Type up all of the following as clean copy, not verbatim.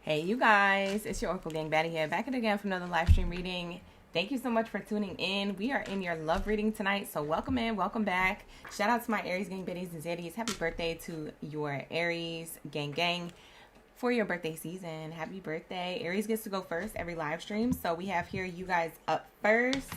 Hey you guys, it's your Oracle Gang Baddie here, back again for another live stream reading. Thank you so much for tuning in. We are in your love reading tonight, so welcome in, welcome back. Shout out to my Aries gang biddies and Zodiacs. Happy birthday to your Aries gang for your birthday season. Happy birthday. Aries gets to go first every live stream, so we have here you guys up first.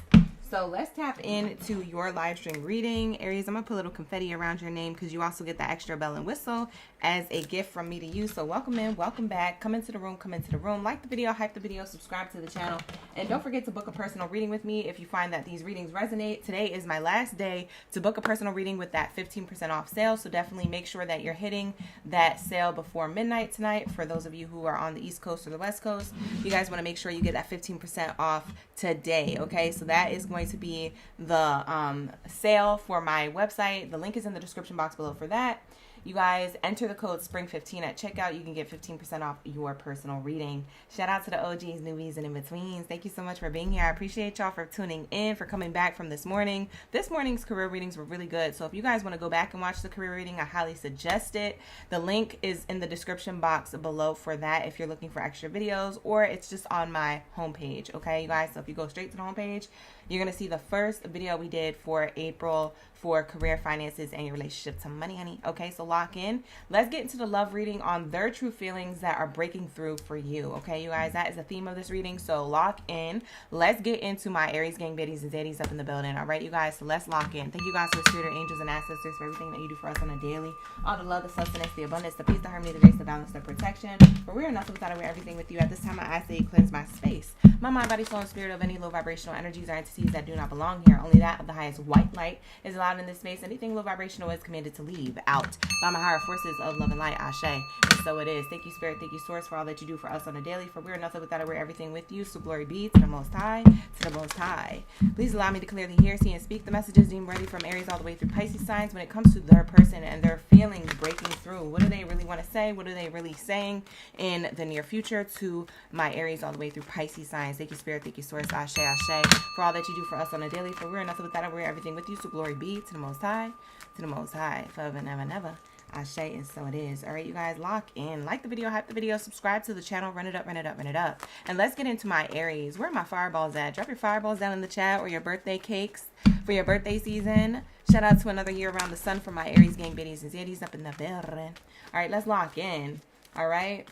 So let's tap into your live stream reading. Aries, I'm going to put a little confetti around your name because you also get the extra bell and whistle as a gift from me to you. So welcome in, welcome back. Come into the room, come into the room. Like the video, hype the video, subscribe to the channel. And don't forget to book a personal reading with me if you find that these readings resonate. Today is my last day to book a personal reading with that 15% off sale. So definitely make sure that you're hitting that sale before midnight tonight. For those of you who are on the East Coast or the West Coast, you guys want to make sure you get that 15% off today. Okay, so that is going to be the sale for my website. The link is in the description box below for that. You guys enter the code SPRING15 at checkout. You can get 15% off your personal reading. Shout out to the OGs, newbies, and in-betweens. Thank you so much for being here. I appreciate y'all for tuning in, for coming back from this morning. This morning's career readings were really good. So if you guys want to go back and watch the career reading, I highly suggest it. The link is in the description box below for that if you're looking for extra videos, or it's just on my homepage. Okay, you guys? So if you go straight to the homepage, you're going to see the first video we did for April for career, finances, and your relationship to money, honey. Okay, so lock in. Let's get into the love reading on their true feelings that are breaking through for you. Okay, you guys, that is the theme of this reading. So lock in. Let's get into my Aries gang biddies and zaddies up in the building. All right, you guys, so let's lock in. Thank you guys for the spirit, angels, and ancestors for everything that you do for us on a daily. All the love, the sustenance, the abundance, the peace, the harmony, the grace, the balance, the protection. For we are nothing without it, we're everything with you. At this time, I ask that you cleanse my space, my mind, body, soul, and spirit of any low vibrational energies or entities that do not belong here. Only that of the highest white light is allowed in this space. Anything low vibrational is commanded to leave out by my higher forces of love and light. Ashe. And so it is. Thank you, Spirit. Thank you, Source, for all that you do for us on a daily. For we are nothing without it, we're everything with you. So glory be to the Most High, to the Most High. Please allow me to clearly hear, see, and speak the messages deemed ready from Aries all the way through Pisces signs when it comes to their person and their feelings breaking through. What do they really want to say? What are they really saying in the near future to my Aries all the way through Pisces signs? Thank you, Spirit. Thank you, Source. Ashe, Ashe, for all that you do for us on a daily. For we are nothing without it, we're everything with you. So glory be to the Most High, to the Most High, forever and ever and ever. Ashe, and so it is. All right, you guys, lock in. Like the video, hype the video, subscribe to the channel, run it up, run it up, run it up. And let's get into my Aries. Where are my fireballs at? Drop your fireballs down in the chat, or your birthday cakes for your birthday season. Shout out to another year around the sun for my Aries gang biddies and zaddies up in the building. All right, let's lock in. All right.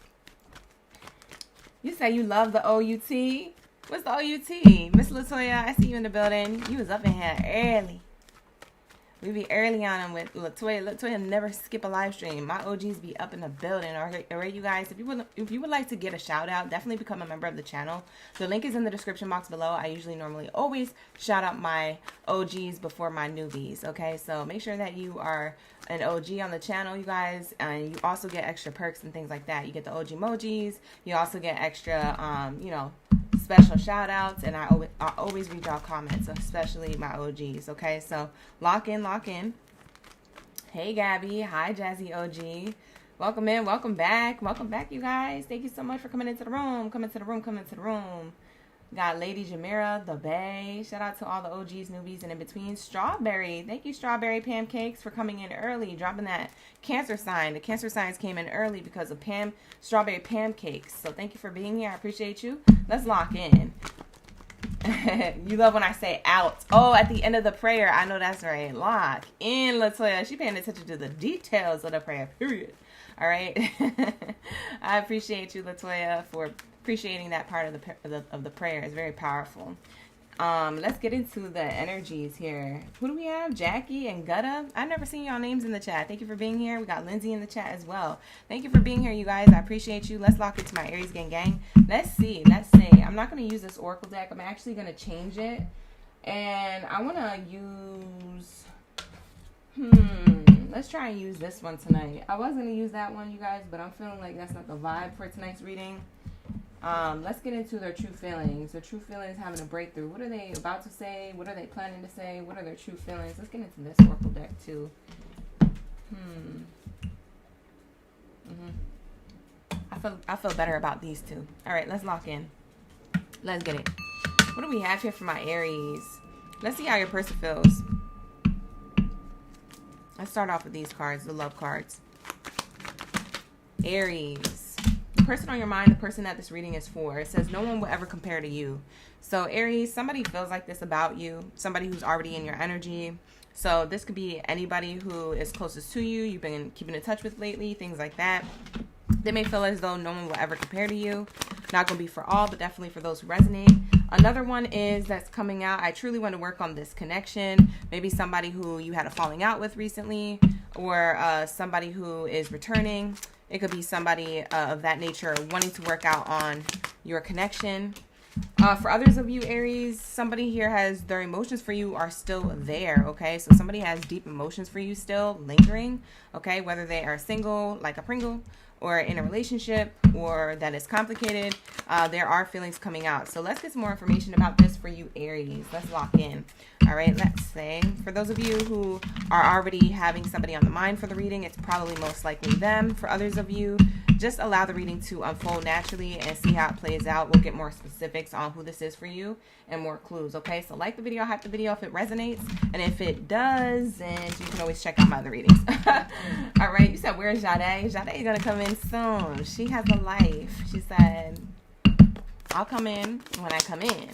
You say you love the OUT. What's the OUT? Miss Latoya, I see you in the building. You was up in here early. We be early on them with Latoya. Latoya never skip a live stream. My OGs be up in the building. All right, you guys. If you would like to get a shout out, definitely become a member of the channel. The link is in the description box below. I normally always shout out my OGs before my newbies. Okay, so make sure that you are an OG on the channel, you guys, and you also get extra perks and things like that. You get the OG emojis. You also get extra, special shout outs, and I always read y'all comments, especially my OGs. Okay, so lock in, lock in. Hey Gabby, hi Jazzy OG, welcome in, welcome back, you guys. Thank you so much for coming into the room. Come into the room, come into the room. Got Lady Jamira, the Bay. Shout out to all the OGs, newbies, and in between. Strawberry, thank you, Strawberry Pancakes, for coming in early, dropping that Cancer sign. The Cancer signs came in early because of Strawberry Pancakes. So thank you for being here. I appreciate you. Let's lock in. You love when I say out. Oh, at the end of the prayer. I know that's right. Lock in, Latoya. She paying attention to the details of the prayer, period. All right. I appreciate you, Latoya, for appreciating that part of the prayer. Is very powerful. Let's get into the energies here. Who do we have? Jackie and Gutta. I've never seen y'all names in the chat. Thank you for being here. We got Lindsay in the chat as well. Thank you for being here, you guys. I appreciate you. Let's lock into my Aries gang. Let's see. I'm not going to use this Oracle deck. I'm actually going to change it. And I want to use... Let's try and use this one tonight. I was going to use that one, you guys, but I'm feeling like that's not the vibe for tonight's reading. Let's get into their true feelings. Their true feelings having a breakthrough. What are they about to say? What are they planning to say? What are their true feelings? Let's get into this Oracle deck too. I feel better about these two. All right, let's lock in. Let's get it. What do we have here for my Aries? Let's see how your person feels. Let's start off with these cards, the love cards. Aries. person on your mind, the person that this reading is for. It says no one will ever compare to you. So Aries, somebody feels like this about you, somebody who's already in your energy. So this could be anybody who is closest to you, you've been keeping in touch with lately, things like that. They may feel as though no one will ever compare to you. Not going to be for all, but definitely for those who resonate. Another one is that's coming out. I truly want to work on this connection. Maybe somebody who you had a falling out with recently, or somebody who is returning. It could be somebody of that nature wanting to work out on your connection. For others of you, Aries, somebody here has their emotions for you are still there, okay? So somebody has deep emotions for you still lingering, okay? Whether they are single, like a Pringle, or in a relationship, or that is complicated, there are feelings coming out. So let's get some more information about this for you, Aries. Let's lock in. All right, let's say, for those of you who are already having somebody on the mind for the reading, it's probably most likely them. For others of you, just allow the reading to unfold naturally and see how it plays out. We'll get more specifics on who this is for you and more clues, okay? So like the video, hype the video if it resonates. And if it does, then you can always check out my other readings. All right, you said, where's Jade? Jade is going to come in soon. She has a life. She said, I'll come in when I come in.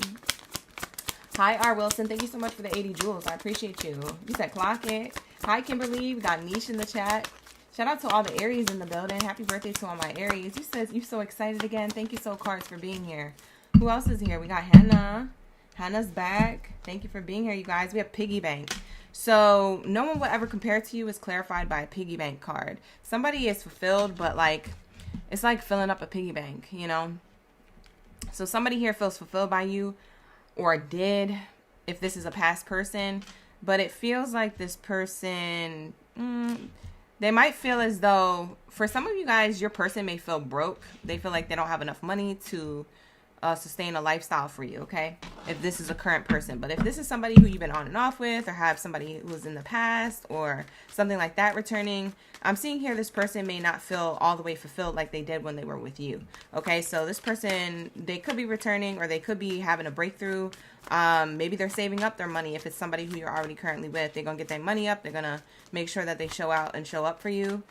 Hi, R. Wilson. Thank you so much for the 80 jewels. I appreciate you. You said clock it. Hi, Kimberly. We got Niche in the chat. Shout out to all the Aries in the building. Happy birthday to all my Aries. You said you're so excited again. Thank you so cards for being here. Who else is here? We got Hannah. Hannah's back. Thank you for being here, you guys. We have piggy bank. So no one will ever compare to you is clarified by a piggy bank card. Somebody is fulfilled, but like it's like filling up a piggy bank, you know? So somebody here feels fulfilled by you, or did, if this is a past person, but it feels like this person, they might feel as though, for some of you guys, your person may feel broke. They feel like they don't have enough money to sustain a lifestyle for you, okay? If this is a current person. But if this is somebody who you've been on and off with, or have somebody who was in the past, or something like that returning, I'm seeing here this person may not feel all the way fulfilled like they did when they were with you, okay? So this person, they could be returning, or they could be having a breakthrough. Maybe they're saving up their money. If it's somebody who you're already currently with, they're gonna get their money up. They're gonna make sure that they show out and show up for you.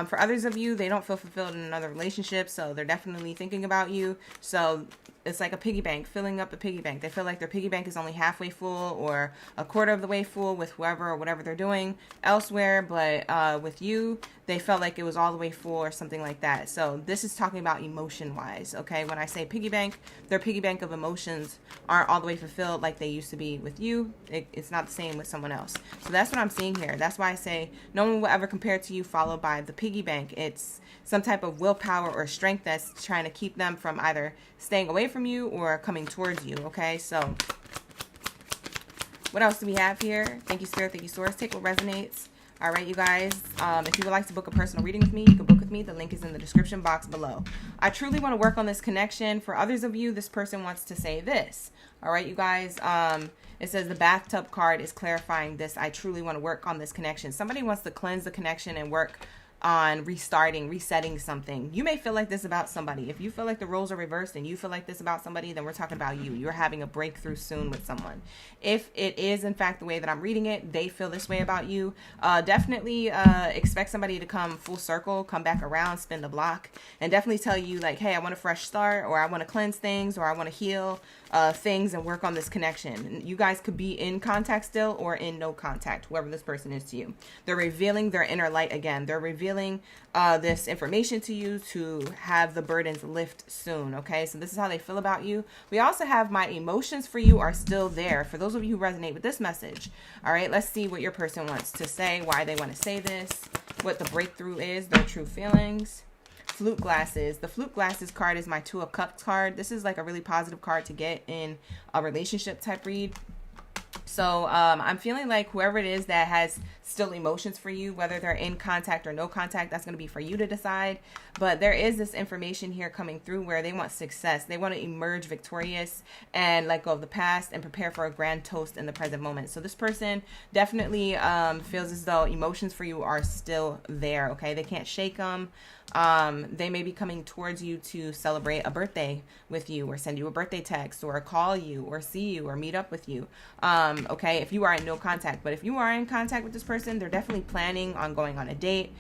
For others of you, they don't feel fulfilled in another relationship, so they're definitely thinking about you. So it's like a piggy bank, filling up a piggy bank. They feel like their piggy bank is only halfway full or a quarter of the way full with whoever or whatever they're doing elsewhere. But with you, they felt like it was all the way full or something like that. So this is talking about emotion-wise, okay? When I say piggy bank, their piggy bank of emotions aren't all the way fulfilled like they used to be with you. It's not the same with someone else. So that's what I'm seeing here. That's why I say no one will ever compare to you, followed by the piggy bank. It's some type of willpower or strength that's trying to keep them from either staying away from you or coming towards you, okay? So what else do we have here? Thank you, Spirit. Thank you, Source. Take what resonates. All right, you guys, if you would like to book a personal reading with me, you can book with me. The link is in the description box below. I truly want to work on this connection. For others of you, this person wants to say this. All right, you guys, it says the bathtub card is clarifying this. I truly want to work on this connection. Somebody wants to cleanse the connection and work on restarting, resetting something. You may feel like this about somebody. If you feel like the roles are reversed and you feel like this about somebody, then we're talking about you. You're having a breakthrough soon with someone. If it is, in fact, the way that I'm reading it, they feel this way about you, definitely expect somebody to come full circle, come back around, spin the block, and definitely tell you like, hey, I want a fresh start, or I want to cleanse things, or I want to heal things and work on this connection. You guys could be in contact still or in no contact, whoever this person is to you. They're revealing their inner light again. They're revealing this information to you to have the burdens lift soon, okay? So this is how they feel about you. We also have my emotions for you are still there. For those of you who resonate with this message, all right, let's see what your person wants to say, why they want to say this, what the breakthrough is, their true feelings. Flute glasses. The flute glasses card is my Two of Cups card. This is like a really positive card to get in a relationship type read. So I'm feeling like whoever it is that has still emotions for you, whether they're in contact or no contact, that's going to be for you to decide. But there is this information here coming through where they want success. They want to emerge victorious and let go of the past and prepare for a grand toast in the present moment. So this person definitely feels as though emotions for you are still there, okay? They can't shake them. They may be coming towards you to celebrate a birthday with you, or send you a birthday text, or call you, or see you, or meet up with you. Okay, if you are in no contact. But if you are in contact with this person, they're definitely planning on going on a date,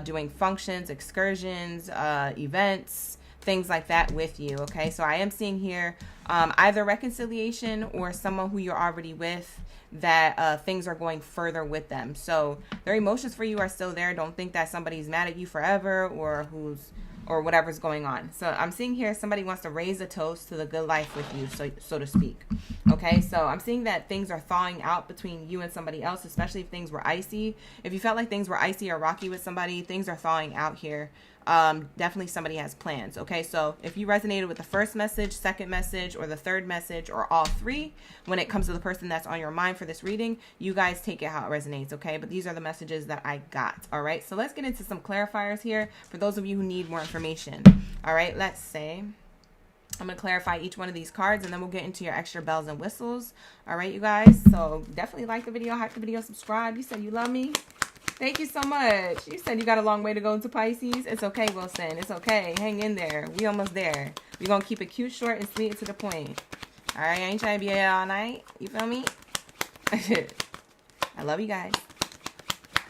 doing functions, excursions, events. things like that with you. Okay, so I am seeing here either reconciliation or someone who you're already with, that things are going further with them. So their emotions for you are still there. Don't think that somebody's mad at you forever or whatever's going on. So I'm seeing here somebody wants to raise a toast to the good life with you, so to speak. Okay, so I'm seeing that things are thawing out between you and somebody else, especially if things were icy. If you felt like things were icy or rocky with somebody, things are thawing out here. Definitely somebody has plans. Okay, so if you resonated with the first message, second message, or the third message, or all three, when it comes to the person that's on your mind for this reading, you guys take it how it resonates. Okay, but these are the messages that I got. All right, so let's get into some clarifiers here for those of you who need more information. All right, let's say I'm going to clarify each one of these cards, and then we'll get into your extra bells and whistles. All right, you guys, so definitely like the video, hype the video, subscribe. You said you love me. Thank you so much. You said you got a long way to go into Pisces. It's okay, Wilson. It's okay. Hang in there. We almost there. We're going to keep it cute, short, and sweet and to the point. All right, I ain't trying to be here all night. You feel me? I love you guys.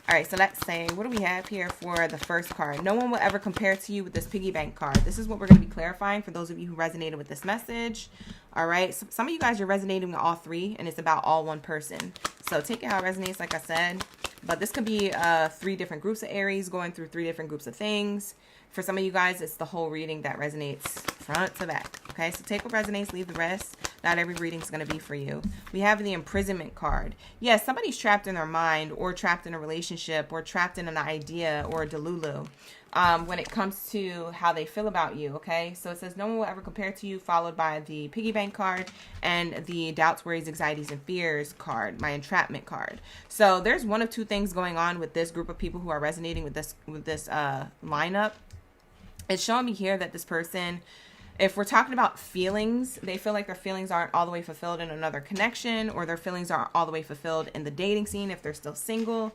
All right, so let's say, what do we have here for the first card? No one will ever compare to you with this piggy bank card. This is what we're going to be clarifying for those of you who resonated with this message. All right, so some of you guys are resonating with all three, and it's about all one person. So take it how it resonates, like I said. But this could be 3 different groups of Aries going through 3 different groups of things. For some of you guys, it's the whole reading that resonates front to back. Okay, so take what resonates, leave the rest. Not every reading is going to be for you. We have the imprisonment card. Yes, somebody's trapped in their mind, or trapped in a relationship, or trapped in an idea or a delulu. When it comes to how they feel about you, okay? So it says, no one will ever compare to you, followed by the piggy bank card and the doubts, worries, anxieties, and fears card, my entrapment card. So there's one of 2 things going on with this group of people who are resonating with this lineup. It's showing me here that this person, if we're talking about feelings, they feel like their feelings aren't all the way fulfilled in another connection, or their feelings aren't all the way fulfilled in the dating scene if they're still single,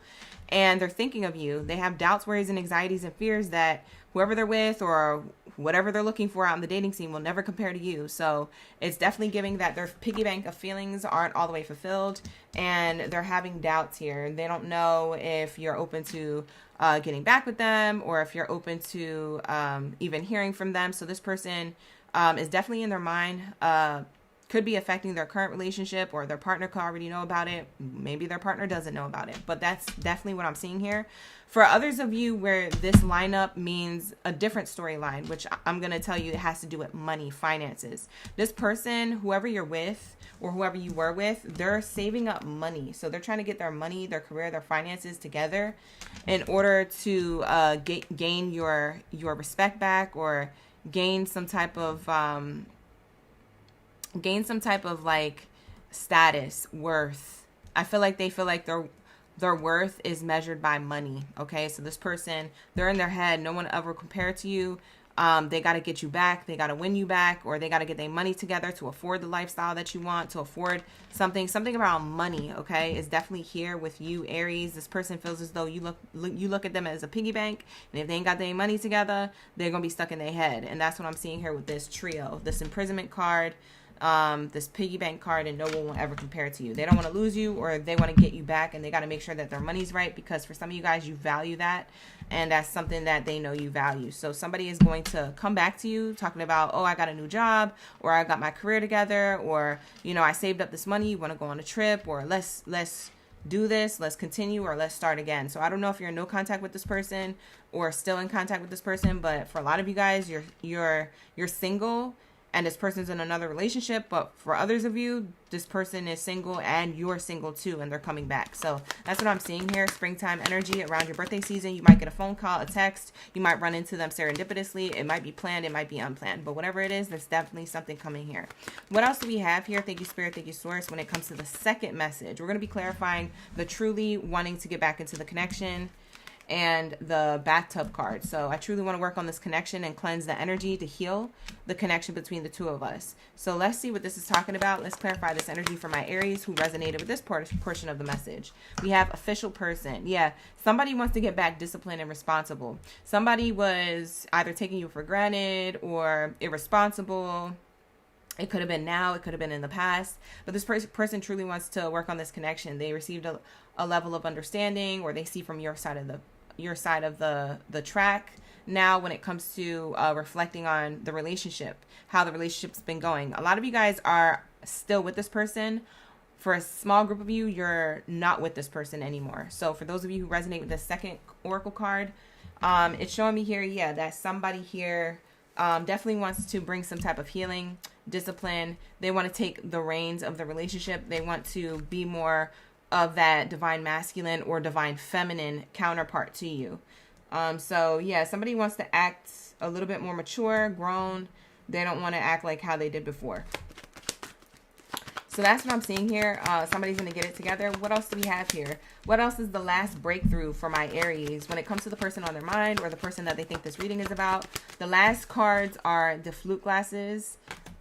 and they're thinking of you. They have doubts, worries, and anxieties and fears that whoever they're with or whatever they're looking for out in the dating scene will never compare to you. So it's definitely giving that their piggy bank of feelings aren't all the way fulfilled, and they're having doubts here. They don't know if you're open to getting back with them, or if you're open to even hearing from them. So this person is definitely in their mind, could be affecting their current relationship, or their partner could already know about it. Maybe their partner doesn't know about it, but that's definitely what I'm seeing here. For others of you where this lineup means a different storyline, which I'm going to tell you, it has to do with money, finances. This person, whoever you're with or whoever you were with, they're saving up money. So they're trying to get their money, their career, their finances together in order to gain your respect back, or gain some type of like status, worth. I feel like they feel like their worth is measured by money. Okay, so this person, they're in their head, no one ever compared to you. They got to get you back, they got to win you back, or they got to get their money together to afford the lifestyle that you want, to afford something around money. Okay, is definitely here with you, Aries. This person feels as though you look at them as a piggy bank, and if they ain't got their money together, they're gonna be stuck in their head. And that's what I'm seeing here with this trio, this imprisonment card, this piggy bank card, and no one will ever compare to you. They don't want to lose you, or they want to get you back, and they got to make sure that their money's right, because for some of you guys, you value that, and that's something that they know you value. So somebody is going to come back to you talking about, oh, I got a new job, or I got my career together, or, you know, I saved up this money, you want to go on a trip, or let's do this, let's continue, or let's start again. So I don't know if you're in no contact with this person or still in contact with this person, but for a lot of you guys, you're single, and this person's in another relationship. But for others of you, this person is single and you're single too, and they're coming back. So that's what I'm seeing here. Springtime energy around your birthday season. You might get a phone call, a text. You might run into them serendipitously. It might be planned. It might be unplanned. But whatever it is, there's definitely something coming here. What else do we have here? Thank you, Spirit. Thank you, Source. When it comes to the second message, we're going to be clarifying the truly wanting to get back into the connection and the bathtub card. So I truly want to work on this connection and cleanse the energy to heal the connection between the two of us. So let's see what this is talking about. Let's clarify this energy for my Aries who resonated with this portion of the message. We have official person. Yeah, somebody wants to get back disciplined and responsible. Somebody was either taking you for granted or irresponsible. It could have been now, it could have been in the past, but this person truly wants to work on this connection. They received a level of understanding, or they see from your side of the track now when it comes to reflecting on the relationship, how the relationship's been going. A lot of you guys are still with this person. For a small group of you, you're not with this person anymore. So for those of you who resonate with the second oracle card, it's showing me here, yeah, that somebody here definitely wants to bring some type of healing, discipline. They want to take the reins of the relationship. They want to be more of that divine masculine or divine feminine counterpart to you. So yeah, somebody wants to act a little bit more mature, grown. They don't want to act like how they did before. So that's what I'm seeing here. Somebody's going to get it together. What else do we have here? What else is the last breakthrough for my Aries when it comes to the person on their mind or the person that they think this reading is about? The last cards are the flute glasses,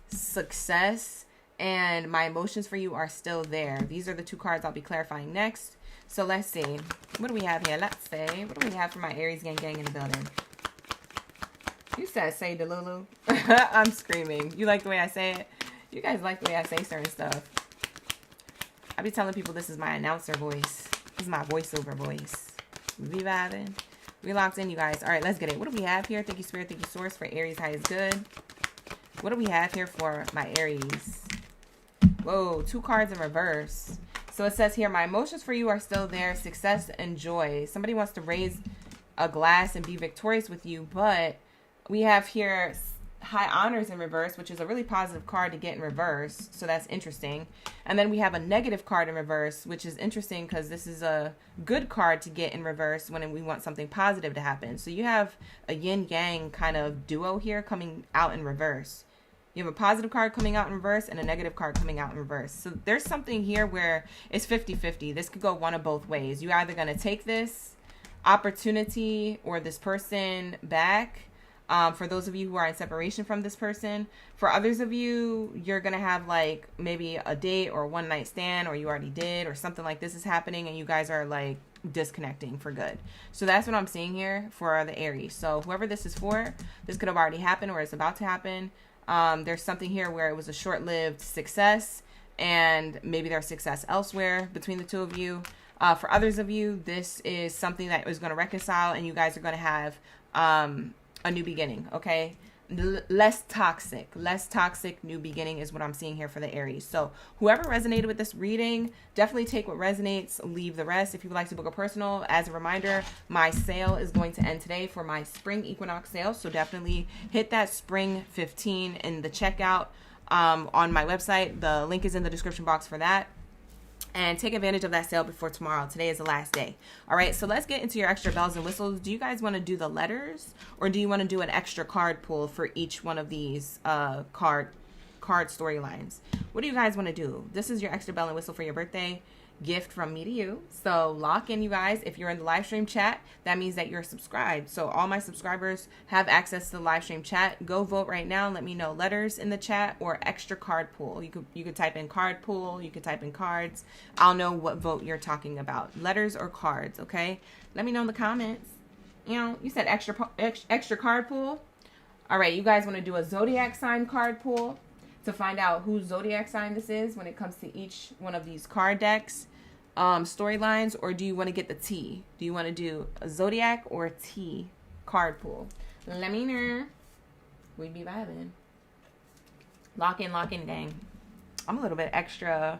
success, and my emotions for you are still there. These are the two cards I'll be clarifying next. So let's see. What do we have here? Let's see. What do we have for my Aries gang in the building? You said say Delulu. I'm screaming. You like the way I say it? You guys like the way I say certain stuff. I be telling people this is my announcer voice. This is my voiceover voice. We vibing. We locked in, you guys. All right, let's get it. What do we have here? Thank you, Spirit. Thank you, Source. For Aries, high is good. What do we have here for my Aries? Whoa, 2 cards in reverse. So it says here, my emotions for you are still there. Success and joy. Somebody wants to raise a glass and be victorious with you, but we have here high honors in reverse, which is a really positive card to get in reverse. So that's interesting. And then we have a negative card in reverse, which is interesting because this is a good card to get in reverse when we want something positive to happen. So you have a yin yang kind of duo here coming out in reverse. You have a positive card coming out in reverse and a negative card coming out in reverse. So there's something here where it's 50-50. This could go one of both ways. You're either going to take this opportunity or this person back. For those of you who are in separation from this person. For others of you, you're going to have like maybe a date or a one night stand, or you already did, or something like this is happening and you guys are like disconnecting for good. So that's what I'm seeing here for the Aries. So whoever this is for, this could have already happened or it's about to happen. There's something here where it was a short-lived success and maybe there's success elsewhere between the two of you. For others of you, this is something that is going to reconcile and you guys are going to have a new beginning, okay? Less toxic new beginning is what I'm seeing here for the Aries. So whoever resonated with this reading, definitely take what resonates, leave the rest. If you would like to book a personal, as a reminder, my sale is going to end today for my spring equinox sale. So definitely hit that spring 15 in the checkout on my website. The link is in the description box for that. And take advantage of that sale before tomorrow. Today is the last day. All right, so let's get into your extra bells and whistles. Do you guys want to do the letters, or do you want to do an extra card pull for each one of these card storylines? What do you guys want to do? This is your extra bell and whistle for your birthday gift from me to you. So lock in, you guys. If you're in the live stream chat, that means that you're subscribed. So all my subscribers have access to the live stream chat. Go vote right now. Let me know letters in the chat or extra card pool. You could type in card pool. You could type in cards. I'll know what vote you're talking about. Letters or cards, okay? Let me know in the comments. You know, you said extra card pool. All right, you guys want to do a zodiac sign card pool to find out whose zodiac sign this is when it comes to each one of these card decks storylines, or do you want to get the T? Do you want to do a zodiac or a T card pool? Let me know. We be vibing. Lock in, gang. I'm a little bit extra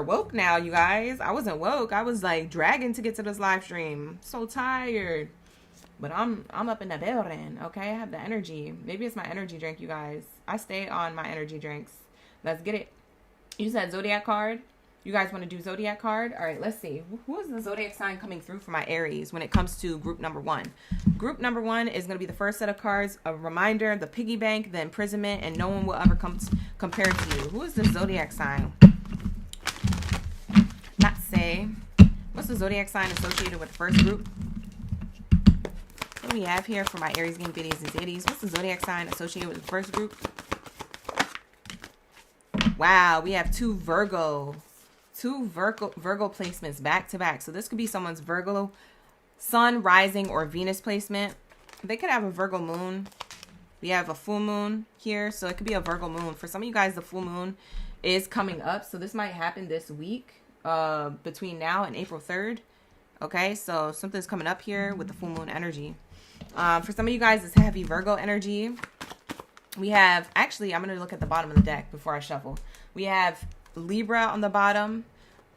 woke now, you guys. I wasn't woke. I was like dragging to get to this live stream. So tired. But I'm up in the building, okay? I have the energy. Maybe it's my energy drink, you guys. I stay on my energy drinks. Let's get it. You said zodiac card. You guys want to do zodiac card? All right, let's see. Who is the zodiac sign coming through for my Aries when it comes to group number 1? Group number 1 is going to be the first set of cards, a reminder, the piggy bank, the imprisonment, and no one will ever compare to you. Who is the zodiac sign? Let's say. What's the zodiac sign associated with the first group? What do we have here for my Aries game biddies and zeddies? What's the zodiac sign associated with the first group? Wow, we have two Virgo placements back to back. So this could be someone's Virgo sun, rising, or Venus placement. They could have a Virgo moon. We have a full moon here, so it could be a Virgo moon. For some of you guys, the full moon is coming up, so this might happen this week between now and April 3rd. Okay, so something's coming up here with the full moon energy. For some of you guys, it's heavy Virgo energy. We have, actually, I'm going to look at the bottom of the deck before I shuffle. We have Libra on the bottom,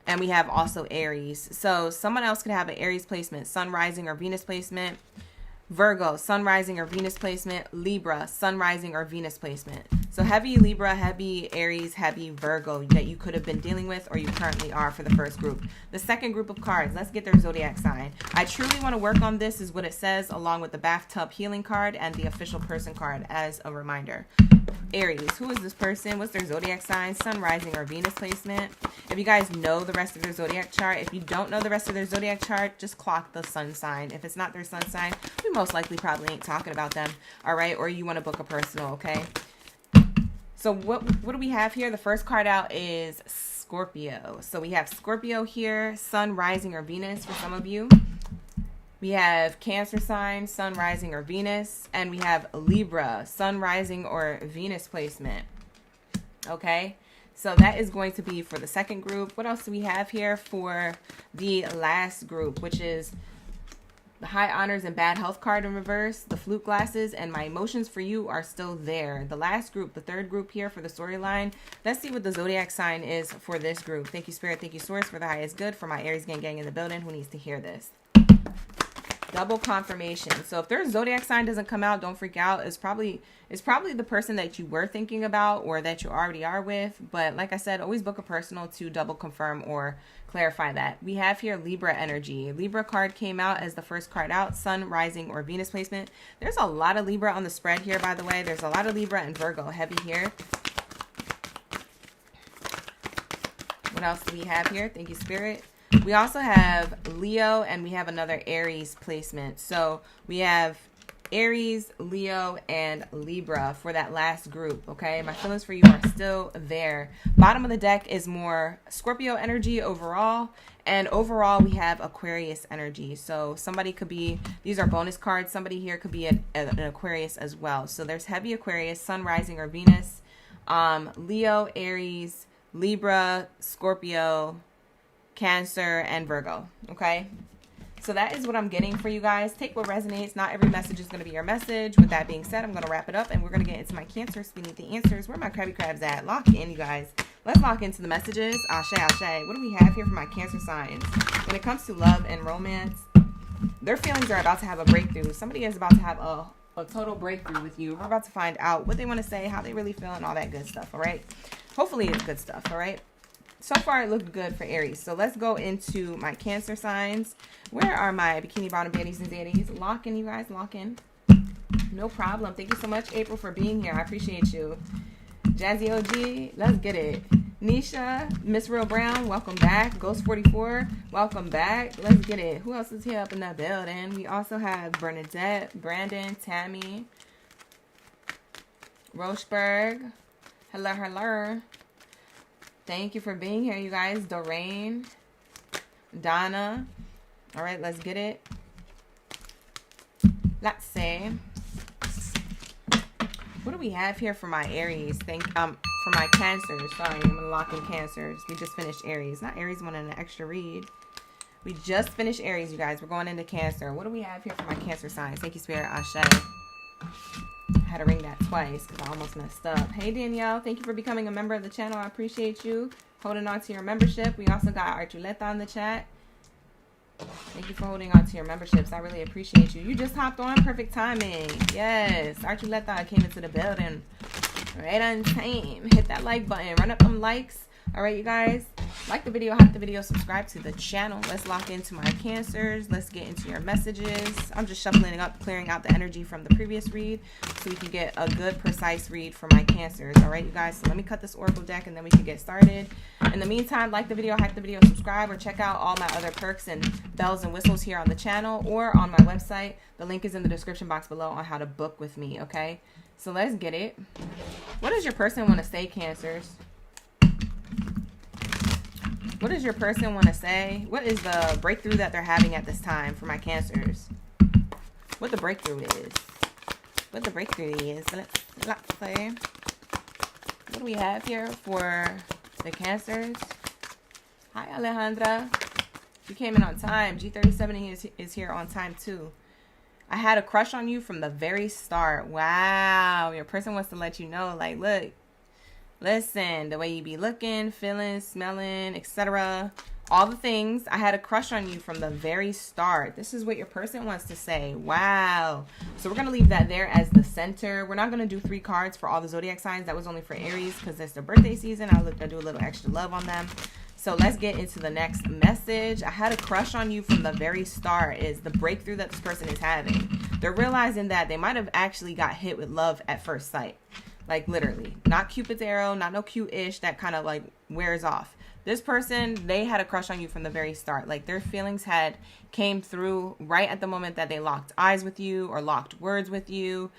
and we have also Aries. So someone else could have an Aries placement, Sun, Rising, or Venus placement. Virgo, Sun, Rising, or Venus placement. Libra, Sun, Rising, or Venus placement. So heavy Libra, heavy Aries, heavy Virgo that you could have been dealing with or you currently are for the first group. The second group of cards, let's get their zodiac sign. I truly want to work on this is what it says along with the bathtub healing card and the official person card as a reminder. Aries, who is this person? What's their zodiac sign? Sun, Rising, or Venus placement? If you guys know the rest of their zodiac chart, if you don't know the rest of their zodiac chart, just clock the sun sign. If it's not their sun sign, we most likely probably ain't talking about them, all right? Or you want to book a personal, okay? So what do we have here? The first card out is Scorpio. So we have Scorpio here, Sun, Rising, or Venus for some of you. We have Cancer sign, Sun, Rising, or Venus. And we have Libra, Sun, Rising, or Venus placement. Okay, so that is going to be for the second group. What else do we have here for the last group, which is the high honors and bad health card in reverse, the flute glasses, and my emotions for you are still there. The last group, the third group here for the storyline. Let's see what the zodiac sign is for this group. Thank you, Spirit. Thank you, Source, for the highest good for my Aries gang in the building who needs to hear this. Double confirmation. So if their zodiac sign doesn't come out, don't freak out. It's probably the person that you were thinking about or that you already are with. But like I said, always book a personal to double confirm or clarify that. We have here Libra energy. Libra card came out as the first card out, Sun, Rising, or Venus placement. There's a lot of Libra on the spread here, by the way. There's a lot of Libra and Virgo heavy here. What else do we have here? Thank you, Spirit. We also have Leo and we have another Aries placement. So we have Aries, Leo, and Libra for that last group, okay? My feelings for you are still there. Bottom of the deck is more Scorpio energy overall. And overall, we have Aquarius energy. So somebody could be, these are bonus cards. Somebody here could be an Aquarius as well. So there's heavy Aquarius, Sun, Rising, or Venus. Leo, Aries, Libra, Scorpio, Cancer, and Virgo, okay? So that is what I'm getting for you guys. Take what resonates. Not every message is going to be your message. With that being said, I'm going to wrap it up, and we're going to get into my Cancers. We need the answers. Where are my Krabby Crabs at? Lock in, you guys. Let's lock into the messages. Ashe, ashe. What do we have here for my Cancer signs? When it comes to love and romance, their feelings are about to have a breakthrough. Somebody is about to have a total breakthrough with you. We're about to find out what they want to say, how they really feel, and all that good stuff, all right? Hopefully it's good stuff, all right? So far, it looked good for Aries. So let's go into my Cancer signs. Where are my bikini bottom baddies and zaddies? Lock in, you guys. Lock in. No problem. Thank you so much, April, for being here. I appreciate you. Jazzy OG, let's get it. Nisha, Miss Real Brown, welcome back. Ghost 44, welcome back. Let's get it. Who else is here up in that building? We also have Bernadette, Brandon, Tammy, Rochberg. Hello, hello. Thank you for being here, you guys. Doreen, Donna. All right, let's get it. Let's see. What do we have here for my Aries? For my Cancers. Sorry, I'm gonna lock in Cancers. We just finished Aries. Not Aries wanting an extra read. We just finished Aries, you guys. We're going into Cancer. What do we have here for my Cancer signs? Thank you, Spirit. Ashe. I had to ring that twice because I almost messed up. Hey, Danielle. Thank you for becoming a member of the channel. I appreciate you holding on to your membership. We also got Archuleta on the chat. Thank you for holding on to your memberships. I really appreciate you. You just hopped on. Perfect timing. Yes. Archuleta came into the building right on time. Hit that like button. Run up them likes. All right, you guys. Like the video, hype the video, subscribe to the channel. Let's lock into my Cancers. Let's get into your messages. I'm just shuffling up, clearing out the energy from the previous read so we can get a good, precise read for my Cancers. All right, you guys. So let me cut this Oracle deck and then we can get started. In the meantime, like the video, hype the video, subscribe, or check out all my other perks and bells and whistles here on the channel or on my website. The link is in the description box below on how to book with me, okay? So let's get it. What does your person want to say, Cancers? What does your person want to say? What is the breakthrough that they're having at this time for my Cancers? What the breakthrough is. What the breakthrough is. Let's say. What do we have here for the Cancers? Hi, Alejandra. You came in on time. G37 is here on time, too. I had a crush on you from the very start. Wow. Your person wants to let you know, like, look, listen, the way you be looking, feeling, smelling, etc. All the things. I had a crush on you from the very start. This is what your person wants to say. Wow. So we're going to leave that there as the center. We're not going to do 3 cards for all the zodiac signs. That was only for Aries because it's their birthday season. I do a little extra love on them. So let's get into the next message. I had a crush on you from the very start is the breakthrough that this person is having. They're realizing that they might have actually got hit with love at first sight. Like literally. Not Cupid's arrow, not no cute-ish that kind of like wears off. This person, they had a crush on you from the very start. Like their feelings came through right at the moment that they locked eyes with you or locked words with you,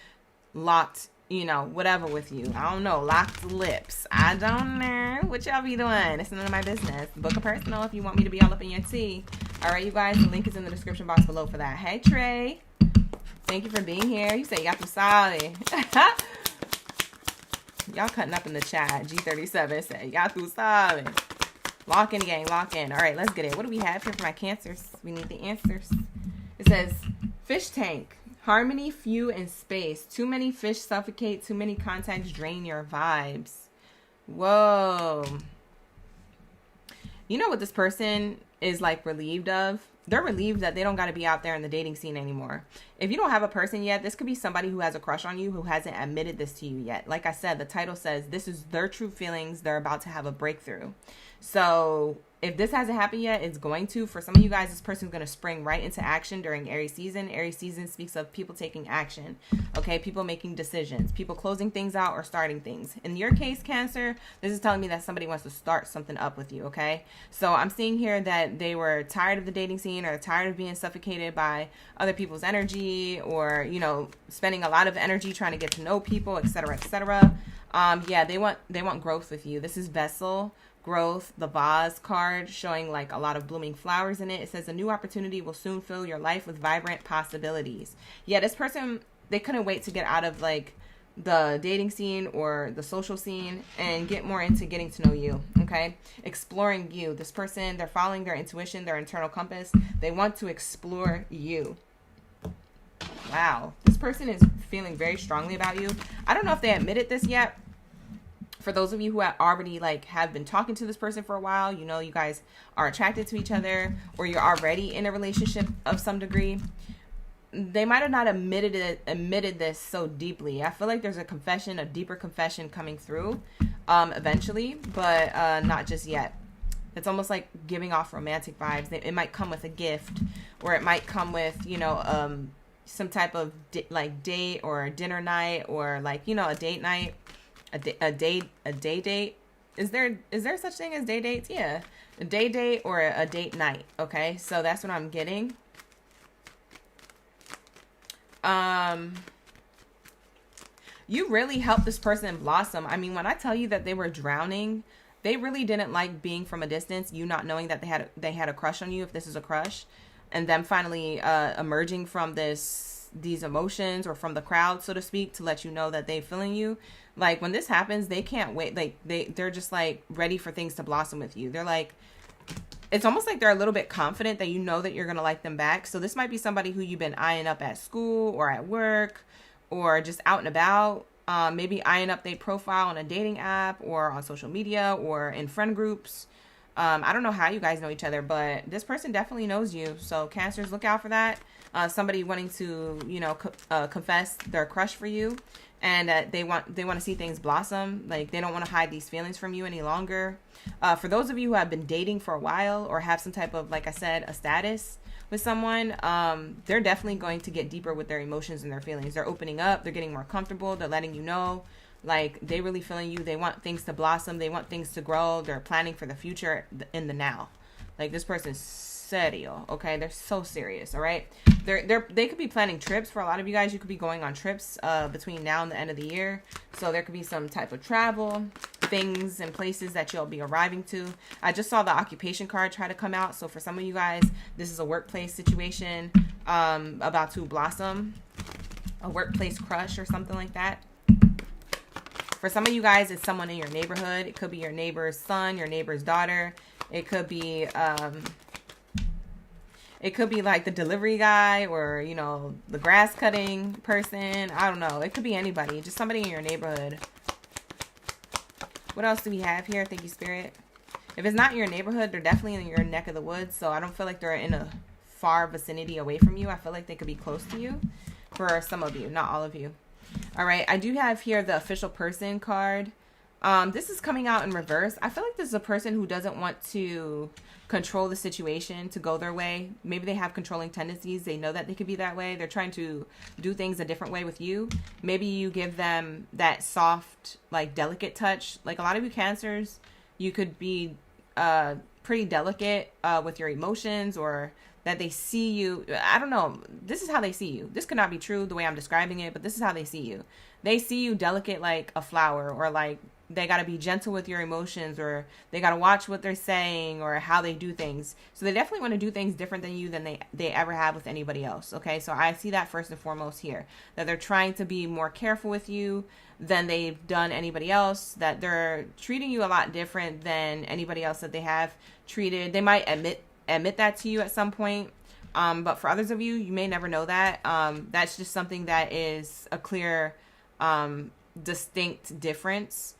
locked, you know, whatever with you. I don't know. Locked lips. I don't know what y'all be doing. It's none of my business. Book a personal if you want me to be all up in your tea. All right, you guys. The link is in the description box below for that. Hey, Trey. Thank you for being here. You say y'all too solid. Y'all cutting up in the chat. G37 said y'all too solid. Lock in, gang. Lock in. All right, let's get it. What do we have here for my Cancers? We need the answers. It says fish tank. Harmony, few, and space. Too many fish suffocate. Too many contacts drain your vibes. Whoa. You know what this person is like relieved of? They're relieved that they don't got to be out there in the dating scene anymore. If you don't have a person yet, this could be somebody who has a crush on you who hasn't admitted this to you yet. Like I said, the title says this is their true feelings. They're about to have a breakthrough. So if this hasn't happened yet, it's going to. For some of you guys, this person's going to spring right into action during Aries season. Aries season speaks of people taking action. Okay, people making decisions, people closing things out or starting things. In your case, Cancer, this is telling me that somebody wants to start something up with you, okay? So I'm seeing here that they were tired of the dating scene or tired of being suffocated by other people's energy or, you know, spending a lot of energy trying to get to know people, etc., etc. Yeah, they want growth with you. This is Vessel. Growth, the vase card showing like a lot of blooming flowers in it. It says a new opportunity will soon fill your life with vibrant possibilities. Yeah, this person, they couldn't wait to get out of like the dating scene or the social scene and get more into getting to know you, okay? Exploring you. This person, they're following their intuition, their internal compass. They want to explore you. Wow. This person is feeling very strongly about you. I don't know if they admitted this yet. For those of you who have already have been talking to this person for a while, you know, you guys are attracted to each other or you're already in a relationship of some degree. They might have not admitted this so deeply. I feel like there's a deeper confession coming through eventually, but not just yet. It's almost like giving off romantic vibes. It might come with a gift or it might come with, you know, some type of date or dinner night or you know, a date night. A day date. Is there such thing as day dates? Yeah. A day date or a date night. Okay. So that's what I'm getting. You really helped this person blossom. I mean, when I tell you that they were drowning, they really didn't like being from a distance, you not knowing that they had a crush on you, if this is a crush, and them finally emerging from these emotions or from the crowd, so to speak, to let you know that they're feeling you. Like when this happens, they can't wait. Like they're just like ready for things to blossom with you. They're like, it's almost like they're a little bit confident that you know that you're going to like them back. So this might be somebody who you've been eyeing up at school or at work or just out and about. Maybe eyeing up their profile on a dating app or on social media or in friend groups. I don't know how you guys know each other, but this person definitely knows you. So Cancers, look out for that. Somebody wanting to, you know, confess their crush for you, and they want to see things blossom. Like they don't want to hide these feelings from you any longer. For those of you who have been dating for a while or have some type of, like I said, a status with someone, they're definitely going to get deeper with their emotions and their feelings. They're opening up. They're getting more comfortable. They're letting you know. Like they really feeling you. They want things to blossom. They want things to grow. They're planning for the future in the now. Like this person's serio, okay? They're so serious, all right? They could be planning trips. For a lot of you guys, you could be going on trips between now and the end of the year. So there could be some type of travel, things and places that you'll be arriving to. I just saw the occupation card try to come out. So for some of you guys, this is a workplace situation about to blossom, a workplace crush or something like that. For some of you guys, it's someone in your neighborhood. It could be your neighbor's son, your neighbor's daughter. It could be It could be like the delivery guy or, you know, the grass cutting person. I don't know. It could be anybody. Just somebody in your neighborhood. What else do we have here? Thank you, Spirit. If it's not in your neighborhood, they're definitely in your neck of the woods. So I don't feel like they're in a far vicinity away from you. I feel like they could be close to you for some of you, not all of you. All right. I do have here the official person card. This is coming out in reverse. I feel like this is a person who doesn't want to control the situation to go their way. Maybe they have controlling tendencies. They know that they could be that way. They're trying to do things a different way with you. Maybe you give them that soft, like delicate touch. Like a lot of you Cancers, you could be pretty delicate with your emotions, or that they see you. I don't know. This is how they see you. This could not be true the way I'm describing it, but this is how they see you. They see you delicate like a flower, or like they got to be gentle with your emotions, or they got to watch what they're saying or how they do things. So they definitely want to do things different than you than they ever have with anybody else. Okay. So I see that first and foremost here, that they're trying to be more careful with you than they've done anybody else, that they're treating you a lot different than anybody else that they have treated. They might admit that to you at some point. But for others of you, you may never know that. That's just something that is a clear, distinct difference.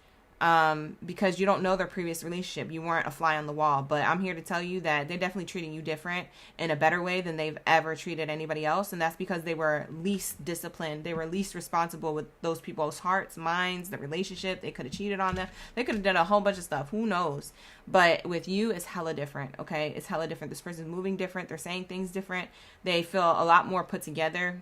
Because you don't know their previous relationship. You weren't a fly on the wall, but I'm here to tell you that they're definitely treating you different in a better way than they've ever treated anybody else. And that's because they were least disciplined. They were least responsible with those people's hearts, minds, the relationship. They could have cheated on them. They could have done a whole bunch of stuff. Who knows? But with you, it's hella different. Okay. It's hella different. This person's moving different. They're saying things different. They feel a lot more put together.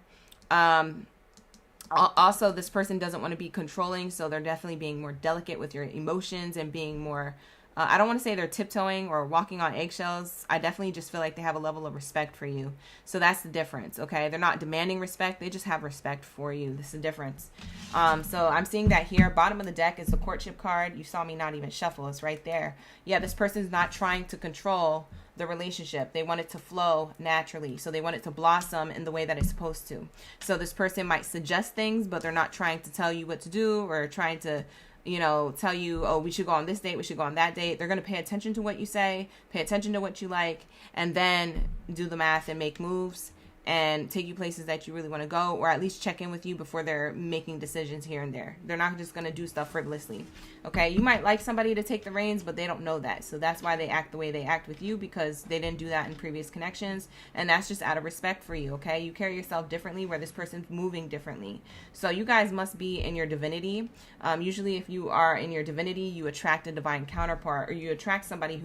Also, this person doesn't want to be controlling, so they're definitely being more delicate with your emotions and being more, I don't want to say they're tiptoeing or walking on eggshells. I definitely just feel like they have a level of respect for you. So that's the difference, okay? They're not demanding respect. They just have respect for you. This is the difference. So I'm seeing that here. Bottom of the deck is the courtship card. You saw me not even shuffle. It's right there. Yeah, this person's not trying to control the relationship. They want it to flow naturally. So they want it to blossom in the way that it's supposed to. So this person might suggest things, but they're not trying to tell you what to do or trying to, you know, tell you, oh, we should go on this date, we should go on that date. They're going to pay attention to what you say, pay attention to what you like, and then do the math and make moves and take you places that you really want to go, or at least check in with you before they're making decisions here and there. They're not just going to do stuff frivolously. Okay, you might like somebody to take the reins, but they don't know that. So that's why they act the way they act with you, because they didn't do that in previous connections. And that's just out of respect for you, okay? You carry yourself differently where this person's moving differently. So you guys must be in your divinity. Usually if you are in your divinity, you attract a divine counterpart, or you attract somebody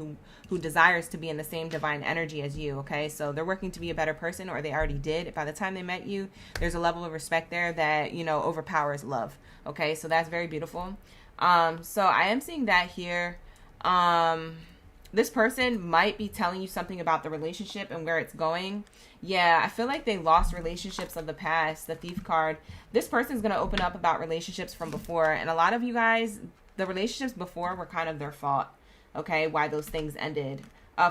who desires to be in the same divine energy as you, okay? So they're working to be a better person, or they already did. By the time they met you, there's a level of respect there that, you know, overpowers love, okay? So that's very beautiful. So I am seeing that here. This person might be telling you something about the relationship and where it's going. Yeah, I feel like they lost relationships of the past. The Thief card. This person's going to open up about relationships from before. And a lot of you guys, the relationships before were kind of their fault. Okay, why those things ended.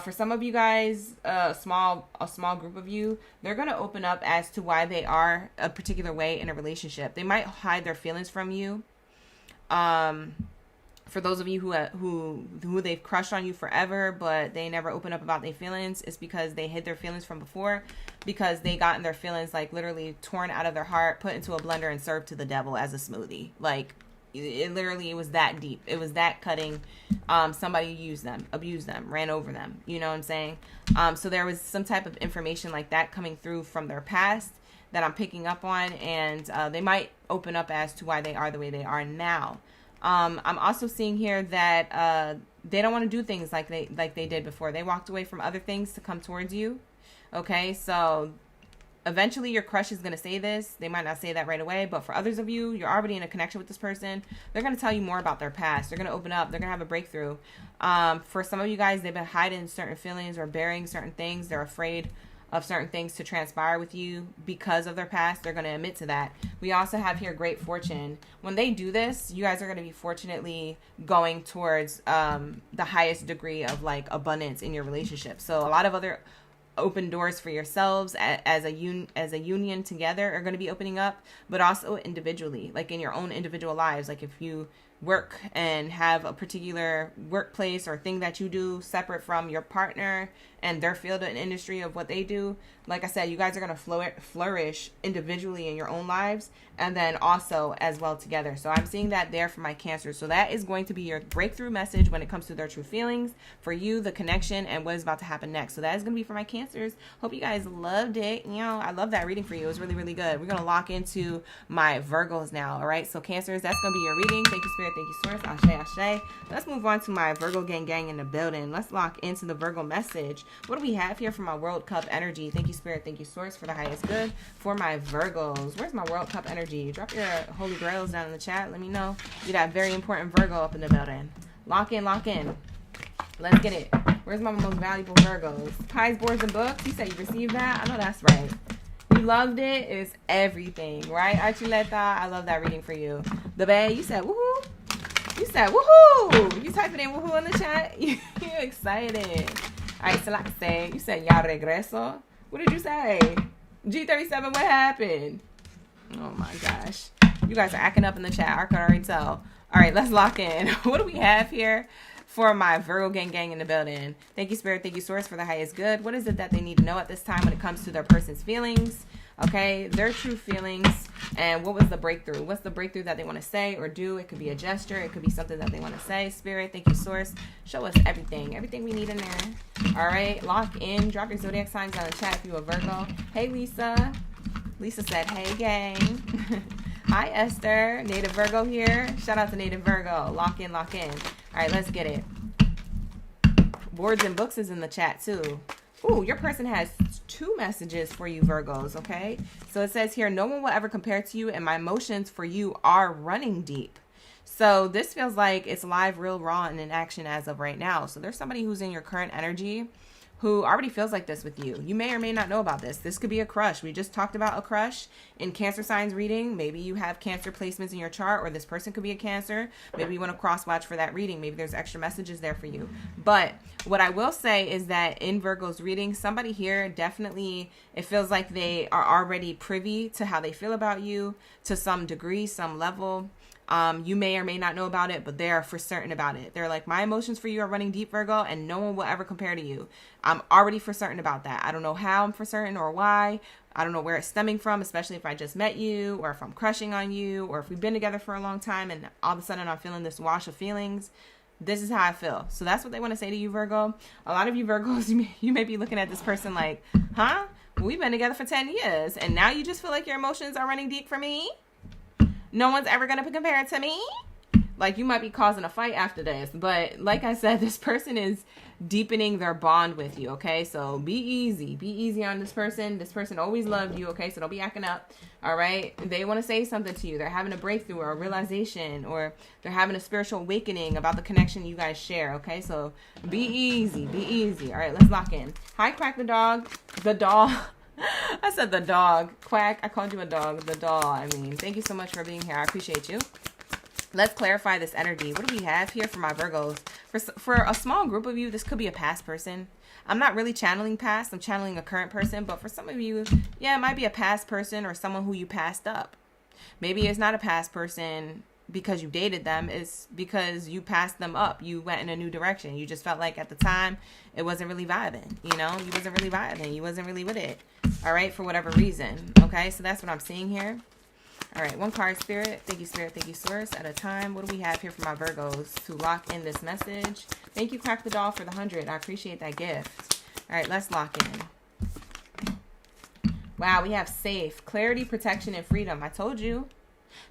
For some of you guys, a small group of you, they're going to open up as to why they are a particular way in a relationship. They might hide their feelings from you. For those of you who they've crushed on you forever, but they never open up about their feelings, it's because they hid their feelings from before, because they gotten their feelings like literally torn out of their heart, put into a blender and served to the devil as a smoothie. Like it was that deep. It was that cutting. Somebody used them, abused them, ran over them. You know what I'm saying? So there was some type of information like that coming through from their past that I'm picking up on, and they might open up as to why they are the way they are now. I'm also seeing here that they don't want to do things like they did before. They walked away from other things to come towards you. Okay, so eventually your crush is going to say this. They might not say that right away, but for others of you, you're already in a connection with this person. They're going to tell you more about their past. They're going to open up. They're going to have a breakthrough. For some of you guys, they've been hiding certain feelings or burying certain things. They're afraid of certain things to transpire with you because of their past. They're going to admit to that. We also have here great fortune. When they do this, you guys are going to be fortunately going towards the highest degree of like abundance in your relationship. So a lot of other open doors for yourselves as a union together are going to be opening up, but also individually, like in your own individual lives. Like if you work and have a particular workplace or thing that you do separate from your partner and their field and industry of what they do. Like I said, you guys are going to flourish individually in your own lives and then also as well together. So I'm seeing that there for my Cancer. So that is going to be your breakthrough message when it comes to their true feelings for you, the connection, and what is about to happen next. So that is going to be for my Cancers. Hope you guys loved it. You know, I love that reading for you. It was really, really good. We're going to lock into my Virgos now. All right. So Cancers, that's going to be your reading. Thank you, Spirit. Thank you, Source. Ashe, ashe. Let's move on to my Virgo gang in the building. Let's lock into the Virgo message. What do we have here for my World Cup energy? Thank you, Spirit. Thank you, Source, for the highest good for my Virgos. Where's my World Cup energy? Drop your holy grails down in the chat. Let me know. You got very important Virgo up in the building. Lock in, lock in. Let's get it. Where's my most valuable Virgos? Pies, boards, and books. You said you received that? I know that's right. You loved it. It's everything, right? Archuleta, I love that reading for you. The Bay, you said woohoo. You said woohoo. You typing in woohoo in the chat? You excited. All right, so like I say, you said ya regreso. What did you say? G37, what happened? Oh my gosh. You guys are acting up in the chat. I can already tell. All right, let's lock in. What do we have here for my Virgo gang in the building? Thank you, Spirit. Thank you, Source, for the highest good. What is it that they need to know at this time when it comes to their person's feelings? Okay, their true feelings. And what was the breakthrough? What's the breakthrough that they want to say or do? It could be a gesture. It could be something that they want to say. Spirit, thank you, Source. Show us everything. Everything we need in there. All right, lock in. Drop your zodiac signs down in the chat if you're a Virgo. Hey, Lisa. Lisa said, hey, gang. Hi, Esther. Native Virgo here. Shout out to Native Virgo. Lock in, lock in. All right, let's get it. Boards and books is in the chat, too. Ooh, your person has 2 messages for you, Virgos, okay? So it says here, no one will ever compare to you, and my emotions for you are running deep. So this feels like it's live, real, raw, and in action as of right now. So there's somebody who's in your current energy who already feels like this with you. You may or may not know about this. This could be a crush. We just talked about a crush in Cancer signs reading. Maybe you have Cancer placements in your chart, or this person could be a Cancer. Maybe you want to cross watch for that reading. Maybe there's extra messages there for you. But what I will say is that in Virgo's reading, somebody here definitely, it feels like they are already privy to how they feel about you to some degree, some level. You may or may not know about it, but they are for certain about it. They're like, my emotions for you are running deep, Virgo, and no one will ever compare to you. I'm already for certain about that. I don't know how I'm for certain or why. I don't know where it's stemming from, especially if I just met you or if I'm crushing on you or if we've been together for a long time and all of a sudden I'm feeling this wash of feelings. This is how I feel. So that's what they want to say to you, Virgo. A lot of you Virgos, you may be looking at this person like, huh? We've been together for 10 years and now you just feel like your emotions are running deep for me? No one's ever going to compare it to me? Like, you might be causing a fight after this. But like I said, this person is deepening their bond with you, okay? So be easy. Be easy on this person. This person always loved you, okay? So don't be acting up, all right? They want to say something to you. They're having a breakthrough or a realization, or they're having a spiritual awakening about the connection you guys share, okay? So be easy. Be easy. All right, let's lock in. Hi, Quack the dog. The dog. I said the dog. Quack, I called you a dog. The doll, I mean. Thank you so much for being here. I appreciate you. Let's clarify this energy. What do we have here for my Virgos? For a small group of you, this could be a past person. I'm not really channeling past. I'm channeling a current person. But for some of you, yeah, it might be a past person or someone who you passed up. Maybe it's not a past person because you dated them. It's because you passed them up. You went in a new direction. You just felt like at the time it wasn't really vibing. You know, you wasn't really vibing. You wasn't really with it. All right, for whatever reason. Okay, so that's what I'm seeing here. All right, one card, Spirit. Thank you, Spirit. Thank you, Source. At a time, what do we have here for my Virgos to lock in this message? Thank you, Crack the Doll, for the 100. I appreciate that gift. All right, let's lock in. Wow, we have safe, clarity, protection, and freedom. I told you.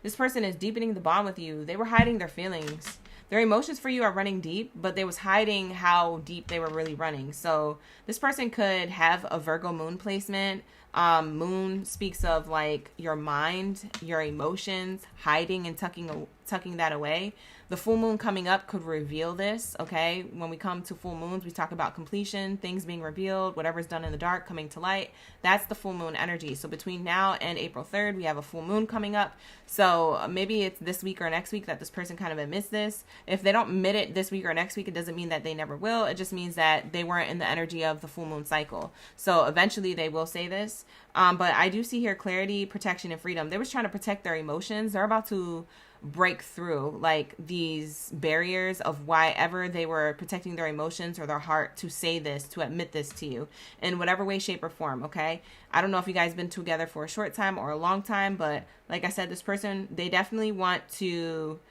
This person is deepening the bond with you. They were hiding their feelings. Their emotions for you are running deep, but they was hiding how deep they were really running. So this person could have a Virgo moon placement. Moon speaks of like your mind, your emotions, hiding and tucking that away. The full moon coming up could reveal this, okay? When we come to full moons, we talk about completion, things being revealed, whatever's done in the dark coming to light. That's the full moon energy. So between now and April 3rd, we have a full moon coming up. So maybe it's this week or next week that this person kind of admits this. If they don't admit it this week or next week, it doesn't mean that they never will. It just means that they weren't in the energy of the full moon cycle. So eventually they will say this. this. But I do see here clarity, protection, and freedom. They was trying to protect their emotions. They're about to break through like these barriers of why ever they were protecting their emotions or their heart to say this, to admit this to you in whatever way, shape, or form. Okay, I don't know if you guys been together for a short time or a long time, but like I said, this person, they definitely want to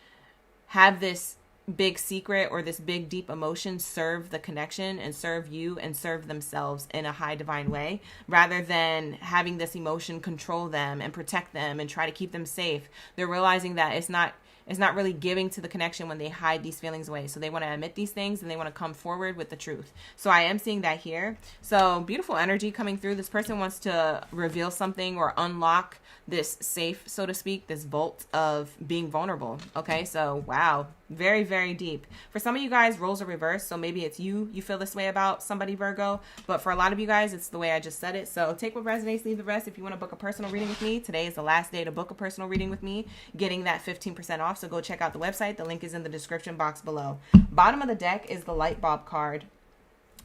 have this big secret or this big deep emotion serve the connection and serve you and serve themselves in a high divine way, rather than having this emotion control them and protect them and try to keep them safe. They're realizing that it's not really giving to the connection when they hide these feelings away. So they want to admit these things and they want to come forward with the truth. So I am seeing that here. So beautiful energy coming through. This person wants to reveal something or unlock this safe, so to speak, this vault of being vulnerable. Okay, so wow, very, very deep. For some of you guys, roles are reversed. So maybe it's you feel this way about somebody, Virgo. But for a lot of you guys, it's the way I just said it. So take what resonates, leave the rest. If you want to book a personal reading with me, today is the last day to book a personal reading with me, getting that 15% off. So go check out the website. The link is in the description box below. Bottom of the deck is the light bulb card.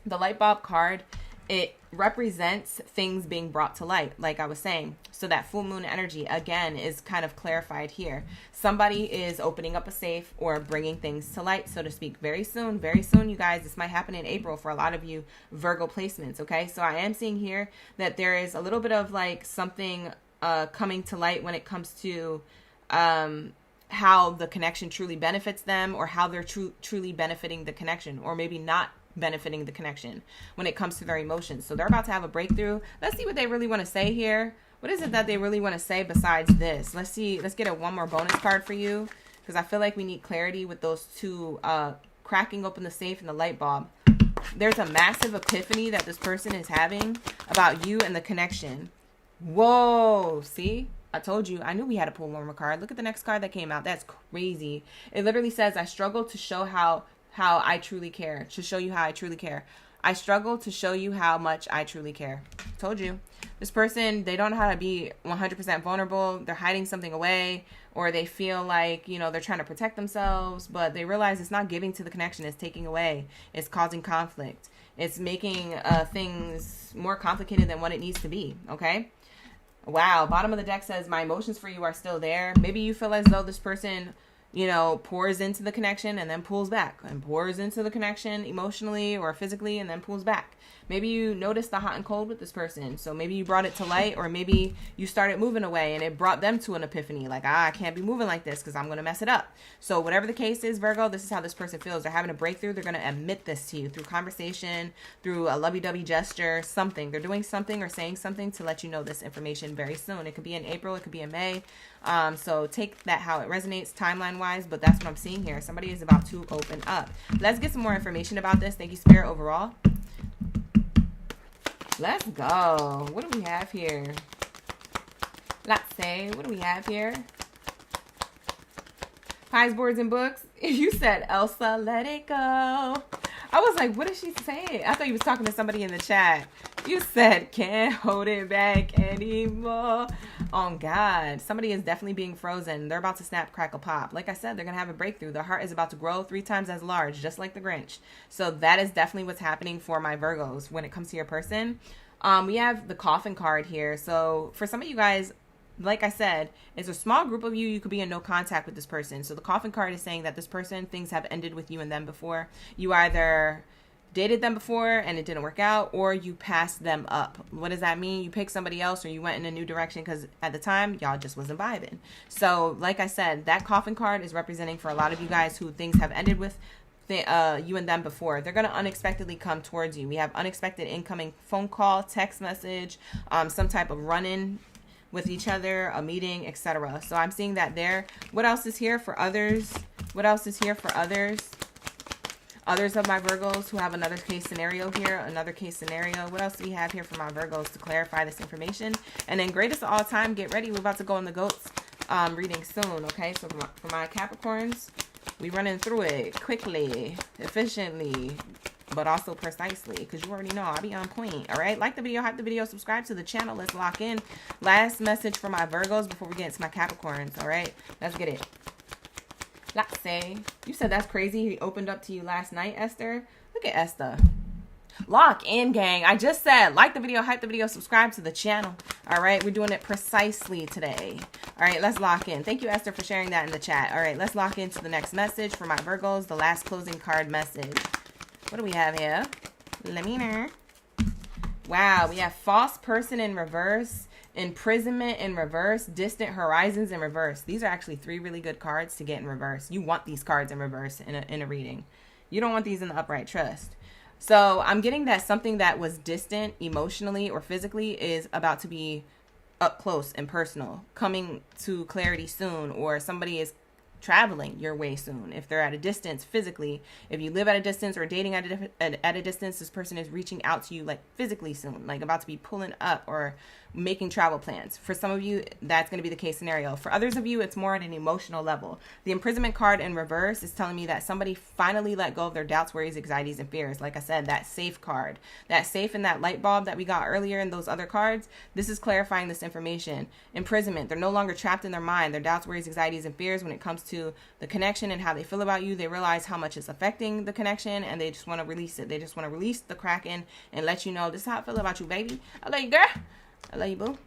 The light bulb card, it represents things being brought to light, like I was saying. So that full moon energy, again, is kind of clarified here. Somebody is opening up a safe or bringing things to light, so to speak, very soon, you guys. This might happen in April for a lot of you Virgo placements, okay? So I am seeing here that there is a little bit of like something coming to light when it comes to how the connection truly benefits them, or how they're truly benefiting the connection, or maybe not benefiting the connection when it comes to their emotions. So they're about to have a breakthrough. Let's see what they really want to say here. What is it that they really want to say besides this? Let's see. Let's get one more bonus card for you, because I feel like we need clarity with those two, cracking open the safe and the light bulb. There's a massive epiphany that this person is having about you and the connection. Whoa, see? I told you. I knew we had to pull one more card. Look at the next card that came out. That's crazy. It literally says, I struggle to show how I truly care. To show you how I truly care. I struggle to show you how much I truly care. Told you. This person, they don't know how to be 100% vulnerable. They're hiding something away, or they feel like, you know, they're trying to protect themselves, but they realize it's not giving to the connection. It's taking away. It's causing conflict. It's making things more complicated than what it needs to be. Okay? Wow. Bottom of the deck says, my emotions for you are still there. Maybe you feel as though this person, you know, pours into the connection and then pulls back, and pours into the connection emotionally or physically and then pulls back. Maybe you noticed the hot and cold with this person. So maybe you brought it to light, or maybe you started moving away and it brought them to an epiphany. Like, I can't be moving like this because I'm going to mess it up. So whatever the case is, Virgo, this is how this person feels. They're having a breakthrough. They're going to admit this to you through conversation, through a lovey-dovey gesture, something. They're doing something or saying something to let you know this information very soon. It could be in April. It could be in May. So take that how it resonates timeline-wise, but that's what I'm seeing here. Somebody is about to open up. Let's get some more information about this. Thank you, Spirit, overall. Let's go. What do we have here? Let's say, what do we have here? Pies, boards, and books. You said, Elsa, let it go. I was like, what is she saying? I thought you was talking to somebody in the chat. You said, can't hold it back anymore. Oh, God. Somebody is definitely being frozen. They're about to snap, crackle, pop. Like I said, they're going to have a breakthrough. Their heart is about to grow 3 times as large, just like the Grinch. So that is definitely what's happening for my Virgos when it comes to your person. We have the coffin card here. So for some of you guys, like I said, it's a small group of you. You could be in no contact with this person. So the coffin card is saying that this person, things have ended with you and them before. You either dated them before and it didn't work out, or you passed them up. What does that mean? You picked somebody else, or you went in a new direction because at the time y'all just wasn't vibing. So like I said, that coffin card is representing for a lot of you guys who things have ended with you and them before. They're going to unexpectedly come towards you. We have unexpected incoming phone call, text message, some type of run-in with each other, a meeting, etc. So I'm seeing that there. What else is here for others? What else is here for others? Others of my Virgos who have another case scenario here, another case scenario. What else do we have here for my Virgos to clarify this information? And then greatest of all time, get ready. We're about to go in the goats reading soon, okay? So for my Capricorns, we running through it quickly, efficiently, but also precisely, because you already know I'll be on point. All right, like the video, hype the video, subscribe to the channel. Let's lock in. Last message for my Virgos before we get into my Capricorns. All right, let's get it. Let's say you said that's crazy. He opened up to you last night, Esther. Look at Esther. Lock in, gang. I just said, like the video, hype the video, subscribe to the channel. All right, we're doing it precisely today. All right, let's lock in. Thank you, Esther, for sharing that in the chat. All right, let's lock into the next message for my Virgos, the last closing card message. What do we have here? Let me know. Wow, we have false person in reverse, imprisonment in reverse, distant horizons in reverse. These are actually 3 really good cards to get in reverse. You want these cards in reverse in a reading. You don't want these in the upright, trust. So I'm getting that something that was distant emotionally or physically is about to be up close and personal, coming to clarity soon, or somebody is traveling your way soon. If they're at a distance physically, if you live at a distance or dating at a distance, this person is reaching out to you like physically soon, like about to be pulling up or making travel plans. For some of you, that's going to be the case scenario. For others of you, it's more at an emotional level. The imprisonment card in reverse is telling me that somebody finally let go of their doubts, worries, anxieties, and fears. Like I said, that safe card, that safe and that light bulb that we got earlier in those other cards, this is clarifying this information. Imprisonment, they're no longer trapped in their mind, their doubts, worries, anxieties, and fears when it comes to the connection and how they feel about you. They realize how much it's affecting the connection, and they just want to release it. They just want to release the Kraken and let you know, this is how I feel about you, baby. I love you, girl. I love you, boo.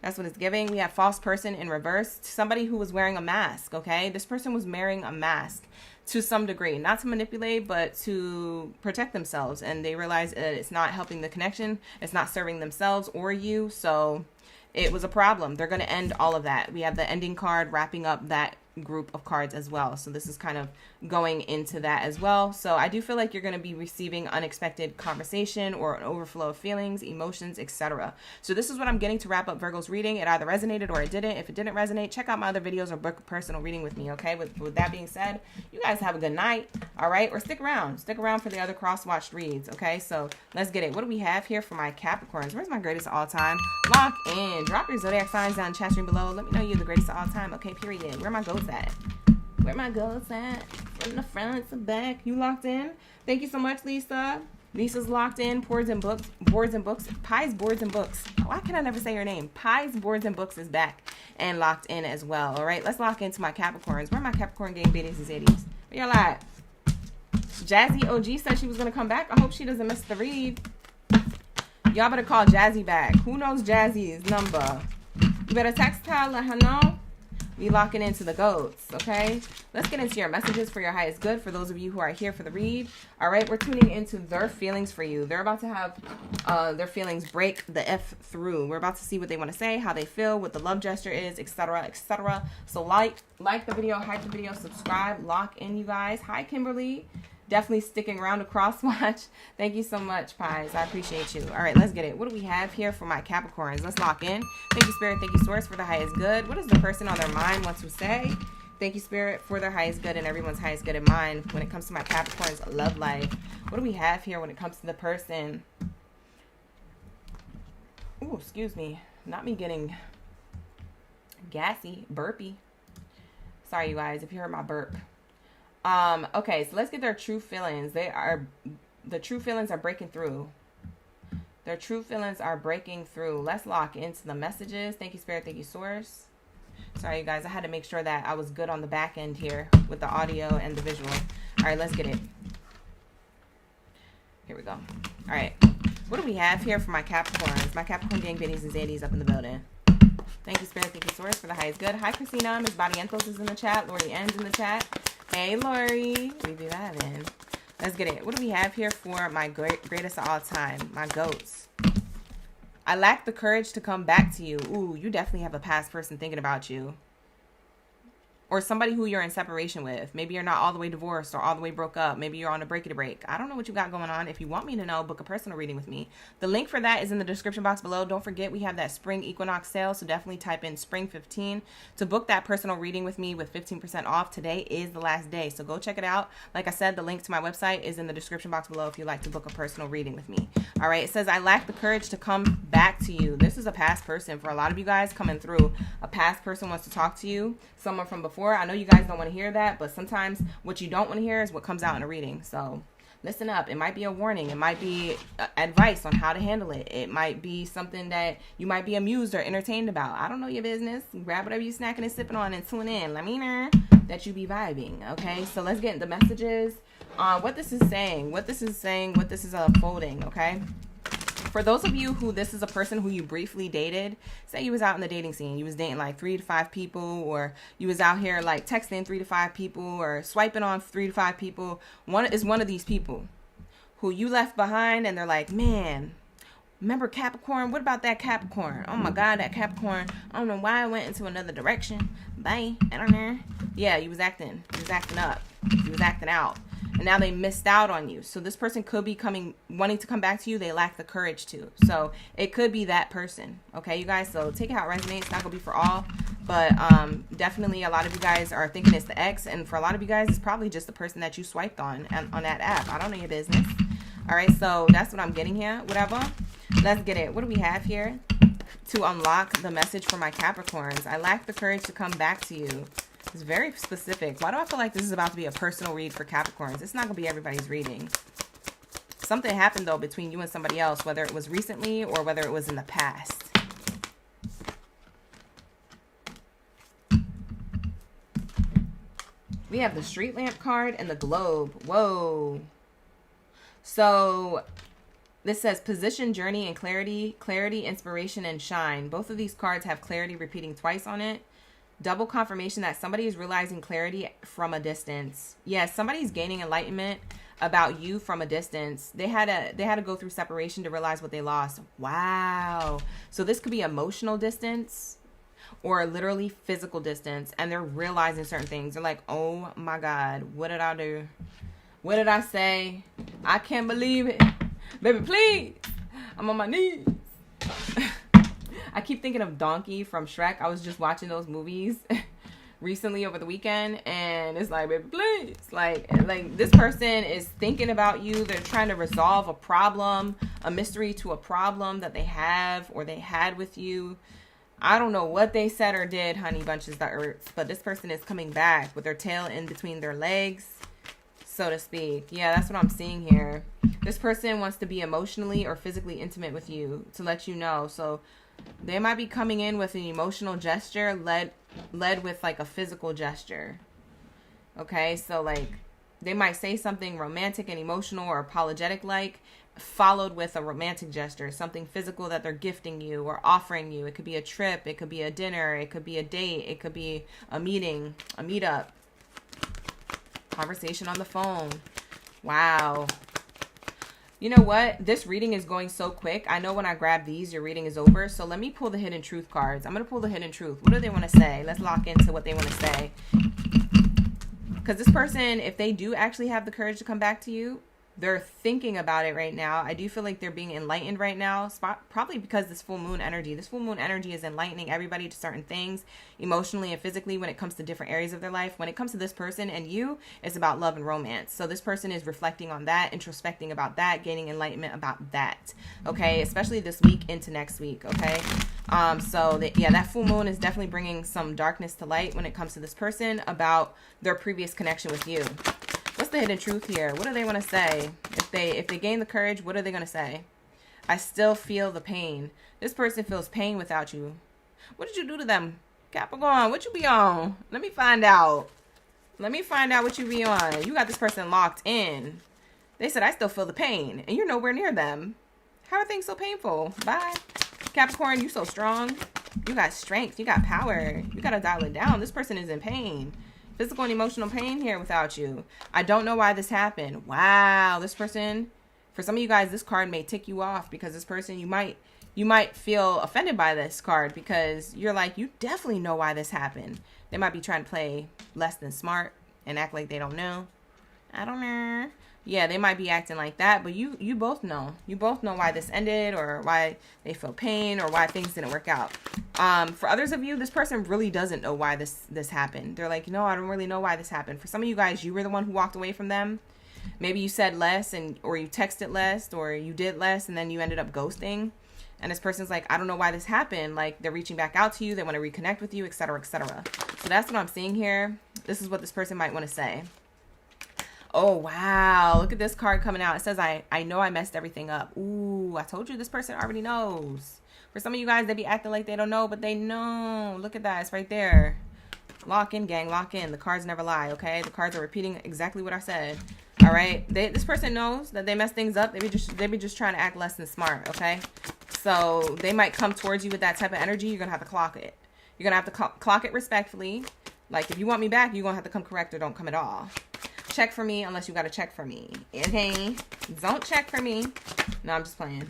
That's what it's giving. We have false person in reverse. Somebody who was wearing a mask, okay? This person was wearing a mask to some degree. Not to manipulate, but to protect themselves. And they realize that it's not helping the connection. It's not serving themselves or you. So it was a problem. They're going to end all of that. We have the ending card wrapping up that group of cards as well. So this is kind of going into that as well. So I do feel like you're going to be receiving unexpected conversation or an overflow of feelings, emotions, etc. So this is what I'm getting to wrap up Virgo's reading. It either resonated or it didn't. If it didn't resonate, check out my other videos or book a personal reading with me, okay? With that being said, you guys have a good night, all right? Or stick around for the other cross-watched reads, okay? So let's get it. What do we have here for my Capricorns? Where's my greatest of all time? Lock in. Drop your zodiac signs down in the chat stream below. Let me know you're the greatest of all time, okay? Period. Where my goats at? Where my goats at? From the front to back. You locked in? Thank you so much, Lisa. Lisa's locked in. Boards and books. Pies, boards and books. Why can I never say her name? Pies, boards and books is back and locked in as well. All right, let's lock into my Capricorns. Where my Capricorn gang Baddies and Zadies? Where y'all at? Jazzy OG said she was gonna come back. I hope she doesn't miss the read. Y'all better call Jazzy back. Who knows Jazzy's number? You better text her, let her know. We locking into the goats, okay? Let's get into your messages for your highest good for those of you who are here for the read. All right, we're tuning into their feelings for you. They're about to have their feelings break the F through. We're about to see what they want to say, how they feel, what the love gesture is, etc., etc. So like the video, hype the video, subscribe, lock in, you guys. Hi, Kimberly. Definitely sticking around to cross-watch. Thank you so much, Pies. I appreciate you. All right, let's get it. What do we have here for my Capricorns? Let's lock in. Thank you, Spirit. Thank you, Source, for the highest good. What does the person on their mind want to say? Thank you, Spirit, for their highest good and everyone's highest good in mind when it comes to my Capricorn's love life. What do we have here when it comes to the person? Ooh, excuse me. Not me getting gassy, burpy. Sorry, you guys, if you heard my burp. Okay, so let's get their true feelings. The true feelings are breaking through. Their true feelings are breaking through. Let's lock into the messages. Thank you, Spirit. Thank you, Source. Sorry, you guys. I had to make sure that I was good on the back end here with the audio and the visual. All right, let's get it. Here we go. All right. What do we have here for my Capricorns? My Capricorn gang Baddies and Zadies up in the building. Thank you, Spirit. Thank you, Source, for the highest good. Hi, Christina. Miss Baddie is in the chat. Lori N's in the chat. Hey, Lori. We be vibing. Let's get it. What do we have here for my greatest of all time? My goats. I lack the courage to come back to you. Ooh, you definitely have a past person thinking about you. Or somebody who you're in separation with. Maybe you're not all the way divorced or all the way broke up. Maybe you're on a break-a break. I don't know what you got going on. If you want me to know, book a personal reading with me. The link for that is in the description box below. Don't forget, we have that spring equinox sale. So definitely type in spring 15 to book that personal reading with me with 15% off. Today is the last day. So go check it out. Like I said, the link to my website is in the description box below if you'd like to book a personal reading with me. All right. It says, I lack the courage to come back to you. This is a past person for a lot of you guys coming through. A past person wants to talk to you. Someone from before. I know you guys don't want to hear that, but sometimes what you don't want to hear is what comes out in a reading. So listen up. It might be a warning. It might be advice on how to handle it. It might be something that you might be amused or entertained about. I don't know your business. Grab whatever you're snacking and sipping on and tune in. Let me know that you be vibing. Okay, so let's get into messages. What this is saying, what this is unfolding. Okay. For those of you who this is a person who you briefly dated, say you was out in the dating scene, you was dating like 3 to 5 people, or you was out here like texting 3 to 5 people or swiping on 3 to 5 people. One of these people who you left behind, and they're like, man, remember Capricorn? What about that Capricorn? Oh my God, that Capricorn. I don't know why I went into another direction. Bye. I don't know. Yeah, you was acting up. You was acting out. And now they missed out on you. So this person could be wanting to come back to you. They lack the courage to. So it could be that person. Okay, you guys. So take it how it resonates. It's not going to be for all. But definitely a lot of you guys are thinking it's the ex. And for a lot of you guys, it's probably just the person that you swiped on that app. I don't know your business. All right, so that's what I'm getting here. Whatever. Let's get it. What do we have here? To unlock the message for my Capricorns. I lack the courage to come back to you. It's very specific. Why do I feel like this is about to be a personal read for Capricorns? It's not going to be everybody's reading. Something happened, though, between you and somebody else, whether it was recently or whether it was in the past. We have the Street Lamp card and the Globe. Whoa. So this says position, journey, and clarity. Clarity, inspiration, and shine. Both of these cards have clarity repeating twice on it. Double confirmation that somebody is realizing clarity from a distance. Yes, somebody's gaining enlightenment about you from a distance. They had to go through separation to realize what they lost. Wow. So this could be emotional distance or literally physical distance, and they're realizing certain things. They're like, oh my God, what did I do? What did I say? I can't believe it. Baby, please. I'm on my knees. I keep thinking of Donkey from Shrek. I was just watching those movies recently over the weekend, and it's like, baby, please. Like this person is thinking about you. They're trying to resolve a problem, a mystery to a problem that they have or they had with you. I don't know what they said or did, honey bunches of earths, but this person is coming back with their tail in between their legs, so to speak. Yeah, that's what I'm seeing here. This person wants to be emotionally or physically intimate with you, to let you know. So they might be coming in with an emotional gesture led with like a physical gesture. Okay, so like they might say something romantic and emotional or apologetic like, followed with a romantic gesture, something physical that they're gifting you or offering you. It could be a trip, it could be a dinner, it could be a date, it could be a meeting, a meetup, conversation on the phone. Wow. You know what? This reading is going so quick. I know when I grab these, your reading is over. So let me pull the hidden truth cards. I'm going to pull the hidden truth. What do they want to say? Let's lock into what they want to say. Because this person, if they do actually have the courage to come back to you, they're thinking about it right now. I do feel like they're being enlightened right now, probably because this full moon energy is enlightening everybody to certain things emotionally and physically when it comes to different areas of their life. When it comes to this person and you, it's about love and romance. So this person is reflecting on that, introspecting about that, gaining enlightenment about that. Okay, especially this week into next week. Okay, that full moon is definitely bringing some darkness to light when it comes to this person about their previous connection with you. What's the hidden truth here? What do they want to say? If they gain the courage, what are they going to say? I still feel the pain. This person feels pain without you. What did you do to them? Capricorn, what you be on? Let me find out. Let me find out what you be on. You got this person locked in. They said, I still feel the pain. And you're nowhere near them. How are things so painful? Bye. Capricorn, you so strong. You got strength. You got power. You got to dial it down. This person is in pain. Physical and emotional pain here without you. I don't know why this happened. Wow, this person, for some of you guys, this card may tick you off because this person, you might feel offended by this card because you're like, you definitely know why this happened. They might be trying to play less than smart and act like they don't know. I don't know. Yeah, they might be acting like that, but you both know. You both know why this ended or why they feel pain or why things didn't work out. For others of you, this person really doesn't know why this happened. They're like, no, I don't really know why this happened. For some of you guys, you were the one who walked away from them. Maybe you said less or you texted less or you did less and then you ended up ghosting. And this person's like, I don't know why this happened. Like they're reaching back out to you. They want to reconnect with you, etc., etc. So that's what I'm seeing here. This is what this person might want to say. Oh, wow. Look at this card coming out. It says, I know I messed everything up. Ooh, I told you this person already knows. For some of you guys, they be acting like they don't know, but they know. Look at that. It's right there. Lock in, gang. Lock in. The cards never lie, okay? The cards are repeating exactly what I said. All right? This person knows that they mess things up. They be just trying to act less than smart, okay? So they might come towards you with that type of energy. You're going to have to clock it. You're going to have to clock it respectfully. Like, if you want me back, you're going to have to come correct or don't come at all. Check for me unless you got to check for me. Okay? Don't check for me. No, I'm just playing.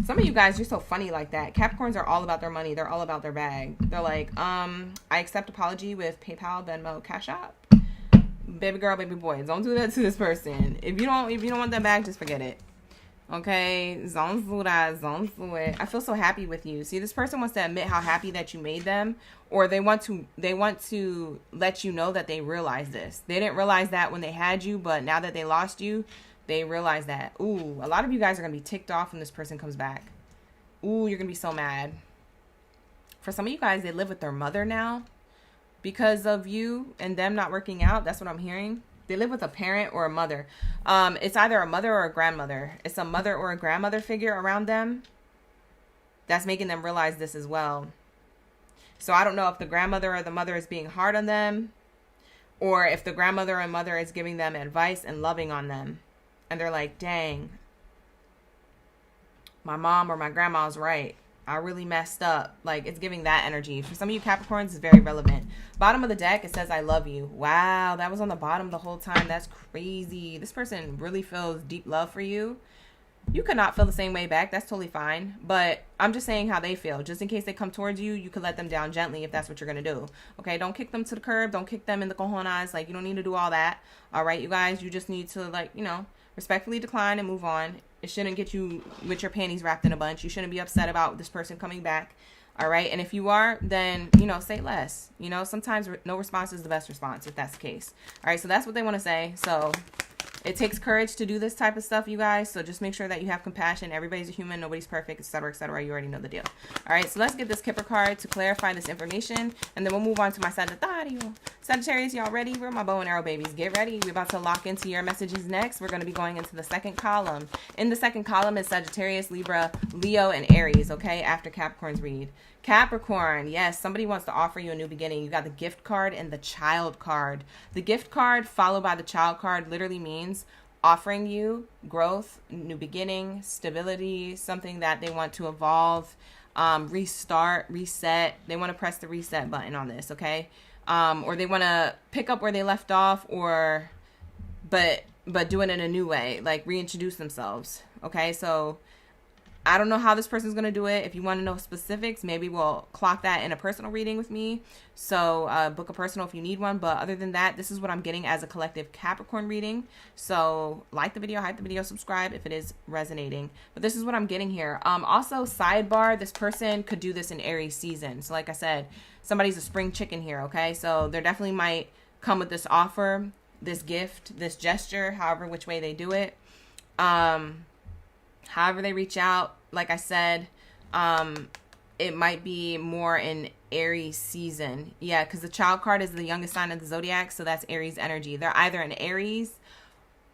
Some of you guys, you're so funny like that. Capricorns are all about their money. They're all about their bag. They're like, I accept apology with PayPal, Venmo, Cash App. Baby girl, baby boy, don't do that to this person. If you don't want that bag, just forget it. Okay? Don't do that. Don't do it. I feel so happy with you. See, this person wants to admit how happy that you made them, or they want to let you know that they realize this. They didn't realize that when they had you, but now that they lost you, they realize that. Ooh, a lot of you guys are going to be ticked off when this person comes back. Ooh, you're going to be so mad. For some of you guys, they live with their mother now because of you and them not working out. That's what I'm hearing. They live with a parent or a mother. It's either a mother or a grandmother. It's a mother or a grandmother figure around them that's making them realize this as well. So I don't know if the grandmother or the mother is being hard on them, or if the grandmother and mother is giving them advice and loving on them. And they're like, dang, my mom or my grandma's right. I really messed up. Like, it's giving that energy. For some of you Capricorns, it's very relevant. Bottom of the deck, it says, I love you. Wow, that was on the bottom the whole time. That's crazy. This person really feels deep love for you. You could not feel the same way back. That's totally fine. But I'm just saying how they feel. Just in case they come towards you, you could let them down gently if that's what you're going to do. Okay, don't kick them to the curb. Don't kick them in the cojones. Like, you don't need to do all that. All right, you guys, you just need to, like, you know, respectfully decline and move on. It shouldn't get you with your panties wrapped in a bunch. You shouldn't be upset about this person coming back. All right. And if you are, then, you know, say less. You know, sometimes no response is the best response if that's the case. All right. So that's what they want to say. So it takes courage to do this type of stuff, you guys. So just make sure that you have compassion. Everybody's a human. Nobody's perfect, etc., etc. You already know the deal. All right. So let's get this Kipper card to clarify this information. And then we'll move on to my Sagittarius. Sagittarius, y'all ready? We're my bow and arrow babies. Get ready. We're about to lock into your messages next. We're going to be going into the second column. In the second column is Sagittarius, Libra, Leo, and Aries, okay, after Capricorn's read. Capricorn, yes, somebody wants to offer you a new beginning. You got the gift card and the child card. The gift card followed by the child card literally means offering you growth, new beginning, stability, something that they want to evolve, restart, reset. They want to press the reset button on this, okay? Or they want to pick up where they left off, or but do it in a new way, like reintroduce themselves. Okay, so I don't know how this person's going to do it. If you want to know specifics, maybe we'll clock that in a personal reading with me. So book a personal if you need one. But other than that, this is what I'm getting as a collective Capricorn reading. So like the video, hype the video, subscribe if it is resonating. But this is what I'm getting here. Also, sidebar, this person could do this in Aries season. So like I said, somebody's a spring chicken here, okay? So there definitely might come with this offer, this gift, this gesture, however which way they do it. However they reach out, like I said, it might be more in Aries season. Yeah, because the child card is the youngest sign of the Zodiac, so that's Aries energy. They're either in Aries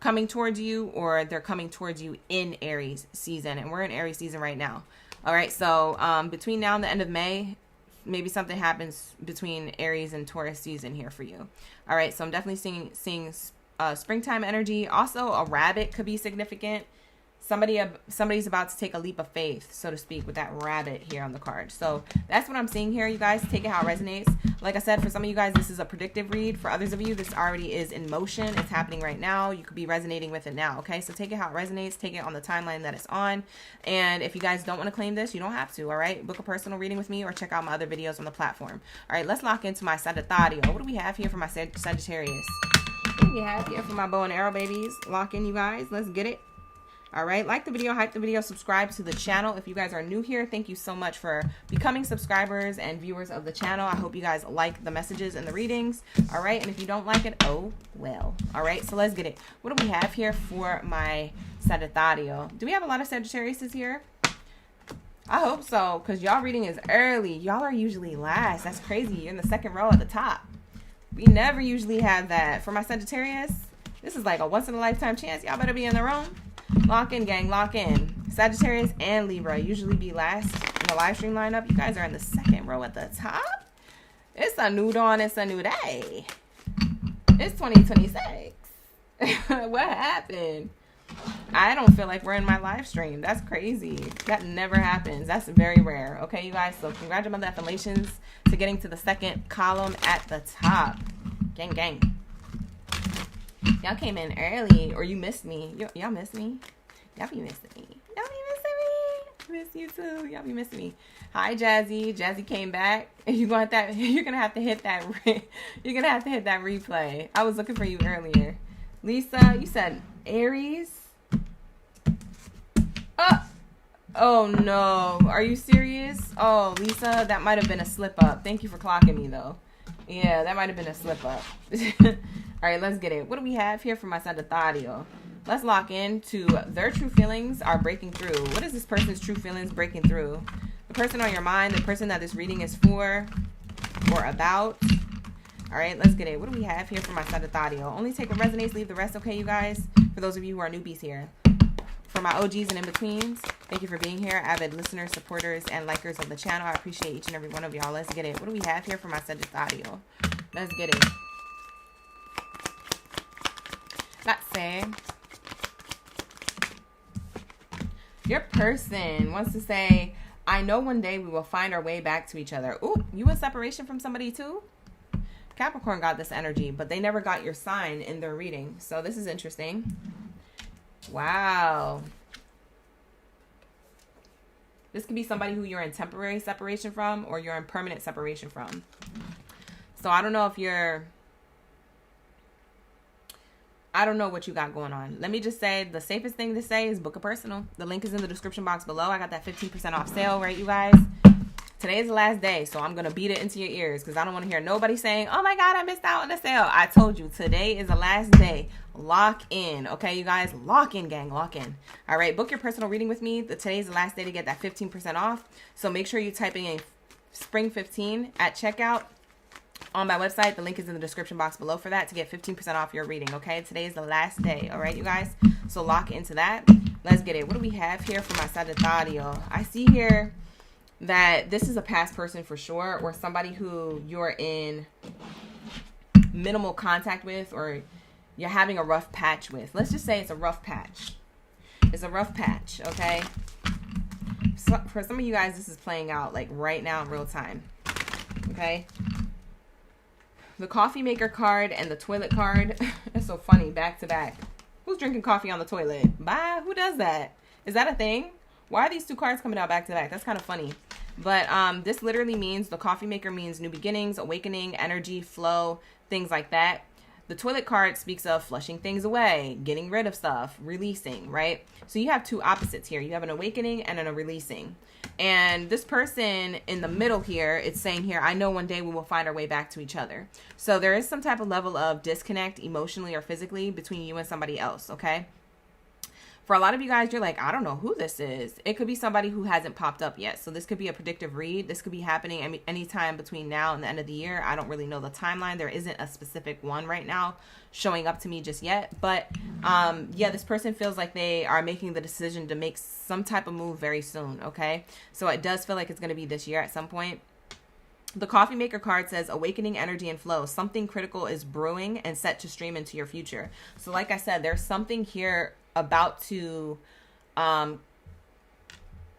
coming towards you, or they're coming towards you in Aries season. And we're in Aries season right now. All right, so between now and the end of May, maybe something happens between Aries and Taurus season here for you. All right, so I'm definitely seeing springtime energy. Also, a rabbit could be significant. Somebody's about to take a leap of faith, so to speak, with that rabbit here on the card. So that's what I'm seeing here, you guys. Take it how it resonates. Like I said, for some of you guys, this is a predictive read. For others of you, this already is in motion. It's happening right now. You could be resonating with it now, okay? So take it how it resonates. Take it on the timeline that it's on. And if you guys don't want to claim this, you don't have to, all right? Book a personal reading with me or check out my other videos on the platform. All right, let's lock into my Sagittarius. What do we have here for my Sagittarius? What do we have here for my bow and arrow babies? Lock in, you guys. Let's get it. All right, like the video, hype the video, subscribe to the channel. If you guys are new here, thank you so much for becoming subscribers and viewers of the channel. I hope you guys like the messages and the readings. All right, and if you don't like it, oh well. All right, so let's get it. What do we have here for my Sagittarius? Do we have a lot of Sagittariuses here? I hope so, because y'all reading is early. Y'all are usually last. That's crazy. You're in the second row at the top. We never usually have that. For my Sagittarius, This is like a once in a lifetime chance. Y'all better be in the room. Lock in, gang, lock in. Sagittarius and Libra usually be last in the live stream lineup. You guys are in the second row at the top. It's a new dawn. It's a new day. It's 2026. What happened? I don't feel like we're in my live stream. That's crazy. That never happens. That's very rare. Okay, you guys. So congratulations to getting to the second column at the top. Gang, gang. Y'all came in early, or you missed me. Y'all missed me. Y'all be missing me. Y'all be missing me. Miss you too. Y'all be missing me. Hi, Jazzy. Jazzy came back. You're gonna have to hit that. You're gonna have to hit that replay. I was looking for you earlier. Lisa, you said Aries. Oh no. Are you serious? Oh, Lisa, that might have been a slip up. Thank you for clocking me though. Yeah, that might have been a slip up. All right, let's get it. What do we have here for my Sagittario? Let's lock in to their true feelings are breaking through. What is this person's true feelings breaking through? The person on your mind, the person that this reading is for or about. All right, let's get it. What do we have here for my Sagittario? Only take what resonates, leave the rest, okay, you guys? For those of you who are newbies here. For my OGs and in-betweens, thank you for being here. Avid listeners, supporters, and likers of the channel. I appreciate each and every one of y'all. Let's get it. What do we have here for my Sagittario? Let's get it. Let's say your person wants to say, I know one day we will find our way back to each other. Ooh, you in separation from somebody too? Capricorn got this energy, but they never got your sign in their reading. So this is interesting. Wow. This could be somebody who you're in temporary separation from or you're in permanent separation from. So I don't know if I don't know what you got going on. Let me just say the safest thing to say is book a personal. The link is in the description box below. I got that 15% off sale, right, you guys? Today is the last day, so I'm going to beat it into your ears because I don't want to hear nobody saying, oh my God, I missed out on the sale. I told you, today is the last day. Lock in, okay, you guys? Lock in, gang, lock in. All right, book your personal reading with me. Today is the last day to get that 15% off, so make sure you're typing in Spring 15 at checkout on my website. The link is in the description box below for that to get 15% off your reading, okay? Today is the last day, all right, you guys? So lock into that. Let's get it. What do we have here for my Sagittario? I see here that this is a past person for sure, or somebody who you're in minimal contact with, or you're having a rough patch with. Let's just say it's a rough patch. It's a rough patch, okay? So for some of you guys, this is playing out like right now in real time, okay? The coffee maker card and the toilet card. It's so funny, back to back. Who's drinking coffee on the toilet? Bye. Who does that? Is that a thing? Why are these two cards coming out back to back? That's kind of funny. But this literally means the coffee maker means new beginnings, awakening, energy, flow, things like that. The toilet card speaks of flushing things away, getting rid of stuff, releasing, right? So you have two opposites here. You have an awakening and a releasing. And this person in the middle here, it's saying here, I know one day we will find our way back to each other. So there is some type of level of disconnect emotionally or physically between you and somebody else, okay? For a lot of you guys, you're like, I don't know who this is. It could be somebody who hasn't popped up yet. So this could be a predictive read. This could be happening anytime between now and the end of the year. I don't really know the timeline. There isn't a specific one right now showing up to me just yet. But yeah, this person feels like they are making the decision to make some type of move very soon, okay? So it does feel like it's going to be this year at some point. The coffee maker card says awakening, energy, and flow. Something critical is brewing and set to stream into your future. So like I said, there's something here about to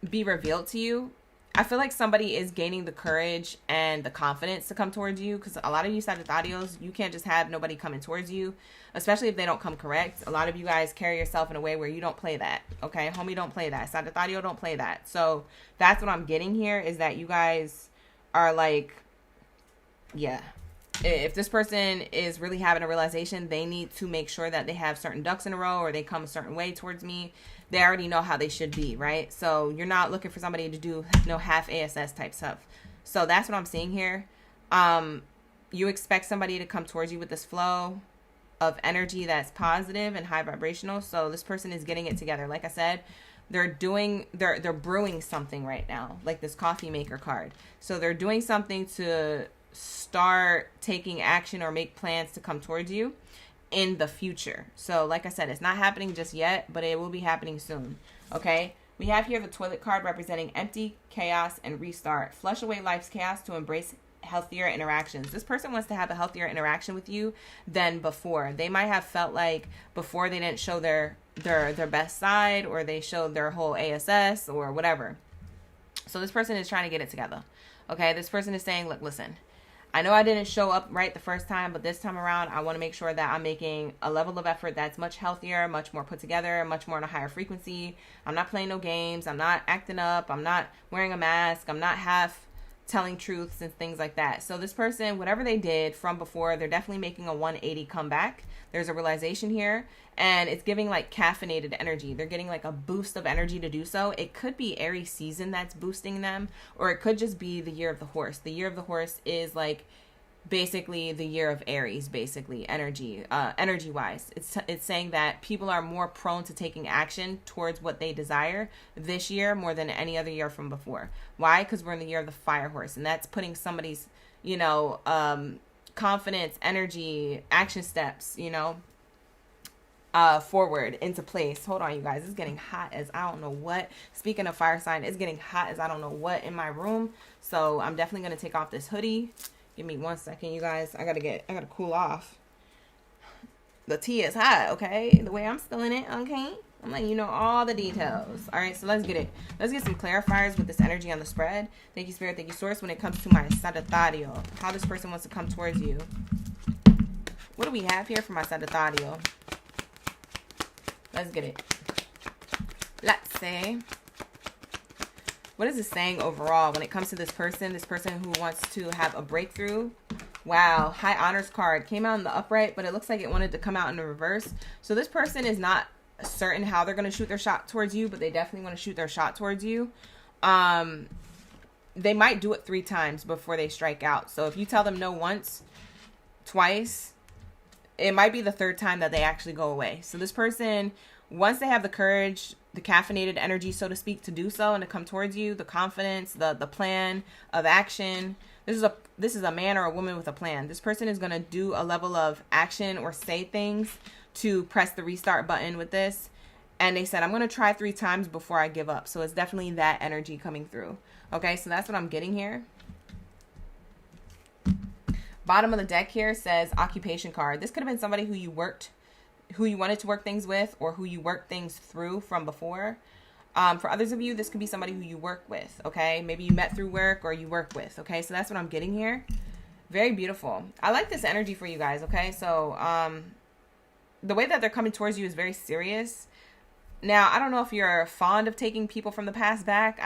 be revealed to you. I feel like somebody is gaining the courage and the confidence to come towards you, because a lot of you Sagittarios, you can't just have nobody coming towards you, especially if they don't come correct. A lot of you guys carry yourself in a way where you don't play that, okay? Homie, don't play that. Sagittario, don't play that. So that's what I'm getting here, is that you guys are like, yeah, if this person is really having a realization, they need to make sure that they have certain ducks in a row, or they come a certain way towards me. They already know how they should be, right? So you're not looking for somebody to do no half ASS type stuff. So that's what I'm seeing here. You expect somebody to come towards you with this flow of energy that's positive and high vibrational. So this person is getting it together. Like I said, they're brewing something right now, like this coffee maker card. So they're doing something to start taking action or make plans to come towards you. in the future. So like I said, it's not happening just yet, but it will be happening soon. Okay. We have here the toilet card representing empty, chaos, and restart. Flush away life's chaos to embrace healthier interactions. This person wants to have a healthier interaction with you than before. They might have felt like before they didn't show their best side, or they showed their whole ASS or whatever. So this person is trying to get it together. Okay, this person is saying, look, listen, I know I didn't show up right the first time, but this time around, I want to make sure that I'm making a level of effort that's much healthier, much more put together, much more on a higher frequency. I'm not playing no games. I'm not acting up. I'm not wearing a mask. I'm not half telling truths and things like that. So this person, whatever they did from before, they're definitely making a 180 comeback. There's a realization here, and it's giving like caffeinated energy. They're getting like a boost of energy to do so. It could be Aries season that's boosting them, or it could just be the year of the horse. The year of the horse is like basically the year of Aries, basically energy wise. It's saying that people are more prone to taking action towards what they desire this year more than any other year from before. Why? Because we're in the year of the fire horse, and that's putting somebody's, confidence, energy, action steps, forward into place. Hold on, you guys. It's getting hot as I don't know what. Speaking of fire sign, it's getting hot as I don't know what in my room. So I'm definitely going to take off this hoodie. Give me 1 second, you guys. I gotta cool off. The tea is hot, okay? The way I'm spilling it, okay? I'm letting you know all the details. All right, so let's get it. Let's get some clarifiers with this energy on the spread. Thank you, Spirit. Thank you, Source. When it comes to my Sagittarius, how this person wants to come towards you. What do we have here for my Sagittarius? Let's get it. Let's see. What is this saying overall when it comes to this person who wants to have a breakthrough? Wow, High Honors card came out in the upright, but it looks like it wanted to come out in the reverse. So this person is not certain how they're going to shoot their shot towards you, but they definitely want to shoot their shot towards you. They might do it 3 times before they strike out. So if you tell them no once, twice, it might be the 3rd time that they actually go away. So this person, once they have the courage, the caffeinated energy, so to speak, to do so and to come towards you, the confidence, the plan of action. This is a man or a woman with a plan. This person is going to do a level of action or say things to press the restart button with this. And they said, I'm going to try 3 times before I give up. So it's definitely that energy coming through. Okay, so that's what I'm getting here. Bottom of the deck here says occupation card. This could have been somebody who you wanted to work things with, or who you worked things through from before. For others of you, this could be somebody who you work with, okay? Maybe you met through work or you work with, okay? So that's what I'm getting here. Very beautiful. I like this energy for you guys, okay? So the way that they're coming towards you is very serious. Now, I don't know if you're fond of taking people from the past back.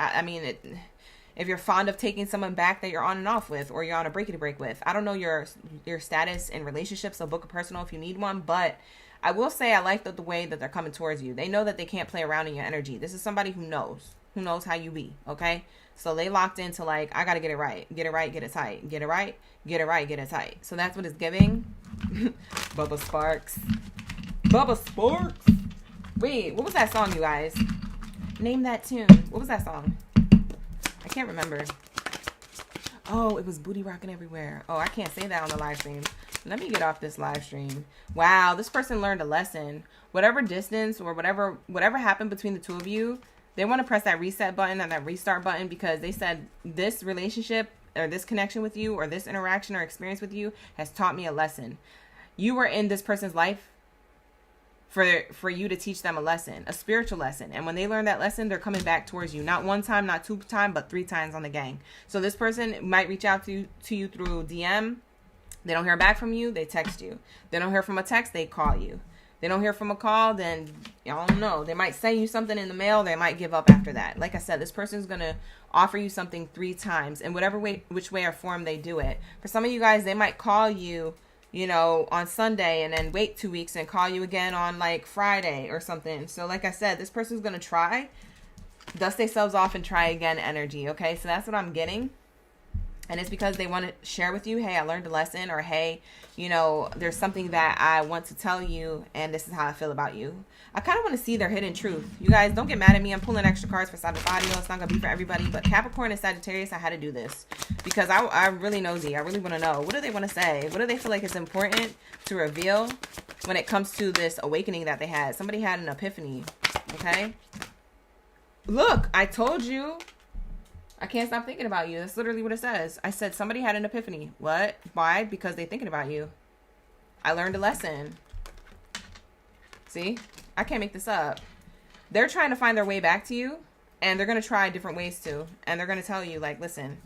If you're fond of taking someone back that you're on and off with, or you're on a breakity break with. I don't know your status in relationships, so book a personal if you need one, but I will say I like the way that they're coming towards you. They know that they can't play around in your energy. This is somebody who knows how you be, okay? So they locked into like, I got to get it right, get it tight, get it right, get it right, get it tight. So that's what it's giving. Bubba Sparks. Wait, what was that song, you guys? Name that tune. What was that song? I can't remember. Oh, it was Booty Rockin' Everywhere. Oh, I can't say that on the live stream. Let me get off this live stream. Wow, this person learned a lesson. Whatever distance or whatever happened between the two of you, they want to press that reset button and that restart button, because they said this relationship or this connection with you or this interaction or experience with you has taught me a lesson. You were in this person's life for you to teach them a lesson, a spiritual lesson. And when they learn that lesson, they're coming back towards you. Not 1 time, not 2 times, but 3 times on the gang. So this person might reach out to you through DM. They don't hear back from you, they text you. They don't hear from a text, they call you. They don't hear from a call, then I don't know. They might send you something in the mail, they might give up after that. Like I said, this person's going to offer you something 3 times, in whatever way, which way or form they do it. For some of you guys, they might call you, on Sunday and then wait 2 weeks and call you again on like Friday or something. So like I said, this person's going to try, dust themselves off and try again energy. Okay, so that's what I'm getting. And it's because they want to share with you, hey, I learned a lesson, or hey, there's something that I want to tell you, and this is how I feel about you. I kind of want to see their hidden truth. You guys, don't get mad at me. I'm pulling extra cards for Sagittarius. It's not going to be for everybody, but Capricorn and Sagittarius, I had to do this because I'm really nosy. I really want to know. What do they want to say? What do they feel like is important to reveal? when it comes to this awakening that they had. Somebody had an epiphany, okay? Look, I told you. I can't stop thinking about you. That's literally what it says. I said somebody had an epiphany. What? Why? Because they're thinking about you. I learned a lesson. See? I can't make this up. They're trying to find their way back to you, and they're going to try different ways to. And they're going to tell you, like, listen,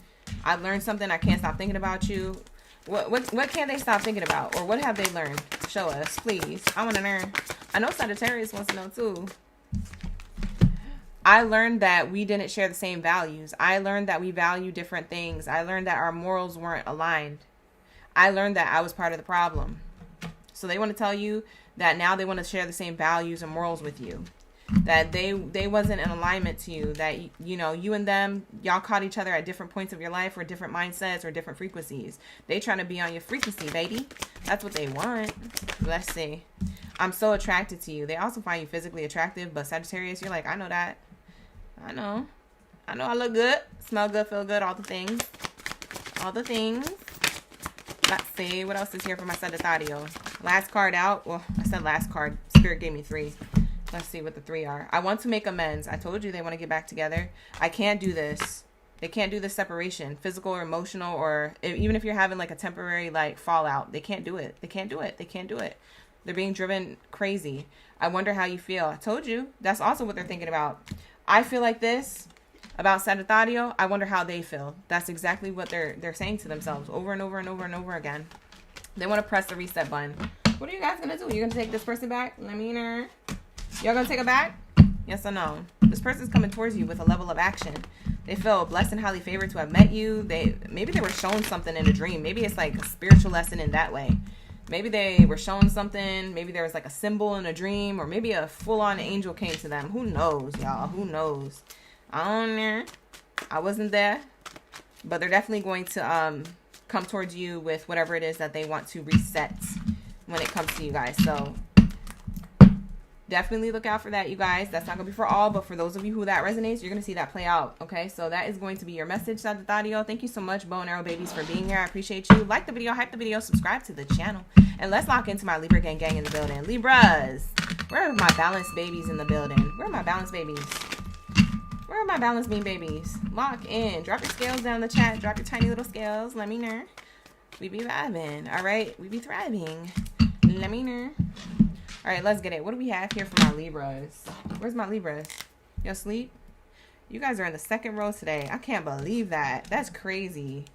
I learned something. I can't stop thinking about you. What can't they stop thinking about? Or what have they learned? Show us, please. I want to learn. I know Sagittarius wants to know, too. I learned that we didn't share the same values. I learned that we value different things. I learned that our morals weren't aligned. I learned that I was part of the problem. So they want to tell you that now they want to share the same values and morals with you. That they wasn't in alignment to you. That, you know, you and them, y'all caught each other at different points of your life or different mindsets or different frequencies. They trying to be on your frequency, baby. That's what they want. Let's see. I'm so attracted to you. They also find you physically attractive, but Sagittarius, you're like, I know that. I know I look good, smell good, feel good, all the things. Let's see, what else is here for my Sagittario? Last card out. Well, I said last card. Spirit gave me 3. Let's see what the 3 are. I want to make amends. I told you they want to get back together. I can't do this. They can't do this separation, physical or emotional, or even if you're having like a temporary like fallout. They can't do it. They can't do it. They're being driven crazy. I wonder how you feel. I told you. That's also what they're thinking about. I feel like this about Sagittario. I wonder how they feel. That's exactly what they're saying to themselves over and over and over and over again. They want to press the reset button. What are you guys going to do? You're going to take this person back? Let me know. Y'all going to take it back? Yes or no? This person's coming towards you with a level of action. They feel blessed and highly favored to have met you. Maybe they were shown something in a dream. Maybe it's like a spiritual lesson in that way. Maybe they were shown something. Maybe there was like a symbol in a dream, or maybe a full-on angel came to them. Who knows, y'all? Who knows? I don't know. I wasn't there, but they're definitely going to come towards you with whatever it is that they want to reset when it comes to you guys. So definitely look out for that, you guys. That's not going to be for all, but for those of you who that resonates, you're going to see that play out, okay? So that is going to be your message, Sagittario. Thank you so much, Bow and Arrow babies, for being here. I appreciate you. Like the video, hype the video, subscribe to the channel, and let's lock into my Libra gang in the building. Libras, where are my balanced babies in the building? Where are my balanced babies? Where are my balanced being babies? Lock in. Drop your scales down in the chat. Drop your tiny little scales. Let me know. We be vibing, all right? We be thriving. Let me know. All right, let's get it. What do we have here for my Libras? Where's my Libras? You asleep? You guys are in the second row today. I can't believe that. That's crazy.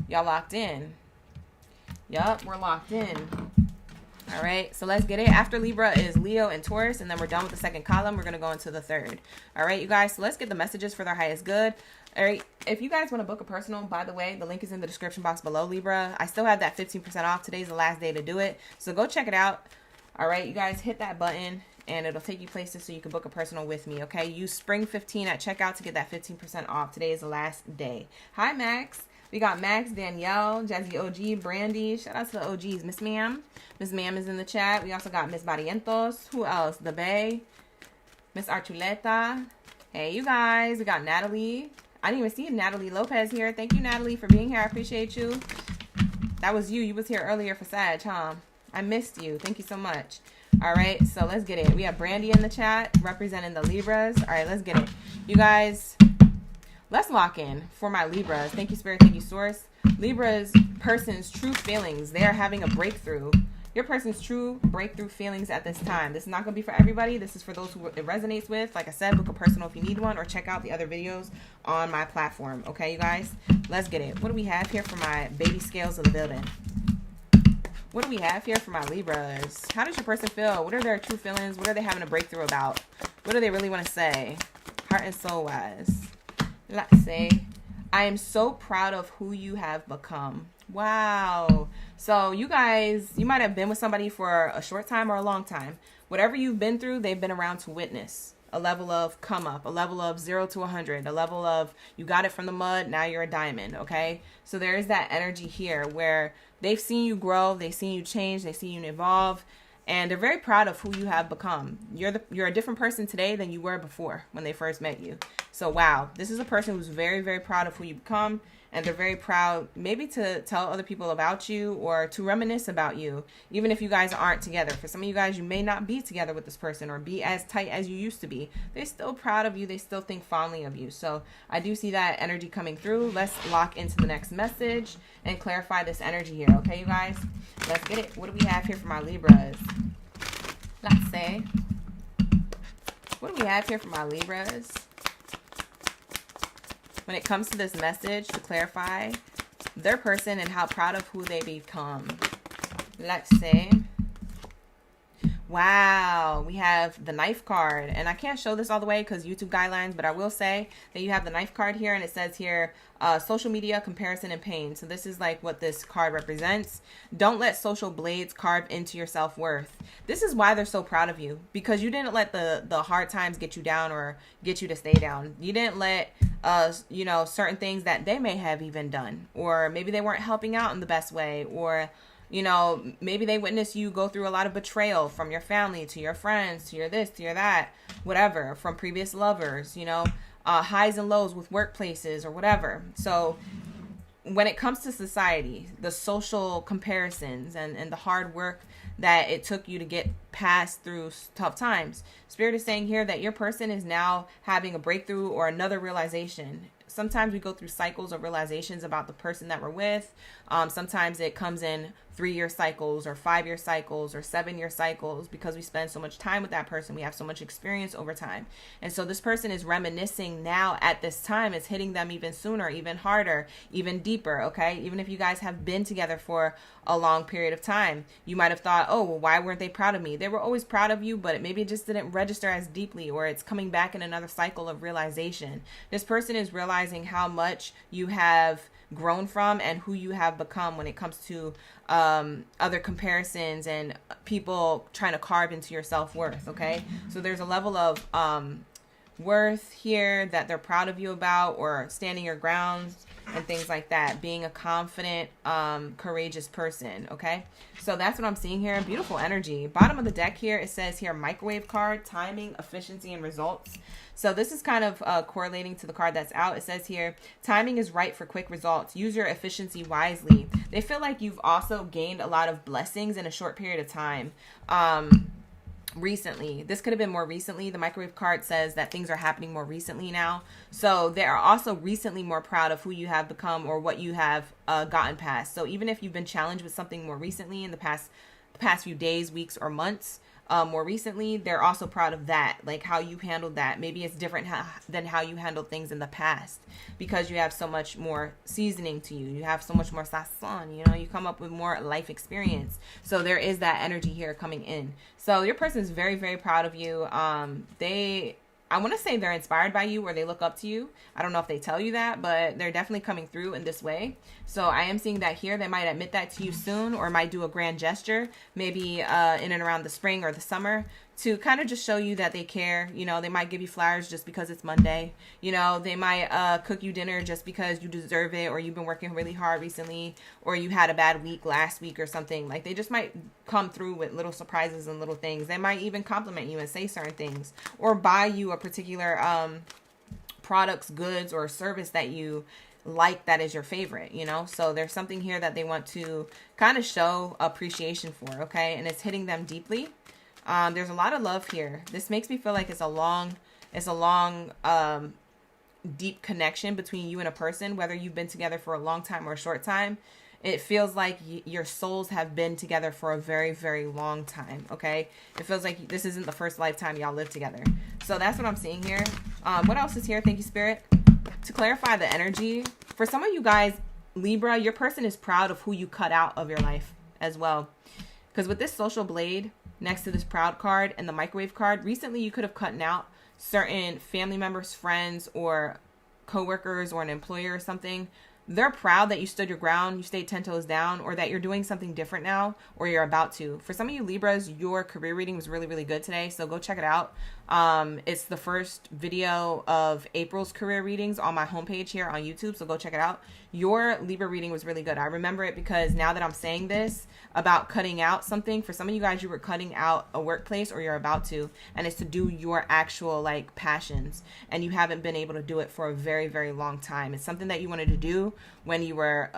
Y'all locked in. Yup, we're locked in. All right, so let's get it. After Libra is Leo and Taurus, and then we're done with the second column. We're going to go into the third. All right, you guys, so let's get the messages for their highest good. All right, if you guys want to book a personal, by the way, the link is in the description box below, Libra. I still have that 15% off. Today's the last day to do it, so go check it out. All right, you guys, hit that button, and it'll take you places so you can book a personal with me, okay? Use Spring15 at checkout to get that 15% off. Today is the last day. Hi, Max. We got Max, Danielle, Jazzy OG, Brandy. Shout out to the OGs. Miss Ma'am. Miss Ma'am is in the chat. We also got Miss Barrientos. Who else? The Bay. Miss Archuleta. Hey, you guys. We got Natalie. I didn't even see Natalie Lopez here. Thank you, Natalie, for being here. I appreciate you. That was you. You was here earlier for Sag, huh? I missed you. Thank you so much. All right, so let's get it. We have Brandy in the chat representing the Libras. All right, let's get it. You guys, let's lock in for my Libras. Thank you, Spirit. Thank you, Source. Libras person's true feelings. They are having a breakthrough. Your person's true breakthrough feelings at this time. This is not going to be for everybody. This is for those who it resonates with. Like I said, book a personal if you need one, or check out the other videos on my platform. Okay, you guys, let's get it. What do we have here for my baby scales of the building? What do we have here for my Libras? How does your person feel? What are their true feelings? What are they having a breakthrough about? What do they really want to say? Heart and soul wise. Let's say, I am so proud of who you have become. Wow. So you guys, you might have been with somebody for a short time or a long time. Whatever you've been through, they've been around to witness. A level of come up, a level of 0 to 100, a level of you got it from the mud, now you're a diamond, okay? So there is that energy here where they've seen you grow, they've seen you change, they've seen you evolve, and they're very proud of who you have become. You're a different person today than you were before when they first met you. So wow, this is a person who's very, very proud of who you become, And they're very proud, maybe to tell other people about you or to reminisce about you, even if you guys aren't together. For some of you guys, you may not be together with this person or be as tight as you used to be. They're still proud of you. They still think fondly of you. So I do see that energy coming through. Let's lock into the next message and clarify this energy here. Okay, you guys? Let's get it. What do we have here for my Libras? Let's say. What do we have here for my Libras? When it comes to this message, to clarify their person and how proud of who they become. Let's see. Wow, we have the knife card, and I can't show this all the way because YouTube guidelines, but I will say that you have the knife card here, and it says here, social media, comparison, and pain. So this is like what this card represents. Don't let social blades carve into your self-worth. This is why they're so proud of you, because you didn't let the hard times get you down or get you to stay down. You didn't let, you know, certain things that they may have even done, or maybe they weren't helping out in the best way, or you know, maybe they witnessed you go through a lot of betrayal from your family to your friends, to your this, to your that, whatever, from previous lovers, you know, highs and lows with workplaces or whatever. So when it comes to society, the social comparisons and the hard work that it took you to get past through tough times, Spirit is saying here that your person is now having a breakthrough or another realization. Sometimes we go through cycles of realizations about the person that we're with. Sometimes it comes in 3-year cycles or 5-year cycles or 7-year cycles because we spend so much time with that person. We have so much experience over time. And so this person is reminiscing now at this time. It's hitting them even sooner, even harder, even deeper, okay? Even if you guys have been together for a long period of time, you might have thought, oh, well, why weren't they proud of me? They were always proud of you, but maybe it just didn't register as deeply, or it's coming back in another cycle of realization. This person is realizing how much you have grown from and who you have become when it comes to other comparisons and people trying to carve into your self-worth, okay? So there's a level of worth here that they're proud of you about, or standing your grounds and things like that, being a confident, courageous person, okay? So that's what I'm seeing here. Beautiful energy. Bottom of the deck here, it says here, microwave card, timing, efficiency, and results. So this is kind of correlating to the card that's out. It says here, timing is right for quick results. Use your efficiency wisely. They feel like you've also gained a lot of blessings in a short period of time. Recently, this could have been more recently. The microwave card says that things are happening more recently now. So they are also recently more proud of who you have become or what you have gotten past. So even if you've been challenged with something more recently in the past few days, weeks, or months, more recently, they're also proud of that, like how you handled that. Maybe it's different than how you handled things in the past because you have so much more seasoning to you. You have so much more sazon, you know, you come up with more life experience. So there is that energy here coming in. So your person is very, very proud of you. I want to say they're inspired by you or they look up to you. I don't know if they tell you that, but they're definitely coming through in this way. So I am seeing that here. They might admit that to you soon, or might do a grand gesture, maybe in and around the spring or the summer, to kind of just show you that they care. You know, they might give you flowers just because it's Monday. You know, they might cook you dinner just because you deserve it, or you've been working really hard recently, or you had a bad week last week or something. Like, they just might come through with little surprises and little things. They might even compliment you and say certain things, or buy you a particular products, goods, or service that you like that is your favorite, you know? So there's something here that they want to kind of show appreciation for, okay? And it's hitting them deeply. There's a lot of love here. This makes me feel like it's a long, deep connection between you and a person, whether you've been together for a long time or a short time. It feels like your souls have been together for a very, very long time, okay? It feels like this isn't the first lifetime y'all live together. So that's what I'm seeing here. What else is here? Thank you, Spirit. To clarify the energy, for some of you guys, Libra, your person is proud of who you cut out of your life as well. Because with this social blade next to this proud card and the microwave card, recently you could have cut out certain family members, friends, or coworkers, or an employer or something. They're proud that you stood your ground, you stayed 10 toes down, or that you're doing something different now, or you're about to. For some of you Libras, your career reading was really, really good today, so go check it out. It's the first video of April's career readings on my homepage here on YouTube, so go check it out. Your Libra reading was really good. I remember it because now that I'm saying this about cutting out something, for some of you guys, you were cutting out a workplace, or you're about to, and it's to do your actual like passions, and you haven't been able to do it for a very, very long time. It's something that you wanted to do, when you were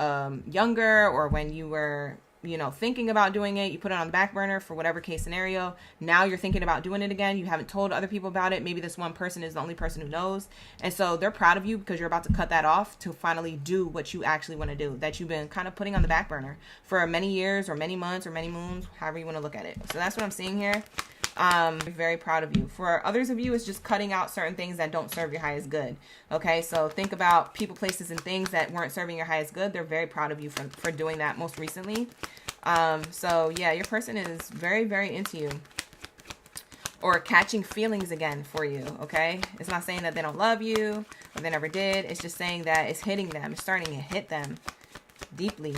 younger, or when you were, thinking about doing it. You put it on the back burner for whatever case scenario. Now you're thinking about doing it again. You haven't told other people about it. Maybe this one person is the only person who knows. And so they're proud of you because you're about to cut that off to finally do what you actually want to do, that you've been kind of putting on the back burner for many years or many months or many moons, however you want to look at it. So that's what I'm seeing here. I'm very proud of you. For others of you, it's just cutting out certain things that don't serve your highest good. Okay, so think about people, places, and things that weren't serving your highest good. They're very proud of you for doing that most recently. So yeah, your person is very, very into you, or catching feelings again for you. Okay, it's not saying that they don't love you or they never did. It's just saying that it's hitting them. It's starting to hit them deeply.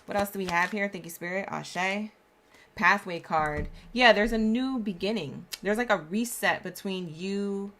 What else do we have here? Thank you, Spirit. Ashe. Pathway card. Yeah, there's a new beginning. There's like a reset between you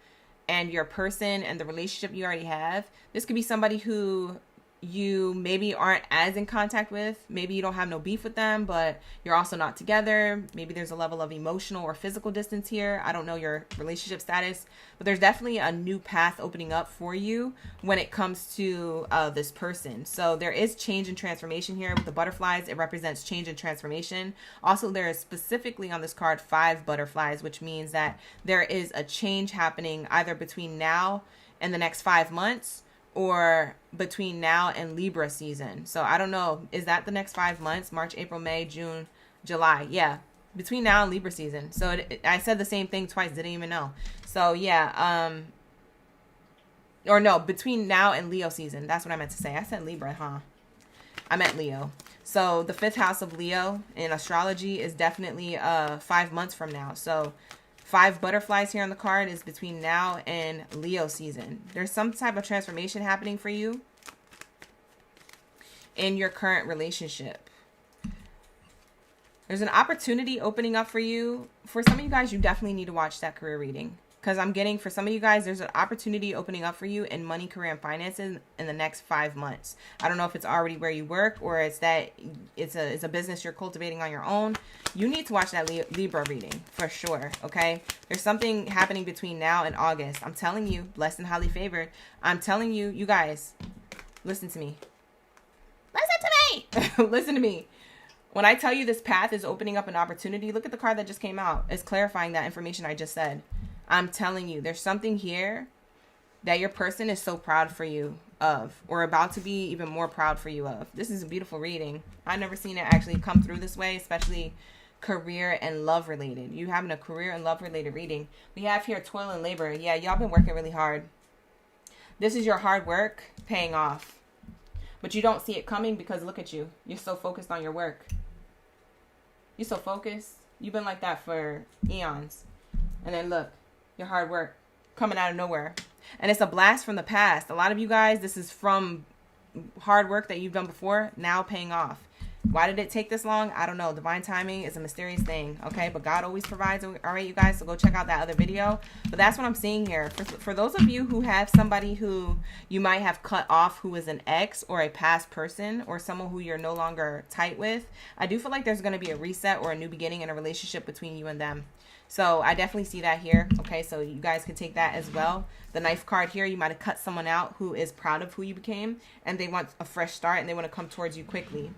and your person and the relationship you already have. This could be somebody who you maybe aren't as in contact with. Maybe you don't have no beef with them, but you're also not together. Maybe there's a level of emotional or physical distance here. I don't know your relationship status, but there's definitely a new path opening up for you when it comes to this person. So there is change and transformation here with the butterflies. It represents change and transformation. Also, there is specifically on this card 5 butterflies, which means that there is a change happening either between now and the next 5 months, or between now and Libra season. So I don't know. Is that the next 5 months? March, April, May, June, July. Yeah. Between now and Libra season. So I said the same thing twice. Didn't even know. So yeah. Or no, between now and Leo season. That's what I meant to say. I said Libra, huh? I meant Leo. So the 5th house of Leo in astrology is definitely 5 months from now. So 5 butterflies here on the card is between now and Leo season. There's some type of transformation happening for you in your current relationship. There's an opportunity opening up for you. For some of you guys, you definitely need to watch that career reading. Because I'm getting, for some of you guys, there's an opportunity opening up for you in money, career, and finances in the next 5 months. I don't know if it's already where you work, or it's that it's a business you're cultivating on your own. You need to watch that Libra reading for sure, okay? There's something happening between now and August. I'm telling you, blessed and highly favored. I'm telling you, you guys, listen to me. Listen to me. Listen to me. When I tell you this path is opening up an opportunity, look at the card that just came out. It's clarifying that information I just said. I'm telling you, there's something here that your person is so proud for you of, or about to be even more proud for you of. This is a beautiful reading. I've never seen it actually come through this way, especially career and love related. You having a career and love related reading. We have here toil and labor. Yeah, y'all been working really hard. This is your hard work paying off. But you don't see it coming because look at you. You're so focused on your work. You're so focused. You've been like that for eons. And then look. Your hard work coming out of nowhere. And it's a blast from the past. A lot of you guys, this is from hard work that you've done before, now paying off. Why did it take this long? I don't know. Divine timing is a mysterious thing, okay? But God always provides. All right, you guys, so go check out that other video. But that's what I'm seeing here. For those of you who have somebody who you might have cut off, who is an ex or a past person or someone who you're no longer tight with, I do feel like there's going to be a reset or a new beginning in a relationship between you and them. So I definitely see that here. Okay, so you guys can take that as well. The knife card here, you might have cut someone out who is proud of who you became and they want a fresh start and they want to come towards you quickly.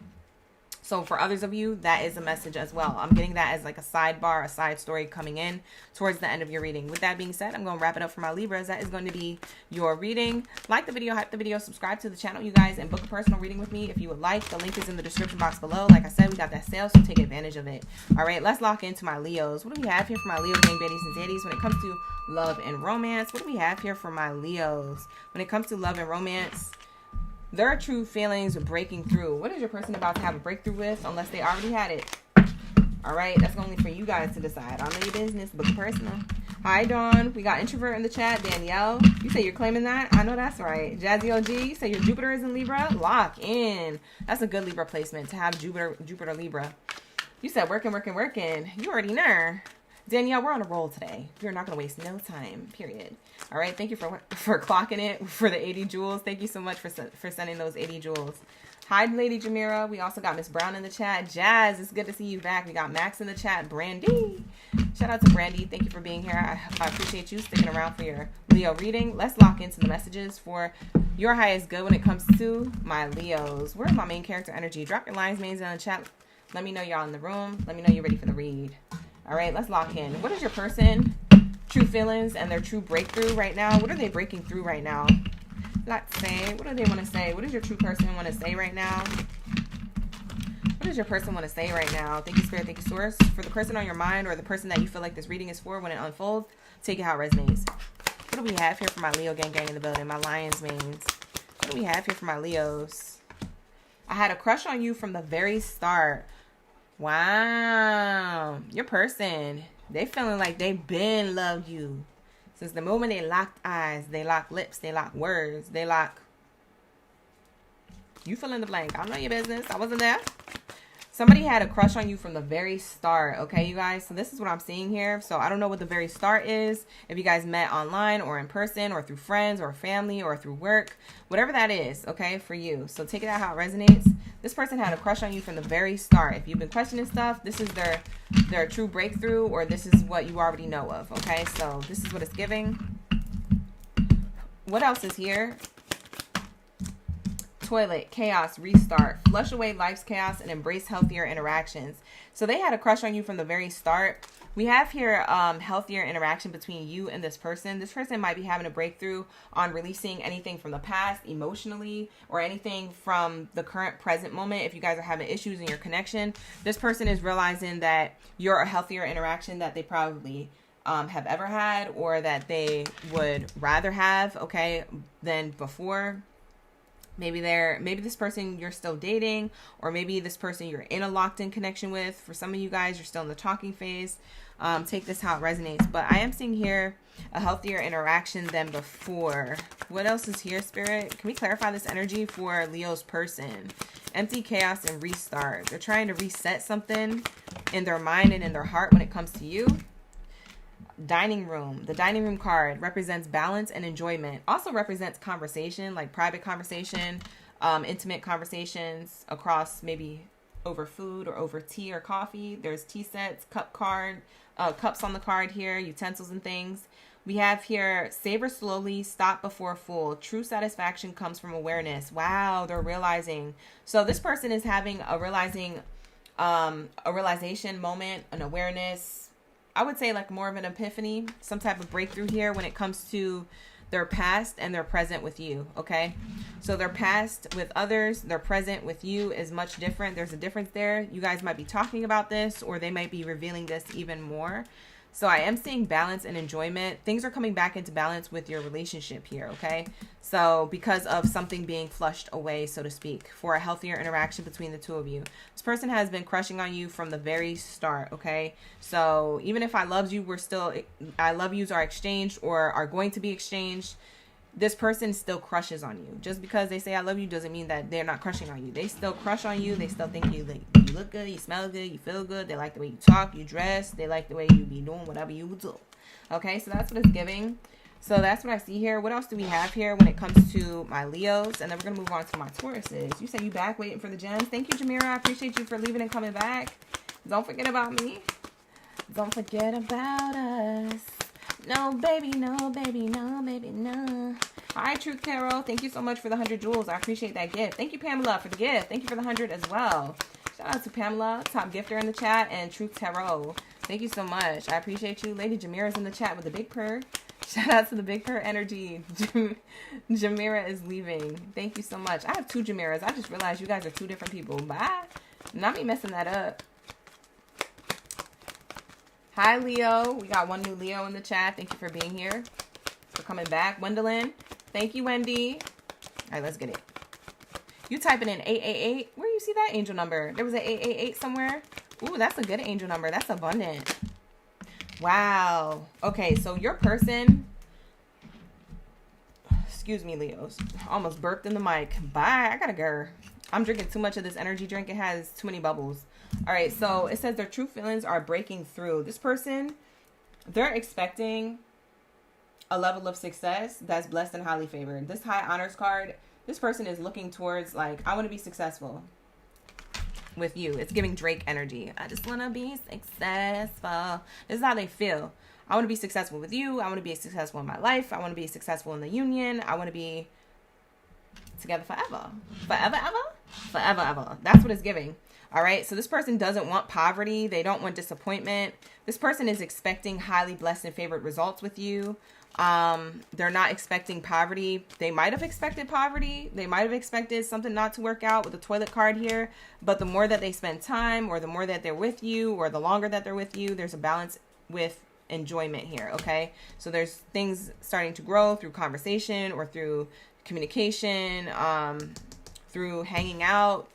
So for others of you, that is a message as well. I'm getting that as like a sidebar, a side story coming in towards the end of your reading. With that being said, I'm going to wrap it up for my Libras. That is going to be your reading. Like the video, hype the video, subscribe to the channel, you guys, and book a personal reading with me if you would like. The link is in the description box below. Like I said, we got that sale, so take advantage of it. All right, let's lock into my Leos. What do we have here for my Leo gang, baddies, and zaddies when it comes to love and romance? What do we have here for my Leos when it comes to love and romance? There are true feelings of breaking through. What is your person about to have a breakthrough with unless they already had it? All right, that's only for you guys to decide. I know your business, book personal. Hi, Dawn. We got introvert in the chat. Danielle, you say you're claiming that? I know that's right. Jazzy OG, you say your Jupiter is in Libra? Lock in. That's a good Libra placement to have Jupiter Libra. You said working. You already know. Danielle, we're on a roll today. We're not going to waste no time, period. All right, thank you for clocking it for the 80 jewels. Thank you so much for sending those 80 jewels. Hi, Lady Jamira. We also got Miss Brown in the chat. Jazz, it's good to see you back. We got Max in the chat. Brandy. Shout out to Brandy. Thank you for being here. I appreciate you sticking around for your Leo reading. Let's lock into the messages for Your highest good when it comes to my Leos. Where's my main character energy? Drop your lines, mains in the chat. Let me know y'all in the room. Let me know you're ready for the read. All right, let's lock in. What is your person true feelings and their true breakthrough right now? What are they breaking through right now? Let's say, what do they want to say? What does your true person want to say right now? What does your person want to say right now? Thank you, Spirit. Thank you, Source. For the person on your mind or the person that you feel like this reading is for when it unfolds, take it how it resonates. What do we have here for my Leo gang in the building? My Lions mains. What do we have here for my Leos? I had a crush on you from the very start. Wow. Your person, they feeling like they been loved you. Since the moment they locked eyes, they locked lips, they locked words, they lock. You fill in the blank. I don't know your business. I wasn't there. Somebody had a crush on you from the very start, okay, you guys? So this is what I'm seeing here. So I don't know what the very start is. If you guys met online or in person or through friends or family or through work, whatever that is, okay, for you. So take it out how it resonates. This person had a crush on you from the very start. If you've been questioning stuff, this is their true breakthrough, or this is what you already know of, okay? So this is what it's giving. What else is here? Toilet, chaos, restart, flush away life's chaos and embrace healthier interactions. So they had a crush on you from the very start. We have here healthier interaction between you and this person. This person might be having a breakthrough on releasing anything from the past emotionally or anything from the current present moment. If you guys are having issues in your connection, this person is realizing that you're a healthier interaction that they probably have ever had, or that they would rather have, okay, than before. Maybe this person you're still dating, or maybe this person you're in a locked-in connection with. For some of you guys, you're still in the talking phase. Take this how it resonates. But I am seeing here a healthier interaction than before. What else is here, Spirit? Can we clarify this energy for Leo's person? Empty, chaos, and restart. They're trying to reset something in their mind and in their heart when it comes to you. Dining room. The dining room card represents balance and enjoyment. Also represents conversation, like private conversation, intimate conversations across maybe over food or over tea or coffee. There's tea sets, cups on the card here, utensils and things. We have here, savor slowly, stop before full. True satisfaction comes from awareness. Wow, they're realizing. So this person is having a realization moment, an awareness. I would say like more of an epiphany, some type of breakthrough here when it comes to their past and their present with you, okay? So their past with others, their present with you is much different. There's a difference there. You guys might be talking about this, or they might be revealing this even more. So I am seeing balance and enjoyment. Things are coming back into balance with your relationship here, okay? So because of something being flushed away, so to speak, for a healthier interaction between the two of you. This person has been crushing on you from the very start, okay? So even if I love yous are exchanged or are going to be exchanged, this person still crushes on you. Just because they say I love you doesn't mean that they're not crushing on you. They still crush on you. They still think you look good, you smell good, you feel good. They like the way you talk, you dress. They like the way you be doing whatever you do. Okay, so that's what it's giving. So that's what I see here. What else do we have here when it comes to my Leos? And then we're going to move on to my Tauruses. You say you back waiting for the gems. Thank you, Jamira. I appreciate you for leaving and coming back. Don't forget about me. Don't forget about us. No, baby, no, baby, no, baby, no. Hi, Truth Tarot. Thank you so much for the 100 jewels. I appreciate that gift. Thank you, Pamela, for the gift. Thank you for the 100 as well. Shout out to Pamela, top gifter in the chat, and Truth Tarot. Thank you so much. I appreciate you. Lady Jamira's in the chat with the big purr. Shout out to the big purr energy. Jamira is leaving. Thank you so much. I have two Jamiras. I just realized you guys are two different people. Bye. Not me messing that up. Hi, Leo. We got one new Leo in the chat. Thank you for being here, for coming back. Gwendolyn. Thank you, Wendy. All right, let's get it. You typing in 888. Where you see that angel number? There was an 888 somewhere. Ooh, that's a good angel number. That's abundant. Wow. Okay, so your person... Excuse me, Leos. Almost burped in the mic. Bye. I gotta go. I'm drinking too much of this energy drink. It has too many bubbles. All right, so it says their true feelings are breaking through. This person, they're expecting a level of success that's blessed and highly favored. This high honors card, this person is looking towards, like, I want to be successful with you. It's giving Drake energy. I just want to be successful. This is how they feel. I want to be successful with you. I want to be successful in my life. I want to be successful in the union. I want to be together forever. Forever, ever? Forever, ever. That's what it's giving. All right. So this person doesn't want poverty. They don't want disappointment. This person is expecting highly blessed and favored results with you. They're not expecting poverty. They might have expected poverty. They might have expected something not to work out with the toilet card here. But the more that they spend time, or the more that they're with you, or the longer that they're with you, there's a balance with enjoyment here. Okay. So there's things starting to grow through conversation or through communication, through hanging out.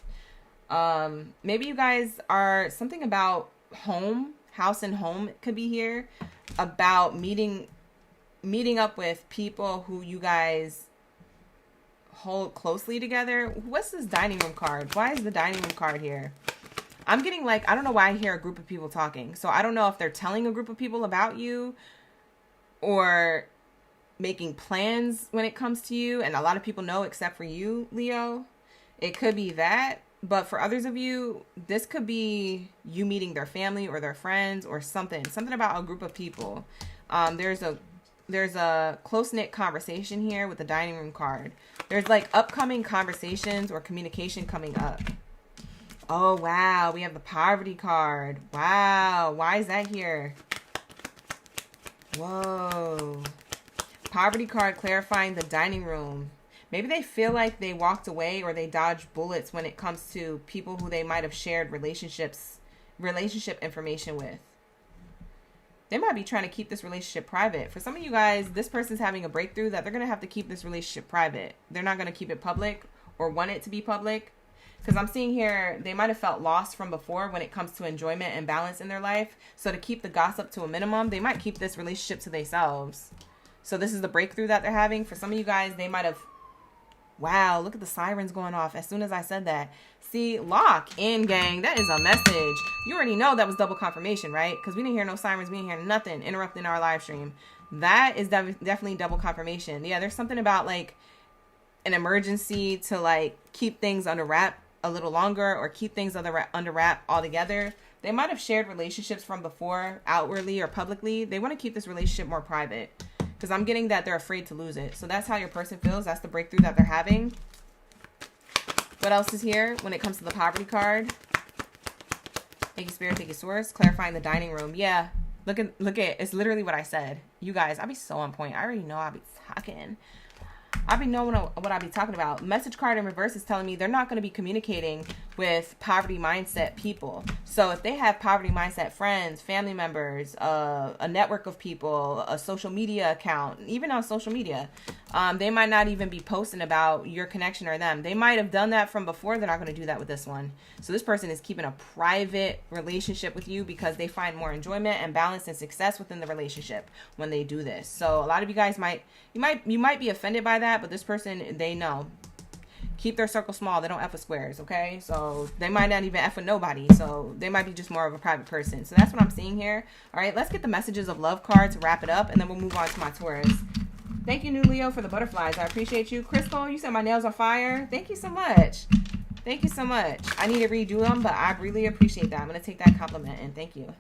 Maybe you guys are something about home, house and home could be here, about meeting up with people who you guys hold closely together. What's this dining room card? Why is the dining room card here? I'm getting like, I don't know why I hear a group of people talking. So I don't know if they're telling a group of people about you or making plans when it comes to you. And a lot of people know except for you, Leo. It could be that. But for others of you, this could be you meeting their family or their friends or something about a group of people. There's a close-knit conversation here with the dining room card. There's like upcoming conversations or communication coming up. Oh, wow. We have the poverty card. Wow. Why is that here? Whoa. Poverty card clarifying the dining room. Maybe they feel like they walked away or they dodged bullets when it comes to people who they might have shared relationship information with. They might be trying to keep this relationship private. For some of you guys, this person's having a breakthrough that they're going to have to keep this relationship private. They're not going to keep it public or want it to be public. Because I'm seeing here, they might have felt lost from before when it comes to enjoyment and balance in their life. So to keep the gossip to a minimum, they might keep this relationship to themselves. So this is the breakthrough that they're having. For some of you guys, they might have... Wow, look at the sirens going off as soon as I said that. See, lock in, gang. That is a message. You already know that was double confirmation, right? Because we didn't hear no sirens. We didn't hear nothing interrupting our live stream. That is definitely double confirmation. Yeah, there's something about like an emergency to like keep things under wrap a little longer or keep things under wrap altogether. They might have shared relationships from before outwardly or publicly. They want to keep this relationship more private. Because I'm getting that they're afraid to lose it. So that's how your person feels. That's the breakthrough that they're having. What else is here when it comes to the poverty card? Thank you, Spirit. Thank you, Source. Clarifying the dining room. Yeah. Look at it's literally what I said. You guys, I be so on point. I already know I be talking. I be knowing what I be talking about. Message card in reverse is telling me they're not going to be communicating with poverty mindset people. So if they have poverty mindset friends, family members, a network of people, a social media account, even on social media, they might not even be posting about your connection or them. They might have done that from before. They're not going to do that with this one. So this person is keeping a private relationship with you because they find more enjoyment and balance and success within the relationship when they do this. So a lot of you guys might be offended by that, but this person, they know. Keep their circle small. They don't F with squares, okay? So they might not even F with nobody. So they might be just more of a private person. So that's what I'm seeing here. All right, let's get the messages of love card to wrap it up, and then we'll move on to my Taurus. Thank you, New Leo, for the butterflies. I appreciate you. Crystal, you said my nails are fire. Thank you so much. Thank you so much. I need to redo them, but I really appreciate that. I'm going to take that compliment, and thank you.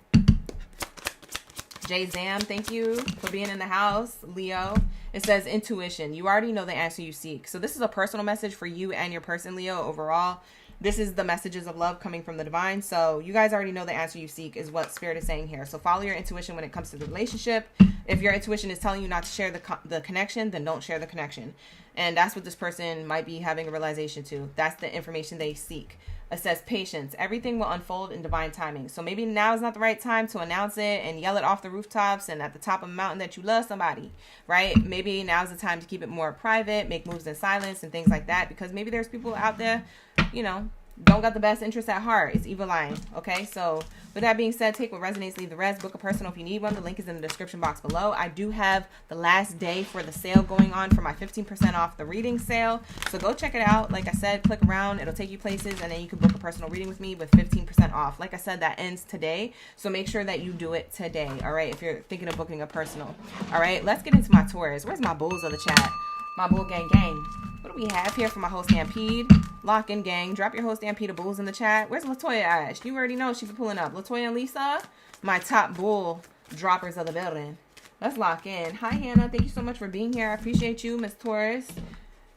Jay Zam, thank you for being in the house. Leo, it says intuition. You already know the answer you seek. So this is a personal message for you and your person, Leo, overall. This is the messages of love coming from the divine. So you guys already know the answer you seek is what Spirit is saying here. So follow your intuition when it comes to the relationship. If your intuition is telling you not to share the connection, then don't share the connection. And that's what this person might be having a realization to. That's the information they seek. It says patience. Everything will unfold in divine timing. So maybe now is not the right time to announce it and yell it off the rooftops and at the top of a mountain that you love somebody, right? Maybe now is the time to keep it more private, make moves in silence and things like that, because maybe there's people out there, you know, don't got the best interest at heart. It's evil lying. Okay. So with that being said, take what resonates, leave the rest. Book a personal if you need one. The link is in the description box below. I do have the last day for the sale going on for my 15% off the reading sale. So go check it out. Like I said, click around. It'll take you places, and then you can book a personal reading with me with 15% off. Like I said, that ends today. So make sure that you do it today. All right. If you're thinking of booking a personal. All right. Let's get into my Taurus. Where's my bulls of the chat? My bull gang gang. What do we have here for my whole stampede? Lock in, gang. Drop your whole stampede of bulls in the chat. Where's Latoya Ash? You already know she be pulling up. Latoya and Lisa, my top bull droppers of the building. Let's lock in. Hi, Hannah. Thank you so much for being here. I appreciate you, Miss Taurus.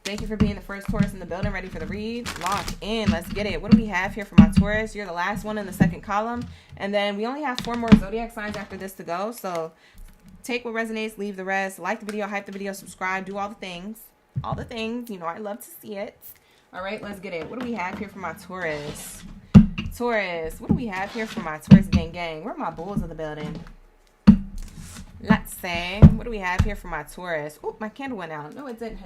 Thank you for being the first Taurus in the building, ready for the read. Lock in. Let's get it. What do we have here for my Taurus? You're the last one in the second column. And then we only have 4 more Zodiac signs after this to go. So take what resonates, leave the rest. Like the video, hype the video, subscribe, do all the things. All the things. You know, I love to see it. All right, let's get it. What do we have here for my Taurus? Taurus. What do we have here for my Taurus gang? Where are my bulls of the building? Let's say, what do we have here for my Taurus? Oh, my candle went out. No, it didn't.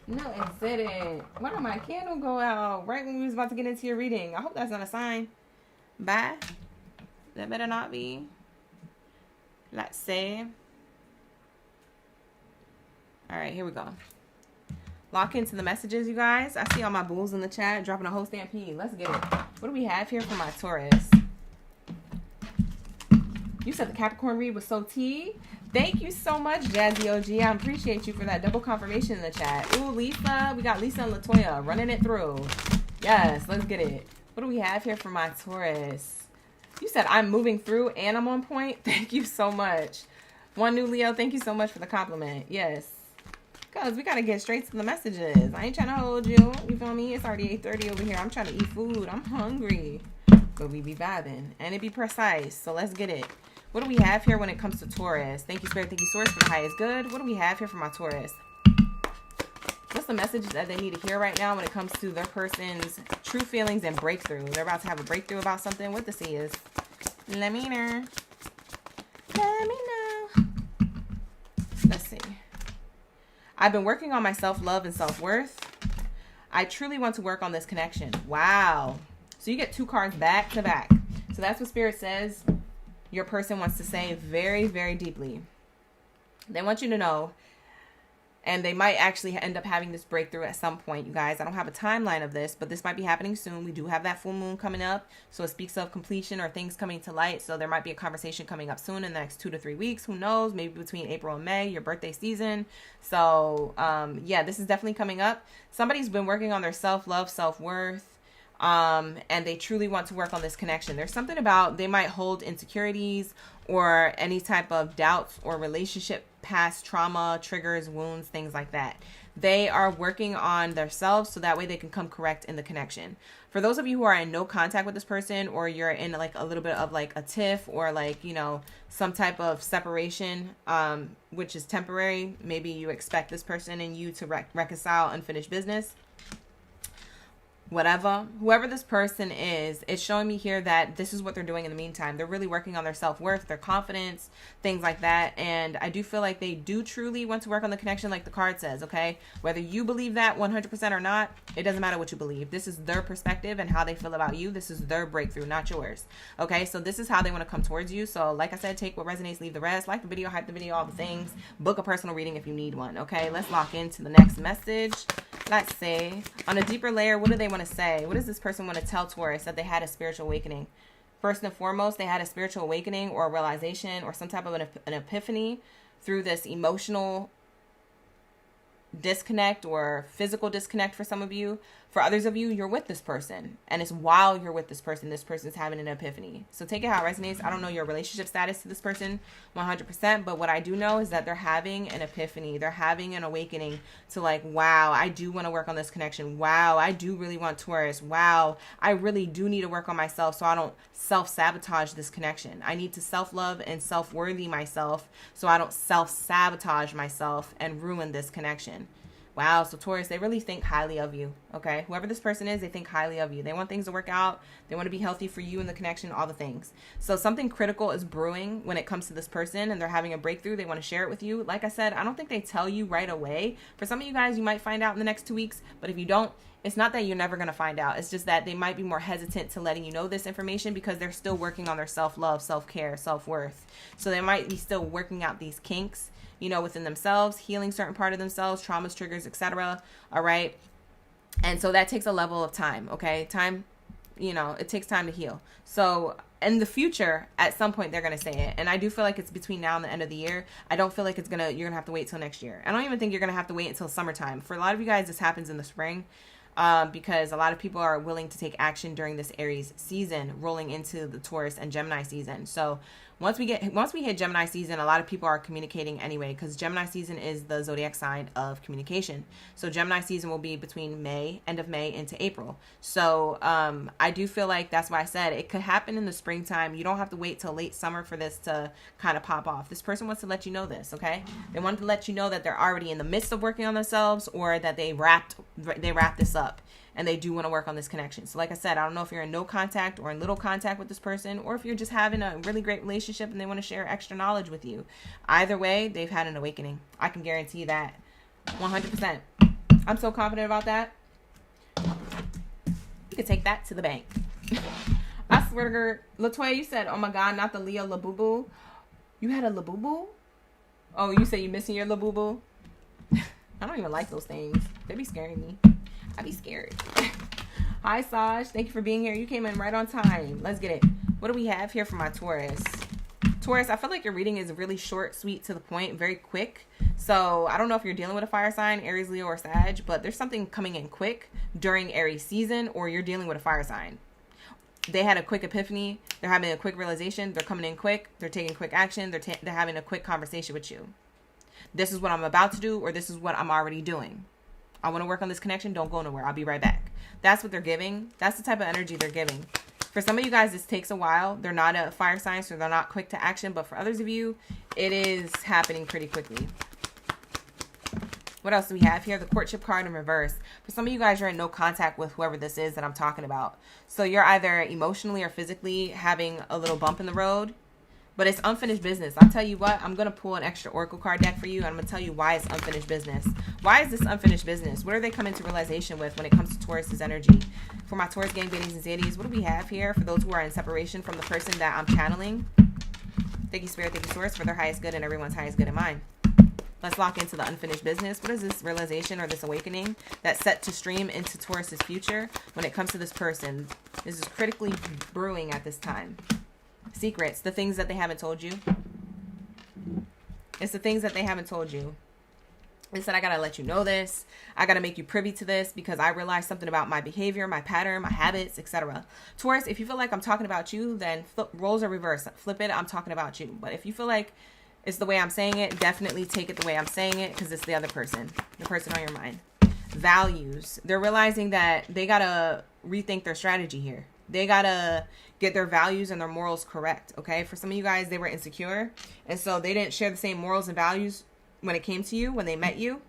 No, it didn't. Why did my candle go out right when we was about to get into your reading? I hope that's not a sign. Bye. That better not be. Let's say. All right, here we go. Lock into the messages, you guys. I see all my bulls in the chat dropping a whole stampede. Let's get it. What do we have here for my Taurus? You said the Capricorn read was so tea. Thank you so much, Jazzy OG. I appreciate you for that double confirmation in the chat. Ooh, Lisa. We got Lisa and Latoya running it through. Yes, let's get it. What do we have here for my Taurus? You said I'm moving through and I'm on point. Thank you so much. One new Leo, thank you so much for the compliment. Yes. Because we got to get straight to the messages. I ain't trying to hold you. You feel me? It's already 8:30 over here. I'm trying to eat food. I'm hungry. But we be vibing. And it be precise. So let's get it. What do we have here when it comes to Taurus? Thank you, Spirit. Thank you, Source, for the highest good. What do we have here for my Taurus? What's the message that they need to hear right now when it comes to their person's true feelings and breakthrough? They're about to have a breakthrough about something. What this is? Let me know. Let me know. Let's see. I've been working on my self-love and self-worth. I truly want to work on this connection. Wow. So you get 2 cards back to back. So that's what Spirit says your person wants to say very, very deeply. They want you to know, and they might actually end up having this breakthrough at some point, you guys. I don't have a timeline of this, but this might be happening soon. We do have that full moon coming up, so it speaks of completion or things coming to light. So there might be a conversation coming up soon in the next 2 to 3 weeks. Who knows? Maybe between April and May, your birthday season. So yeah, this is definitely coming up. Somebody's been working on their self-love, self-worth. And they truly want to work on this connection. There's something about they might hold insecurities or any type of doubts or relationship past trauma, triggers, wounds, things like that. They are working on themselves so that way they can come correct in the connection. For those of you who are in no contact with this person, or you're in like a little bit of like a tiff or like, you know, some type of separation, which is temporary. Maybe you expect this person and you to reconcile unfinished business. Whatever, whoever this person is, it's showing me here that this is what they're doing in the meantime. They're really working on their self-worth, their confidence, things like that. And I do feel like they do truly want to work on the connection, like the card says, okay? Whether you believe that 100% or not, it doesn't matter what you believe. This is their perspective and how they feel about you. This is their breakthrough, not yours. Okay, so this is how they want to come towards you. So like I said, take what resonates, leave the rest. Like the video, hype the video, all the things. Book a personal reading if you need one, okay? Let's lock into the next message. Let's see. On a deeper layer, what do they want to say? What does this person want to tell Taurus that they had a spiritual awakening? First and foremost, they had a spiritual awakening or a realization or some type of an epiphany through this emotional disconnect or physical disconnect for some of you. For others of you, you're with this person, and it's while you're with this person's having an epiphany. So take it how it resonates. I don't know your relationship status to this person 100%, but what I do know is that they're having an epiphany. They're having an awakening to like, wow, I do want to work on this connection. Wow, I do really want Taurus. Wow, I really do need to work on myself so I don't self-sabotage this connection. I need to self-love and self-worthy myself so I don't self-sabotage myself and ruin this connection. Wow, so Taurus, they really think highly of you, okay? Whoever this person is, they think highly of you. They want things to work out. They want to be healthy for you in the connection, all the things. So something critical is brewing when it comes to this person, and they're having a breakthrough. They want to share it with you. Like I said, I don't think they tell you right away. For some of you guys, you might find out in the next 2 weeks, but if you don't, it's not that you're never going to find out. It's just that they might be more hesitant to letting you know this information because they're still working on their self-love, self-care, self-worth. So they might be still working out these kinks, you know, within themselves, healing certain part of themselves, traumas, triggers, etc. All right. And so that takes a level of time. Okay. Time, you know, it takes time to heal. So in the future, at some point, they're going to say it. And I do feel like it's between now and the end of the year. I don't feel like you're going to have to wait till next year. I don't even think you're going to have to wait until summertime. For a lot of you guys, this happens in the spring. because a lot of people are willing to take action during this Aries season, rolling into the Taurus and Gemini season. So once we hit Gemini season, a lot of people are communicating anyway, because Gemini season is the zodiac sign of communication. So Gemini season will be between end of May into April. So I do feel like that's why I said it could happen in the springtime. You don't have to wait till late summer for this to kind of pop off. This person wants to let you know this, okay? They want to let you know that they're already in the midst of working on themselves, or that they wrapped this up and they do want to work on this connection. So like I said, I don't know if you're in no contact or in little contact with this person, or if you're just having a really great relationship and they want to share extra knowledge with you. Either way, they've had an awakening. I can guarantee that 100%. I'm so confident about that. You could take that to the bank. I swear to God. Latoya, you said, oh my God, not the Leo Labubu. You had a Labubu? Oh, you say you missing your Labubu? I don't even like those things. They be scaring me. I be scared. Hi, Saj. Thank you for being here. You came in right on time. Let's get it. What do we have here for my Taurus? Taurus, I feel like your reading is really short, sweet, to the point, very quick. So I don't know if you're dealing with a fire sign, Aries, Leo, or Sag, but there's something coming in quick during Aries season, or you're dealing with a fire sign. They had a quick epiphany. They're having a quick realization. They're coming in quick. They're taking quick action. They're having a quick conversation with you. This is what I'm about to do, or this is what I'm already doing. I want to work on this connection. Don't go nowhere. I'll be right back. That's what they're giving. That's the type of energy they're giving. For some of you guys, this takes a while. They're not a fire sign, so they're not quick to action. But for others of you, it is happening pretty quickly. What else do we have here? The courtship card in reverse. For some of you guys, you're in no contact with whoever this is that I'm talking about. So you're either emotionally or physically having a little bump in the road. But it's unfinished business. I'll tell you what, I'm going to pull an extra oracle card deck for you. And I'm going to tell you why it's unfinished business. Why is this unfinished business? What are they coming to realization with when it comes to Taurus's energy? For my Taurus gang, Baddies, and Zadies, what do we have here for those who are in separation from the person that I'm channeling? Thank you, Spirit. Thank you, Source, for their highest good and everyone's highest good in mind. Let's lock into the unfinished business. What is this realization or this awakening that's set to stream into Taurus's future when it comes to this person? This is critically brewing at this time. Secrets, the things that they haven't told you. It's the things that they haven't told you. They said, I gotta let you know this. I gotta make you privy to this because I realized something about my behavior, my pattern, my habits, etc. Taurus, if you feel like I'm talking about you, then roles are reversed. Flip it, I'm talking about you. But if you feel like it's the way I'm saying it, definitely take it the way I'm saying it, because it's the other person, the person on your mind. Values. They're realizing that they gotta rethink their strategy here. They gotta get their values and their morals correct, okay? For some of you guys, they were insecure, and so they didn't share the same morals and values when it came to you, when they met you.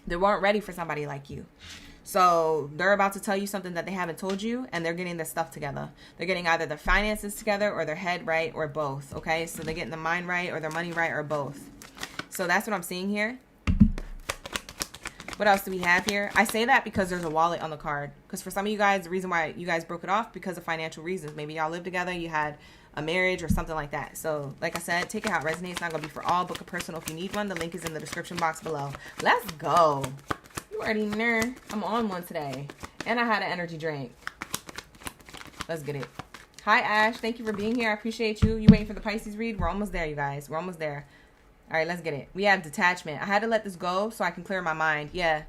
They weren't ready for somebody like you. So they're about to tell you something that they haven't told you, and they're getting their stuff together. They're getting either their finances together or their head right, or both, okay? So they're getting the mind right or their money right, or both. So that's what I'm seeing here. What else do we have here? I say that because there's a wallet on the card. Because for some of you guys, the reason why you guys broke it off because of financial reasons. Maybe y'all lived together, you had a marriage or something like that. So like I said, take it how it resonates. It's not going to be for all. Book a personal if you need one. The link is in the description box below. Let's go. You already know I'm on one today. And I had an energy drink. Let's get it. Hi, Ash. Thank you for being here. I appreciate you. You waiting for the Pisces read? We're almost there, you guys. We're almost there. All right, let's get it. We have detachment. I had to let this go so I can clear my mind. Yeah.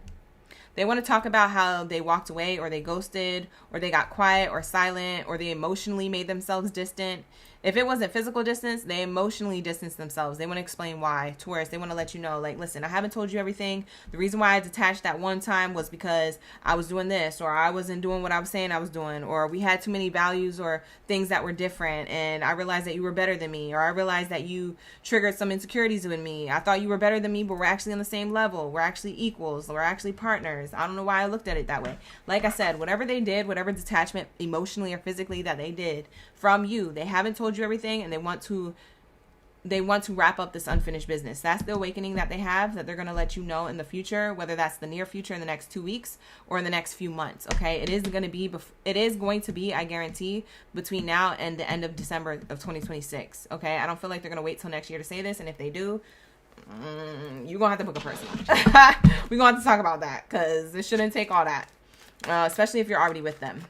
They want to talk about how they walked away, or they ghosted, or they got quiet or silent, or they emotionally made themselves distant. If it wasn't physical distance, they emotionally distanced themselves. They want to explain why. Taurus, they want to let you know, like, listen, I haven't told you everything. The reason why I detached that one time was because I was doing this, or I wasn't doing what I was saying I was doing, or we had too many values or things that were different, and I realized that you were better than me, or I realized that you triggered some insecurities in me. I thought you were better than me, but we're actually on the same level. We're actually equals. We're actually partners. I don't know why I looked at it that way. Like I said, whatever they did, whatever detachment emotionally or physically that they did from you, they haven't told you everything, and they want to wrap up this unfinished business. That's the awakening that they have, that they're going to let you know in the future, whether that's the near future in the next 2 weeks or in the next few months. Okay, it is going to be, I guarantee, between now and the end of December of 2026. Okay, I don't feel like they're going to wait till next year to say this, and if they do, you're gonna have to book a person. We're gonna have to talk about that, because it shouldn't take all that, especially if you're already with them.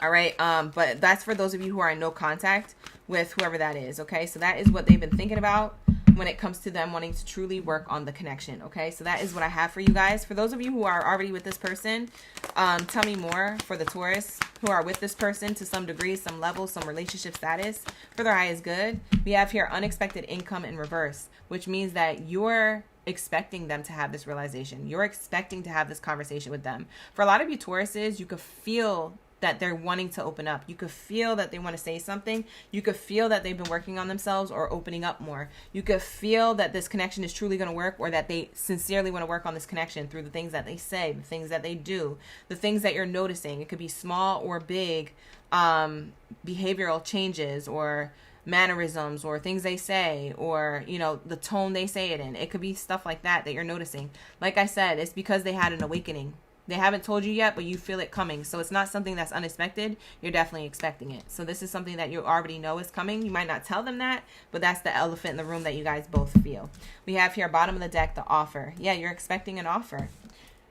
All right, but that's for those of you who are in no contact with whoever that is. Okay, so that is what they've been thinking about. when it comes to them wanting to truly work on the connection. Okay, so that is what I have for you guys. For those of you who are already with this person, tell me more. For the Taurus who are with this person to some degree, some level, some relationship status, for their highest good, we have here unexpected income in reverse, which means that you're expecting them to have this realization. You're expecting to have this conversation with them. For a lot of you Tauruses, you could feel that they're wanting to open up. You could feel that they want to say something. You could feel that they've been working on themselves or opening up more. You could feel that this connection is truly going to work, or that they sincerely want to work on this connection through the things that they say, the things that they do, the things that you're noticing. It could be small or big behavioral changes or mannerisms or things they say, or, you know, the tone they say it in. It could be stuff like that that you're noticing. Like I said, it's because they had an awakening. They haven't told you yet, but you feel it coming. So it's not something that's unexpected. You're definitely expecting it. So this is something that you already know is coming. You might not tell them that, but that's the elephant in the room that you guys both feel. We have here, bottom of the deck, the offer. Yeah, you're expecting an offer.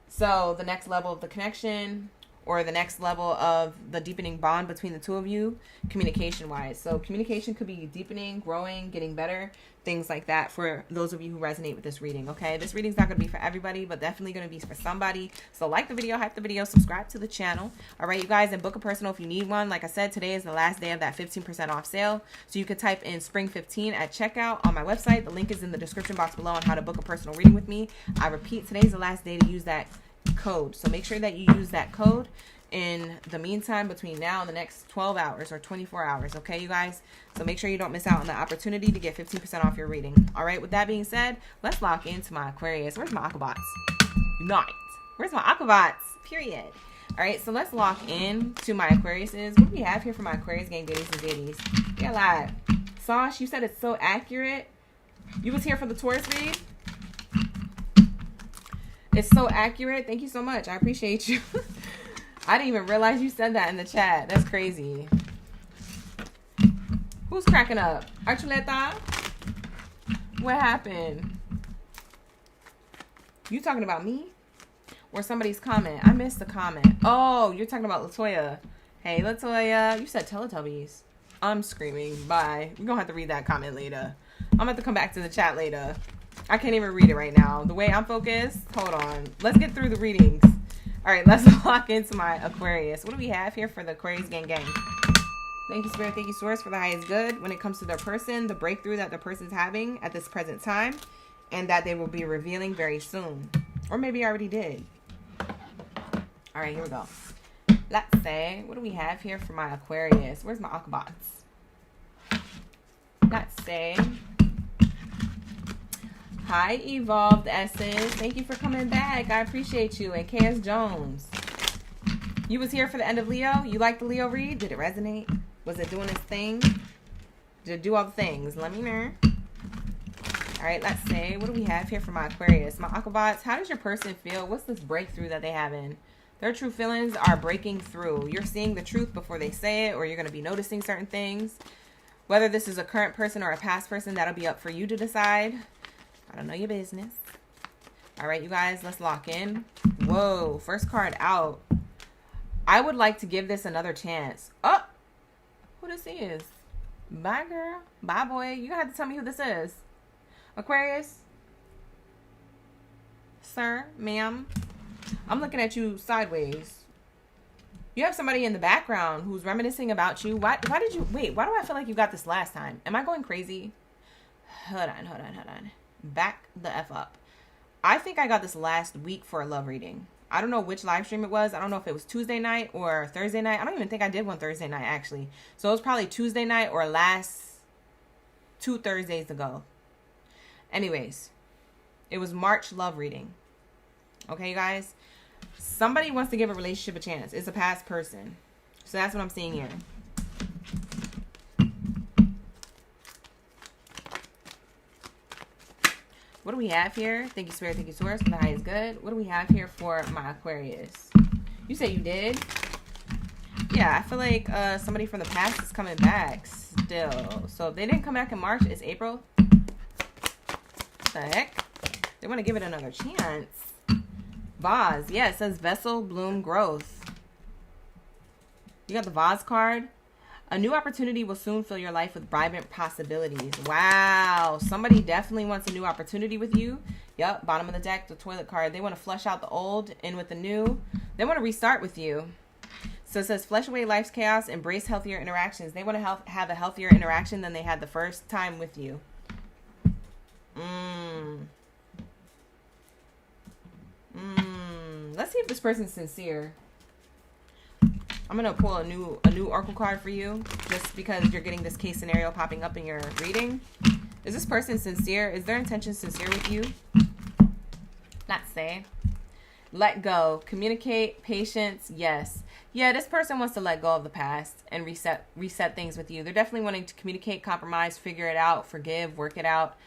So the next level of the connection, or the next level of the deepening bond between the two of you, communication-wise. So communication could be deepening, growing, getting better, things like that for those of you who resonate with this reading, okay? This reading's not going to be for everybody, but definitely going to be for somebody. So like the video, hype the video, subscribe to the channel. All right, you guys, and book a personal if you need one. Like I said, today is the last day of that 15% off sale. So you could type in Spring 15 at checkout on my website. The link is in the description box below on how to book a personal reading with me. I repeat, today's the last day to use that code. So make sure that you use that code in the meantime between now and the next 12 hours or 24 hours. Okay, you guys? So make sure you don't miss out on the opportunity to get 15% off your reading. All right, with that being said, let's lock into my Aquarius. Where's my Aquabots? Not. Where's my Aquabots? Period. All right, so let's lock in to my Aquariuses. What do we have here for my Aquarius gang Baddies and Zaddies? Yeah, live. Sauce, you said it's so accurate. You was here for the Taurus read? It's so accurate. Thank you so much. I appreciate you. I didn't even realize you said that in the chat. That's crazy. Who's cracking up? Archuleta? What happened? You talking about me? Or somebody's comment? I missed the comment. Oh, you're talking about Latoya. Hey, Latoya. You said Teletubbies. I'm screaming. Bye. We're going to have to read that comment later. I'm going to have to come back to the chat later. I can't even read it right now. The way I'm focused. Hold on. Let's get through the readings. All right, let's lock into my Aquarius. What do we have here for the Aquarius gang? Thank you, Spirit. Thank you, Source, for the highest good when it comes to their person, the breakthrough that the person's having at this present time, and that they will be revealing very soon. Or maybe I already did. All right, here we go. Let's say, what do we have here for my Aquarius? Where's my Aquabots? Let's say... Hi, Evolved Essence. Thank you for coming back. I appreciate you. And KS Jones. You was here for the end of Leo. You liked the Leo read? Did it resonate? Was it doing its thing? Did it do all the things? Let me know. All right, let's see. What do we have here for my Aquarius? My Aquabots, how does your person feel? What's this breakthrough that they have in? Their true feelings are breaking through. You're seeing the truth before they say it, or you're going to be noticing certain things. Whether this is a current person or a past person, that'll be up for you to decide. I don't know your business. All right, you guys, let's lock in. Whoa, first card out. I would like to give this another chance. Oh, who this is? Bye, girl. Bye, boy. You gonna have to tell me who this is. Aquarius? Sir, ma'am? I'm looking at you sideways. You have somebody in the background who's reminiscing about you. Why did you... Wait, why do I feel like you got this last time? Am I going crazy? Hold on. Back the F up. I think I got this last week for a love reading. I don't know which live stream it was. I don't know if it was Tuesday night or Thursday night. I don't even think I did one Thursday night, actually. So it was probably Tuesday night or last 2 Thursdays ago. Anyways, it was March love reading. Okay, you guys? Somebody wants to give a relationship a chance. It's a past person. So that's what I'm seeing here. What do we have here? Thank you, Spirit. Thank you, Source, for the highest good. What do we have here for my Aquarius? You say you did? Yeah, I feel like somebody from the past is coming back still. So if they didn't come back in March, it's April. What the heck? They want to give it another chance. Vase. Yeah, it says Vessel, Bloom, Growth. You got the Vase card. A new opportunity will soon fill your life with vibrant possibilities. Wow. Somebody definitely wants a new opportunity with you. Yep. Bottom of the deck, the toilet card. They want to flush out the old, in with the new. They want to restart with you. So it says, flush away life's chaos, embrace healthier interactions. They want to have a healthier interaction than they had the first time with you. Let's see if this person's sincere. I'm going to pull a new oracle card for you, just because you're getting this case scenario popping up in your reading. Is this person sincere? Is their intention sincere with you? Let's say. Let go. Communicate. Patience. Yes. Yeah, this person wants to let go of the past and reset things with you. They're definitely wanting to communicate, compromise, figure it out, forgive, work it out.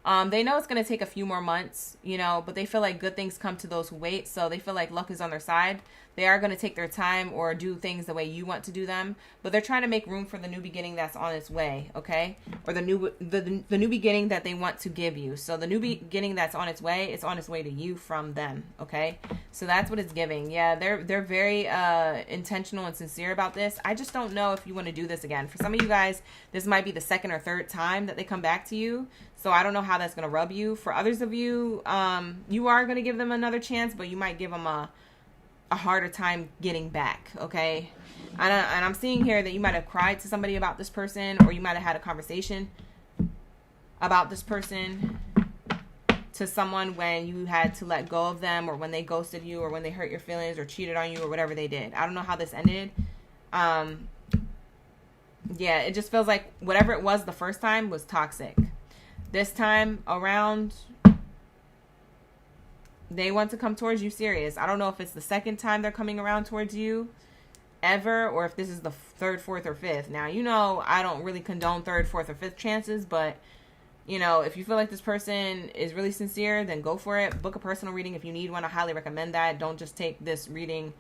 They know it's going to take a few more months, you know, but they feel like good things come to those who wait. So they feel like luck is on their side. They are going to take their time or do things the way you want to do them, but they're trying to make room for the new beginning that's on its way. Okay. Or the new beginning that they want to give you. So the new beginning that's on its way, it's on its way to you from them. Okay. So that's what it's giving. Yeah. They're very, intentional and sincere about this. I just don't know if you want to do this again. For some of you guys, this might be the second or third time that they come back to you. So I don't know how that's going to rub you. For others of you, you are going to give them another chance, but you might give them a harder time getting back. Okay. And I'm seeing here that you might have cried to somebody about this person, or you might have had a conversation about this person to someone when you had to let go of them, or when they ghosted you, or when they hurt your feelings or cheated on you, or whatever they did. I don't know how this ended. Yeah, it just feels like whatever it was the first time was toxic. This time around, they want to come towards you serious. I don't know if it's the second time they're coming around towards you ever, or if this is the third, fourth, or fifth. Now, you know, I don't really condone third, fourth, or fifth chances, but, you know, if you feel like this person is really sincere, then go for it. Book a personal reading if you need one. I highly recommend that. Don't just take this reading,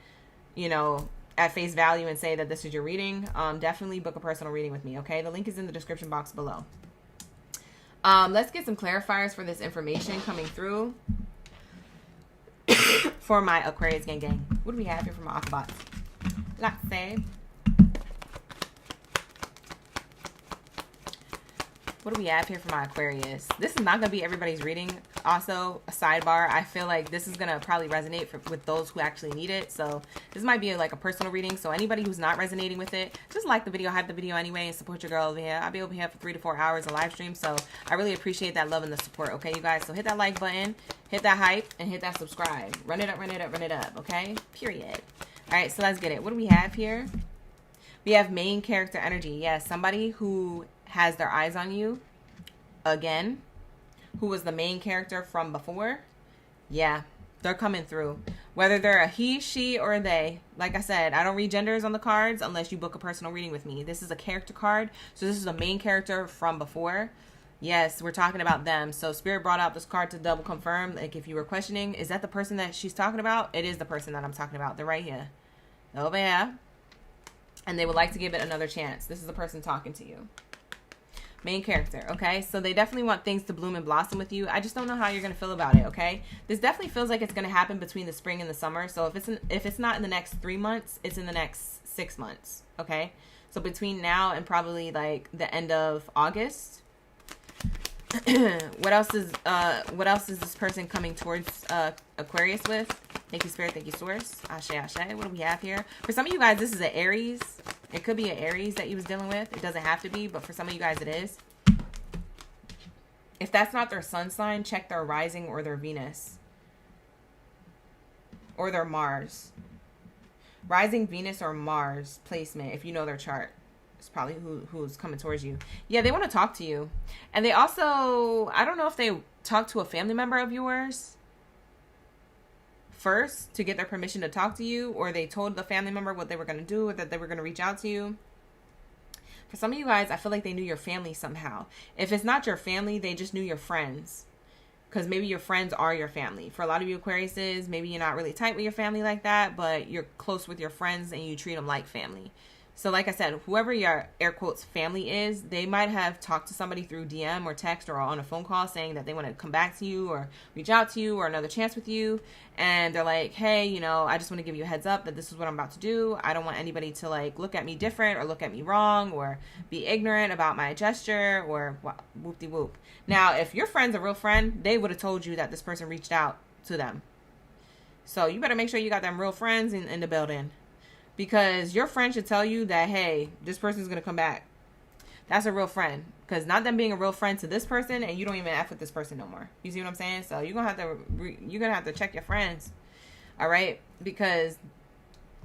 you know, at face value and say that this is your reading. Definitely book a personal reading with me, okay? The link is in the description box below. Let's get some clarifiers for this information coming through for my Aquarius gang. What do we have here for my Aquabots? Let's say. What do we have here for my Aquarius? This is not going to be everybody's reading. Also, a sidebar, I feel like this is going to probably resonate with those who actually need it. So this might be like a personal reading. So anybody who's not resonating with it, just like the video, hype the video anyway, and support your girl over here. I'll be over here for 3 to 4 hours of live stream. So I really appreciate that love and the support. Okay, you guys. So hit that like button, hit that hype, and hit that subscribe. Run it up, run it up, run it up. Okay, period. All right, so let's get it. What do we have here? We have main character energy. Yes, somebody who has their eyes on you again, who was the main character from before. Yeah, they're coming through. Whether they're a he, she, or they. Like I said, I don't read genders on the cards unless you book a personal reading with me. This is a character card. So this is a main character from before. Yes, we're talking about them. So Spirit brought out this card to double confirm. Like if you were questioning, is that the person that she's talking about? It is the person that I'm talking about. They're right here. Over here. And they would like to give it another chance. This is the person talking to you. Main character, okay? So they definitely want things to bloom and blossom with you. I just don't know how you're going to feel about it, okay? This definitely feels like it's going to happen between the spring and the summer. So if it's not in the next 3 months, it's in the next 6 months, okay? So between now and probably like the end of August. What else is this person coming towards Aquarius with? Thank you, Spirit. Thank you, Source. Ashe, ashe. What do we have here? For some of you guys, this is an Aries. It could be an Aries that you was dealing with. It doesn't have to be, but for some of you guys, it is. If that's not their sun sign, check their rising or their Venus. Or their Mars. Rising Venus or Mars placement, if you know their chart. It's probably who's coming towards you. Yeah, they want to talk to you. And they also, I don't know if they talk to a family member of yours first to get their permission to talk to you, or they told the family member what they were going to do, or that they were going to reach out to you. For some of you guys, I feel like they knew your family somehow. If it's not your family, they just knew your friends. Because maybe your friends are your family. For a lot of you Aquariuses, maybe you're not really tight with your family like that, but you're close with your friends and you treat them like family. So like I said, whoever your air quotes family is, they might have talked to somebody through DM or text or on a phone call saying that they want to come back to you or reach out to you or another chance with you. And they're like, hey, you know, I just want to give you a heads up that this is what I'm about to do. I don't want anybody to like look at me different or look at me wrong or be ignorant about my gesture or whoop-de-whoop. Now, if your friend's a real friend, they would have told you that this person reached out to them. So you better make sure you got them real friends in the building. Because your friend should tell you that, hey, this person's going to come back. That's a real friend. Because not them being a real friend to this person, and you don't even F with this person no more. You see what I'm saying? So you're going to have to check your friends. All right? Because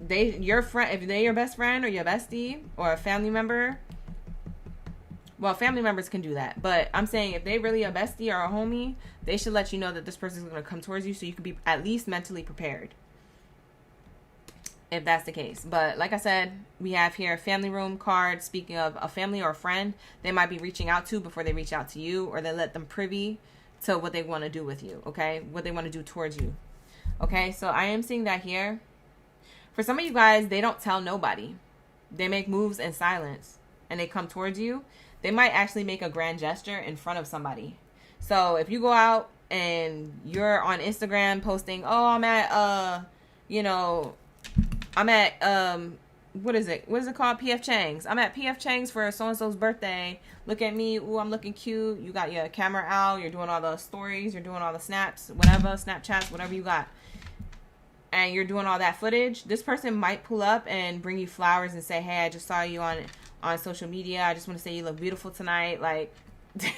your friend, if they're your best friend or your bestie or a family member, well, family members can do that. But I'm saying if they really a bestie or a homie, they should let you know that this person is going to come towards you so you can be at least mentally prepared. If that's the case. But like I said, we have here a family room card. Speaking of a family or a friend, they might be reaching out to before they reach out to you, or they let them privy to what they want to do with you. Okay. What they want to do towards you. Okay. So I am seeing that here. For some of you guys, they don't tell nobody. They make moves in silence and they come towards you. They might actually make a grand gesture in front of somebody. So if you go out and you're on Instagram posting, oh, I'm at, I'm at, what is it called? PF Chang's. I'm at PF Chang's for so-and-so's birthday. Look at me. Ooh, I'm looking cute. You got your camera out. You're doing all the stories. You're doing all the snaps, whatever, Snapchats, whatever you got. And you're doing all that footage. This person might pull up and bring you flowers and say, hey, I just saw you on social media. I just want to say you look beautiful tonight. Like,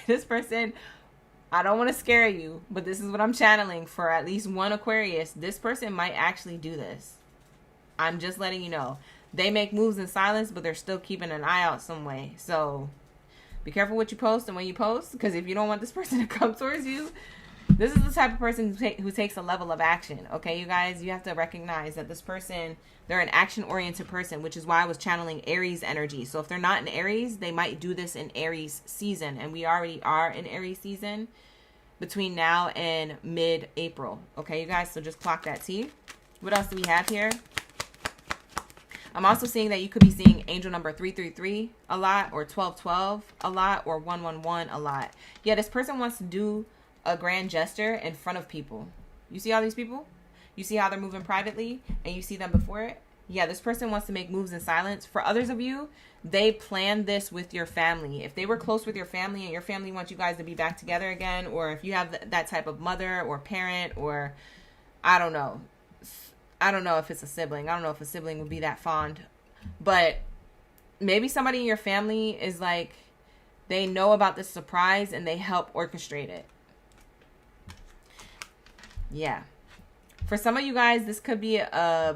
this person, I don't want to scare you, but this is what I'm channeling for at least one Aquarius. This person might actually do this. I'm just letting you know. They make moves in silence, but they're still keeping an eye out some way. So be careful what you post and when you post, because if you don't want this person to come towards you, this is the type of person who takes a level of action. Okay, you guys, you have to recognize that this person, they're an action-oriented person, which is why I was channeling Aries energy. So if they're not in Aries, they might do this in Aries season. And we already are in Aries season between now and mid-April. Okay, you guys, so just clock that T. What else do we have here? I'm also seeing that you could be seeing angel number 333 a lot, or 1212 a lot, or 111 a lot. Yeah, this person wants to do a grand gesture in front of people. You see all these people? You see how they're moving privately and you see them before it? Yeah, this person wants to make moves in silence. For others of you, they planned this with your family. If they were close with your family and your family wants you guys to be back together again, or if you have that type of mother or parent, or I don't know if it's a sibling. I don't know if a sibling would be that fond. But maybe somebody in your family is like, they know about this surprise and they help orchestrate it. Yeah. For some of you guys, this could be I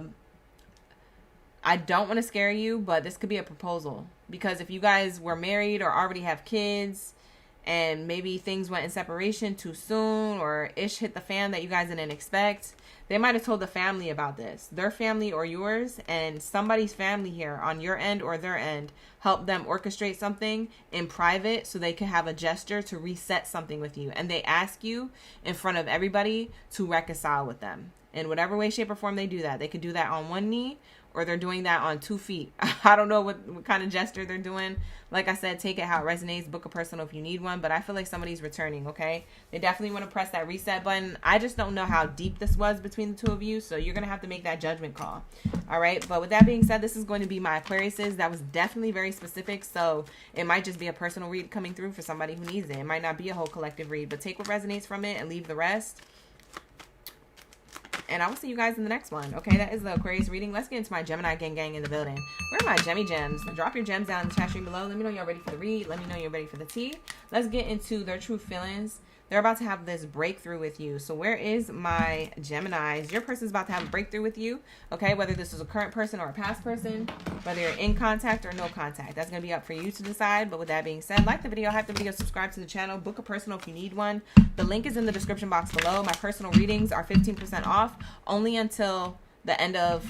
don't want to scare you, but this could be a proposal. Because if you guys were married or already have kids, and maybe things went in separation too soon, or ish hit the fan that you guys didn't expect, they might have told the family about this, their family or yours, and somebody's family here on your end or their end helped them orchestrate something in private so they could have a gesture to reset something with you. And they ask you in front of everybody to reconcile with them. In whatever way, shape, or form they do that. They could do that on one knee, or they're doing that on 2 feet. I don't know what kind of gesture they're doing. Like I said, take it how it resonates. Book a personal if you need one. But I feel like somebody's returning, okay? They definitely want to press that reset button. I just don't know how deep this was between the two of you. So you're going to have to make that judgment call. All right? But with that being said, this is going to be my Aquariuses. That was definitely very specific. So it might just be a personal read coming through for somebody who needs it. It might not be a whole collective read. But take what resonates from it and leave the rest. And I will see you guys in the next one. Okay, that is the Aquarius reading. Let's get into my Gemini gang in the building. Where are my Gemmy gems? Drop your gems down in the chat stream below. Let me know you're ready for the read. Let me know you're ready for the tea. Let's get into their true feelings. They're about to have this breakthrough with you. So where is my Geminis? Your person's about to have a breakthrough with you. Okay, whether this is a current person or a past person, whether you're in contact or no contact. That's going to be up for you to decide. But with that being said, like the video, hype the video, subscribe to the channel, book a personal if you need one. The link is in the description box below. My personal readings are 15% off only until the end of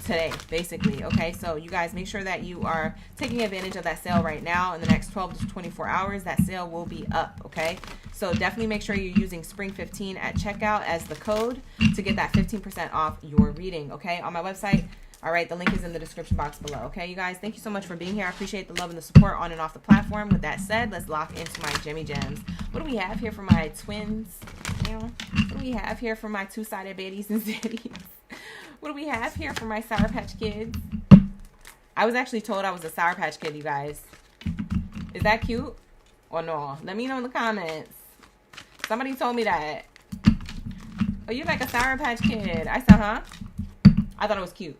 today, basically. Okay, so you guys make sure that you are taking advantage of that sale right now. In the next 12 to 24 hours, that sale will be up. Okay, so definitely make sure you're using spring15 at checkout as the code to get that 15% off your reading. Okay, on my website, All right, the link is in the description box below. Okay, you guys, thank you so much for being here. I appreciate the love and the support on and off the platform. With that said, let's lock into my Gemmy Gems. What do we have here for my twins? What do we have here for my two-sided baddies and zeddies? What do we have here for my Sour Patch Kids? I was actually told I was a Sour Patch Kid, you guys. Is that cute or no? Let me know in the comments. Somebody told me that. Oh, you like a Sour Patch Kid? I said, huh? I thought it was cute.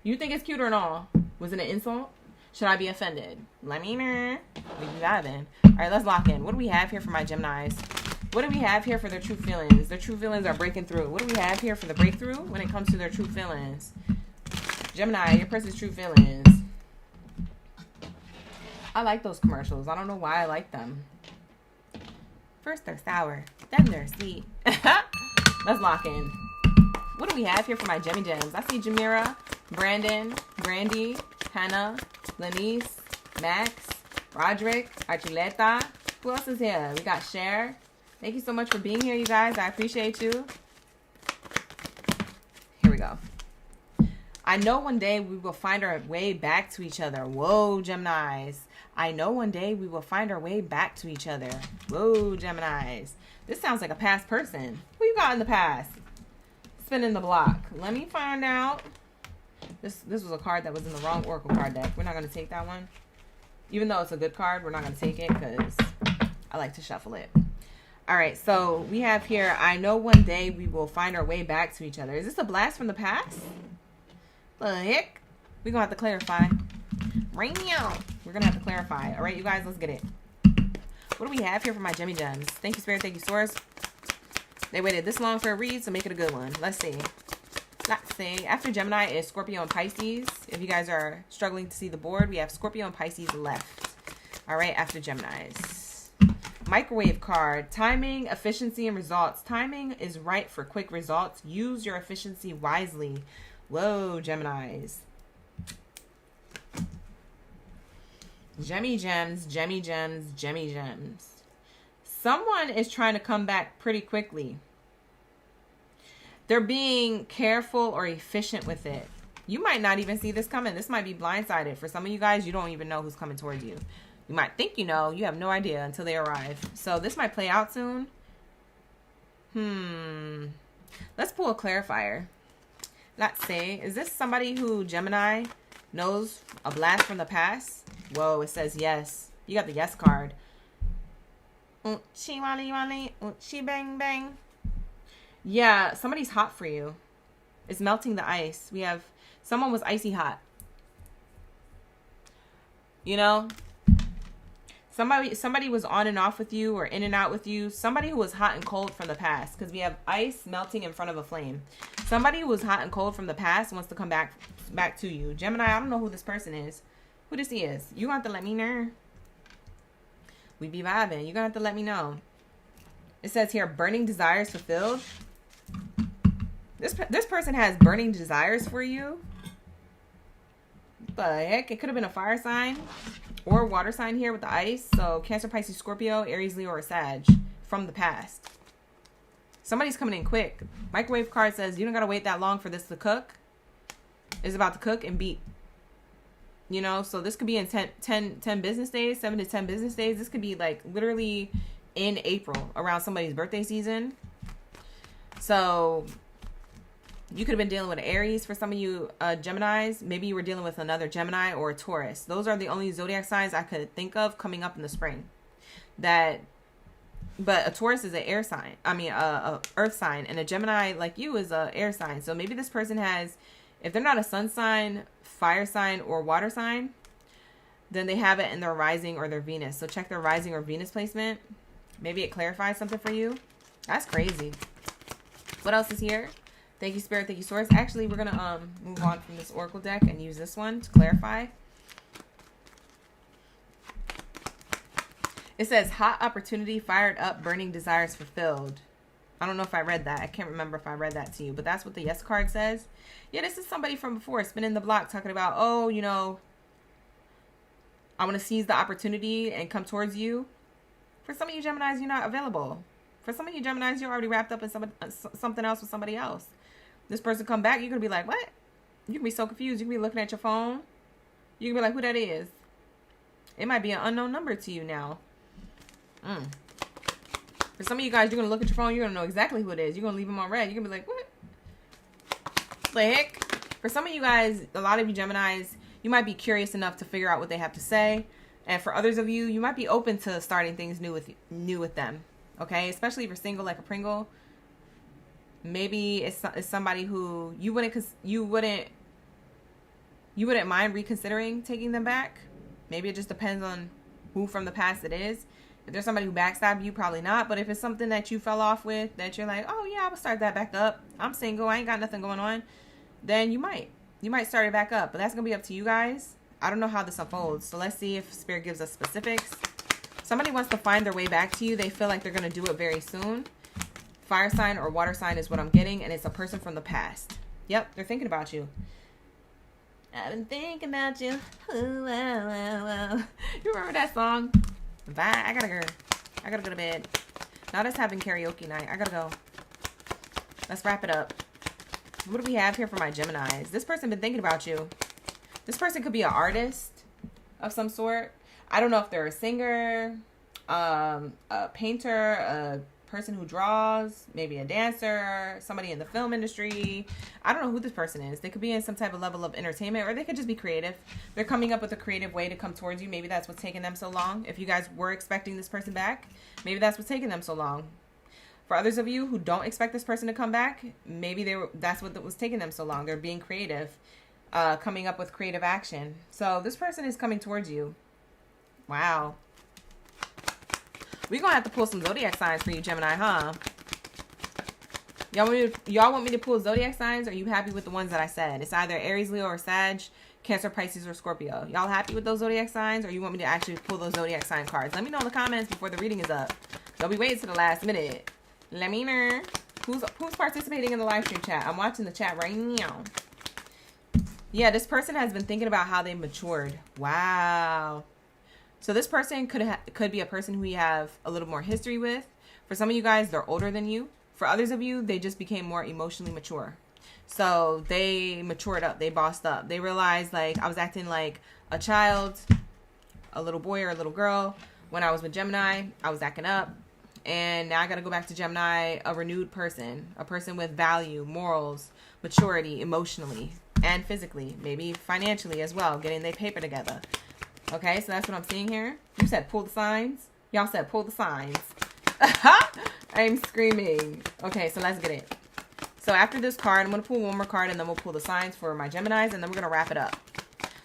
You think it's cute or no? Was it an insult? Should I be offended? Let me know. We do that then. All right, let's lock in. What do we have here for my Geminis? What do we have here for their true feelings? Their true feelings are breaking through. What do we have here for the breakthrough when it comes to their true feelings? Gemini, your person's true feelings. I like those commercials. I don't know why I like them. First they're sour, then they're sweet. Let's lock in. What do we have here for my Gemmy Gems? I see Jamira, Brandon, Brandy, Hannah, Lanice, Max, Roderick, Archuleta. Who else is here? We got Cher. Thank you so much for being here, you guys. I appreciate you. Here we go. I know one day we will find our way back to each other. Whoa, Geminis. I know one day we will find our way back to each other. Whoa, Geminis. This sounds like a past person. Who you got in the past? Spinning the block. Let me find out. This was a card that was in the wrong Oracle card deck. We're not going to take that one. Even though it's a good card, we're not going to take it because I like to shuffle it. All right, so we have here, I know one day we will find our way back to each other. Is this a blast from the past? The heck? We're going to have to clarify. Ring me out. We're going to have to clarify. All right, you guys, let's get it. What do we have here for my Gemmy Gems? Thank you, Spirit. Thank you, Source. They waited this long for a read, so make it a good one. Let's see. Let's see. After Gemini is Scorpio and Pisces. If you guys are struggling to see the board, we have Scorpio and Pisces left. All right, after Geminis. Microwave card. Timing, efficiency, and results. Timing is right for quick results. Use your efficiency wisely. Whoa, Geminis. Gemmy Gems, Gemmy Gems, Gemmy Gems. Someone is trying to come back pretty quickly. They're being careful or efficient with it. You might not even see this coming. This might be blindsided. For some of you guys, you don't even know who's coming towards you. You might think you know. You have no idea until they arrive. So this might play out soon. Let's pull a clarifier. Let's see. Is this somebody who Gemini knows a blast from the past? Whoa, it says yes. You got the yes card. Chi wali wali, chi bang bang. Yeah, somebody's hot for you. It's melting the ice. We have someone was icy hot. You know? Somebody was on and off with you or in and out with you. Somebody who was hot and cold from the past. Because we have ice melting in front of a flame. Somebody who was hot and cold from the past wants to come back to you. Gemini, I don't know who this person is. Who this is. You have to let me know. We be vibing. You're going to have to let me know. It says here, burning desires fulfilled. This person has burning desires for you. But heck, it could have been a fire sign or a water sign here with the ice. So Cancer, Pisces, Scorpio, Aries, Leo, or Sag from the past. Somebody's coming in quick. Microwave card says you don't got to wait that long for this to cook. It's about to cook and beat. You know, so this could be in 10 business days, 7 to 10 business days. This could be like literally in April around somebody's birthday season. So you could have been dealing with Aries for some of you Geminis. Maybe you were dealing with another Gemini or a Taurus. Those are the only zodiac signs I could think of coming up in the spring. But a Taurus is an air sign. I mean, a earth sign. And a Gemini like you is a air sign. So maybe this person has, if they're not a sun sign, fire sign, or water sign, then they have it in their rising or their Venus. So check their rising or Venus placement. Maybe it clarifies something for you. That's crazy. What else is here? Thank you, Spirit. Thank you, Source. Actually, we're going to move on from this Oracle deck and use this one to clarify. It says, hot opportunity, fired up, burning desires fulfilled. I don't know if I read that. I can't remember if I read that to you, but that's what the yes card says. Yeah, this is somebody from before spinning the block talking about, oh, you know, I want to seize the opportunity and come towards you. For some of you Geminis, you're not available. For some of you Geminis, you're already wrapped up in something else with somebody else. This person come back, you're going to be like, what? You can be so confused. You can be looking at your phone. You can be like, who that is? It might be an unknown number to you now. For some of you guys, you're going to look at your phone. You're going to know exactly who it is. You're going to leave them on red. You're going to be like, what? The heck? For some of you guys, a lot of you Geminis, you might be curious enough to figure out what they have to say. And for others of you, you might be open to starting things new with them. Okay? Especially if you're single like a Pringle. Maybe it's somebody who you wouldn't mind reconsidering taking them back. Maybe it just depends on who from the past it is. If there's somebody who backstabbed you, probably not. But if it's something that you fell off with, that you're like, oh yeah, I will start that back up. I'm single. I ain't got nothing going on. Then you might start it back up. But that's going to be up to you guys. I don't know how this unfolds. So let's see if Spirit gives us specifics. Somebody wants to find their way back to you. They feel like they're going to do it very soon. Fire sign or water sign is what I'm getting. And it's a person from the past. Yep, they're thinking about you. I've been thinking about you. Ooh, wow, wow, wow. You remember that song? Bye. I gotta go to bed. Now let's having karaoke night. I gotta go. Let's wrap it up. What do we have here for my Geminis? This person been thinking about you. This person could be an artist of some sort. I don't know if they're a singer, a painter, a person who draws, maybe a dancer, somebody in the film industry. I don't know who this person is. They could be in some type of level of entertainment, or they could just be creative. They're coming up with a creative way to come towards you. Maybe that's what's taking them so long. If you guys were expecting this person back, maybe that's what's taking them so long. For others of you who don't expect this person to come back, maybe that's what was taking them so long. They're being creative, coming up with creative action. So this person is coming towards you. Wow. We're going to have to pull some Zodiac signs for you, Gemini, huh? Y'all want me to pull Zodiac signs, or are you happy with the ones that I said? It's either Aries, Leo, or Sag, Cancer, Pisces, or Scorpio. Y'all happy with those Zodiac signs, or you want me to actually pull those Zodiac sign cards? Let me know in the comments before the reading is up. Don't be waiting to the last minute. Let me know. Who's participating in the live stream chat? I'm watching the chat right now. Yeah, this person has been thinking about how they matured. Wow. So this person could be a person who you have a little more history with. For some of you guys, they're older than you. For others of you, they just became more emotionally mature. So they matured up. They bossed up. They realized, like, I was acting like a child, a little boy or a little girl. When I was with Gemini, I was acting up. And now I got to go back to Gemini, a renewed person. A person with value, morals, maturity, emotionally, and physically. Maybe financially as well. Getting their paper together. Okay, so that's what I'm seeing here. You said pull the signs. Y'all said pull the signs. I'm screaming. Okay, so let's get it. So after this card, I'm going to pull one more card, and then we'll pull the signs for my Geminis, and then we're going to wrap it up.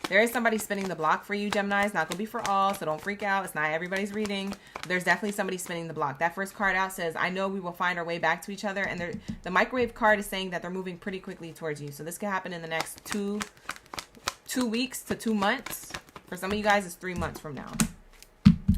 There is somebody spinning the block for you, Geminis. Not going to be for all, so don't freak out. It's not everybody's reading. There's definitely somebody spinning the block. That first card out says, I know we will find our way back to each other. And the microwave card is saying that they're moving pretty quickly towards you. So this could happen in the next two weeks to 2 months. For some of you guys, it's 3 months from now.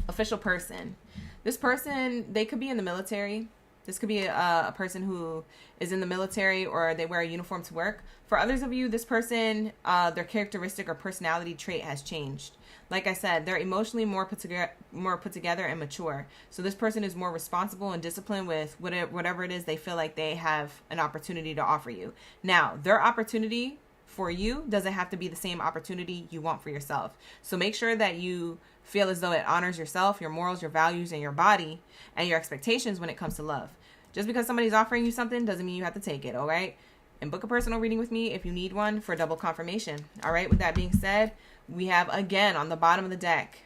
Official person. This person, they could be in the military. This could be a person who is in the military, or they wear a uniform to work. For others of you, this person, their characteristic or personality trait has changed. Like I said, they're emotionally more put together and mature. So this person is more responsible and disciplined with whatever it is they feel like they have an opportunity to offer you. Now, their opportunity for you doesn't have to be the same opportunity you want for yourself. So make sure that you feel as though it honors yourself, your morals, your values, and your body, and your expectations when it comes to love. Just because somebody's offering you something doesn't mean you have to take it, all right? And book a personal reading with me if you need one for double confirmation. All right, with that being said, we have, again, on the bottom of the deck,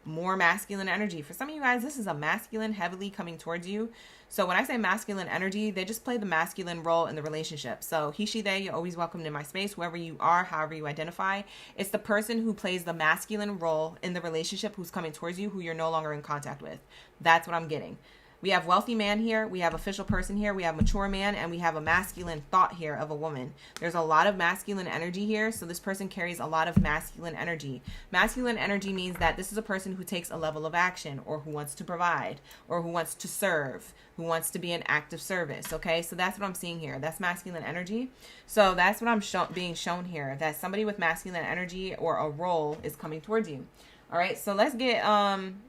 more masculine energy. For some of you guys, this is a masculine heavily coming towards you. So when I say masculine energy, they just play the masculine role in the relationship. So he, she, they, you're always welcome in my space, whoever you are, however you identify. It's the person who plays the masculine role in the relationship who's coming towards you, who you're no longer in contact with. That's what I'm getting. We have wealthy man here. We have official person here. We have mature man, and we have a masculine thought here of a woman. There's a lot of masculine energy here. So this person carries a lot of masculine energy. Masculine energy means that this is a person who takes a level of action, or who wants to provide, or who wants to serve, who wants to be an active service. Okay. So that's what I'm seeing here. That's masculine energy. So that's what I'm being shown here, that somebody with masculine energy or a role is coming towards you. All right. So let's get,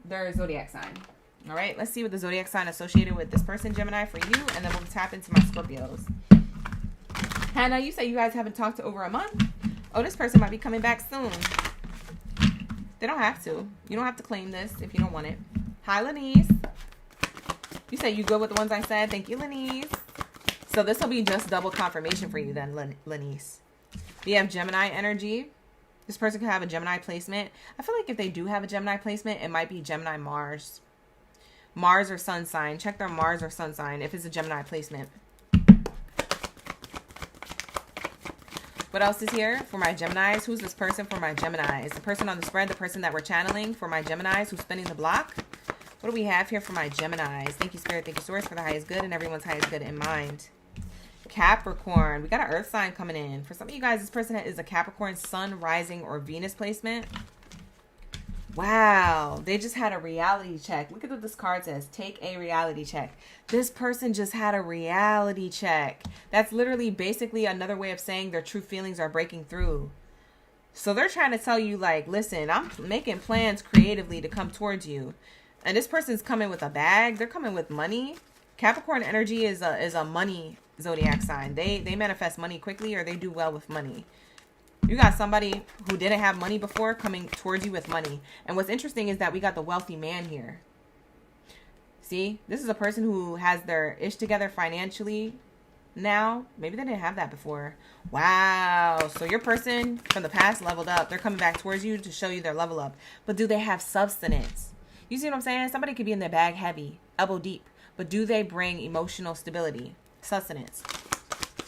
their zodiac sign. All right, let's see what the zodiac sign associated with this person, Gemini, for you, and then we'll tap into my Scorpios. Hannah, you say you guys haven't talked to over a month. Oh, this person might be coming back soon. They don't have to. You don't have to claim this if you don't want it. Hi, Lenise. You say you good with the ones I said. Thank you, Lenise. So this will be just double confirmation for you then, Lenise. We have Gemini energy. This person could have a Gemini placement. I feel like if they do have a Gemini placement, it might be Gemini Mars. Mars or sun sign. Check their Mars or sun sign if it's a Gemini placement. What else is here for my Geminis? Who's this person for my Geminis? The person on the spread, the person that we're channeling for my Geminis who's spinning the block. What do we have here for my Geminis? Thank you, Spirit. Thank you, Source, for the highest good and everyone's highest good in mind. Capricorn. We got an earth sign coming in. For some of you guys, this person is a Capricorn sun, rising, or Venus placement. Wow. They just had a reality check. Look at what this card says. Take a reality check. This person just had a reality check. That's literally basically another way of saying their true feelings are breaking through. So they're trying to tell you, like, listen, I'm making plans creatively to come towards you. And this person's coming with a bag. They're coming with money. Capricorn energy is a money zodiac sign. They manifest money quickly, or they do well with money. You got somebody who didn't have money before coming towards you with money. And what's interesting is that we got the wealthy man here. See, this is a person who has their ish together financially now. Maybe they didn't have that before. Wow. So your person from the past leveled up. They're coming back towards you to show you their level up. But do they have substance? You see what I'm saying? Somebody could be in their bag heavy, elbow deep. But do they bring emotional stability, sustenance?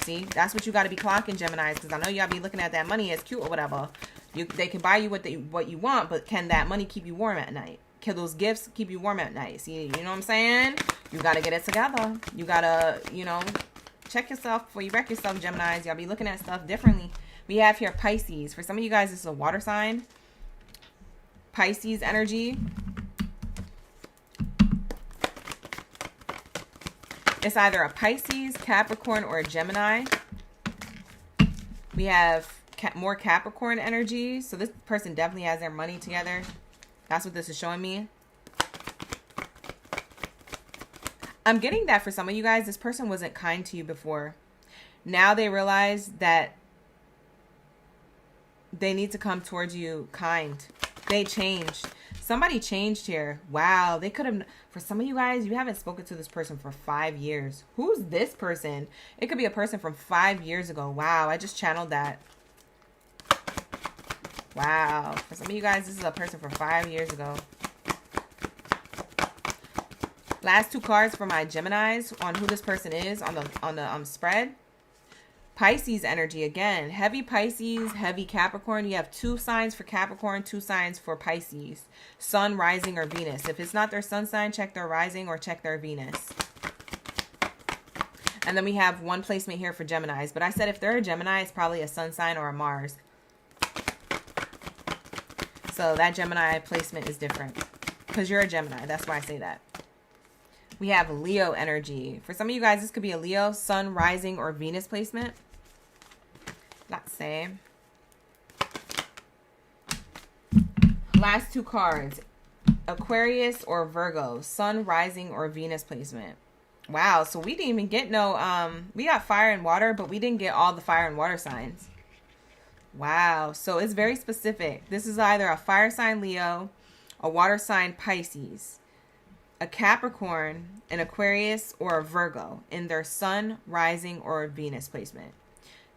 See, that's what you got to be clocking, Geminis, because I know y'all be looking at that money as cute or whatever. They can buy you what you want, but can that money keep you warm at night? Can those gifts keep you warm at night? See, you know what I'm saying? You got to get it together. You got to, check yourself before you wreck yourself, Geminis. Y'all be looking at stuff differently. We have here Pisces. For some of you guys, this is a water sign. Pisces energy. It's either a Pisces, Capricorn, or a Gemini. We have more Capricorn energy. So this person definitely has their money together. That's what this is showing me. I'm getting that for some of you guys, this person wasn't kind to you before. Now they realize that they need to come towards you kind. They changed. Somebody changed here. Wow. They could have, for some of you guys, you haven't spoken to this person for 5 years. Who's this person? It could be a person from 5 years ago. Wow. I just channeled that. Wow. For some of you guys, this is a person from 5 years ago. Last two cards for my Geminis on who this person is on the spread. Pisces energy again. Heavy Pisces, heavy Capricorn. You have 2 signs for Capricorn, 2 signs for Pisces. Sun, rising, or Venus. If it's not their sun sign, check their rising or check their Venus. And then we have 1 placement here for Geminis. But I said if they're a Gemini, it's probably a sun sign or a Mars. So that Gemini placement is different. Because you're a Gemini. That's why I say that. We have Leo energy. For some of you guys, this could be a Leo, Sun, Rising, or Venus placement. Let's say. Last 2 cards. Aquarius or Virgo, Sun, Rising, or Venus placement. Wow, so we didn't even get no, we got fire and water, but we didn't get all the fire and water signs. Wow, so it's very specific. This is either a fire sign Leo, a water sign Pisces, a Capricorn, an Aquarius, or a Virgo in their Sun, Rising, or Venus placement.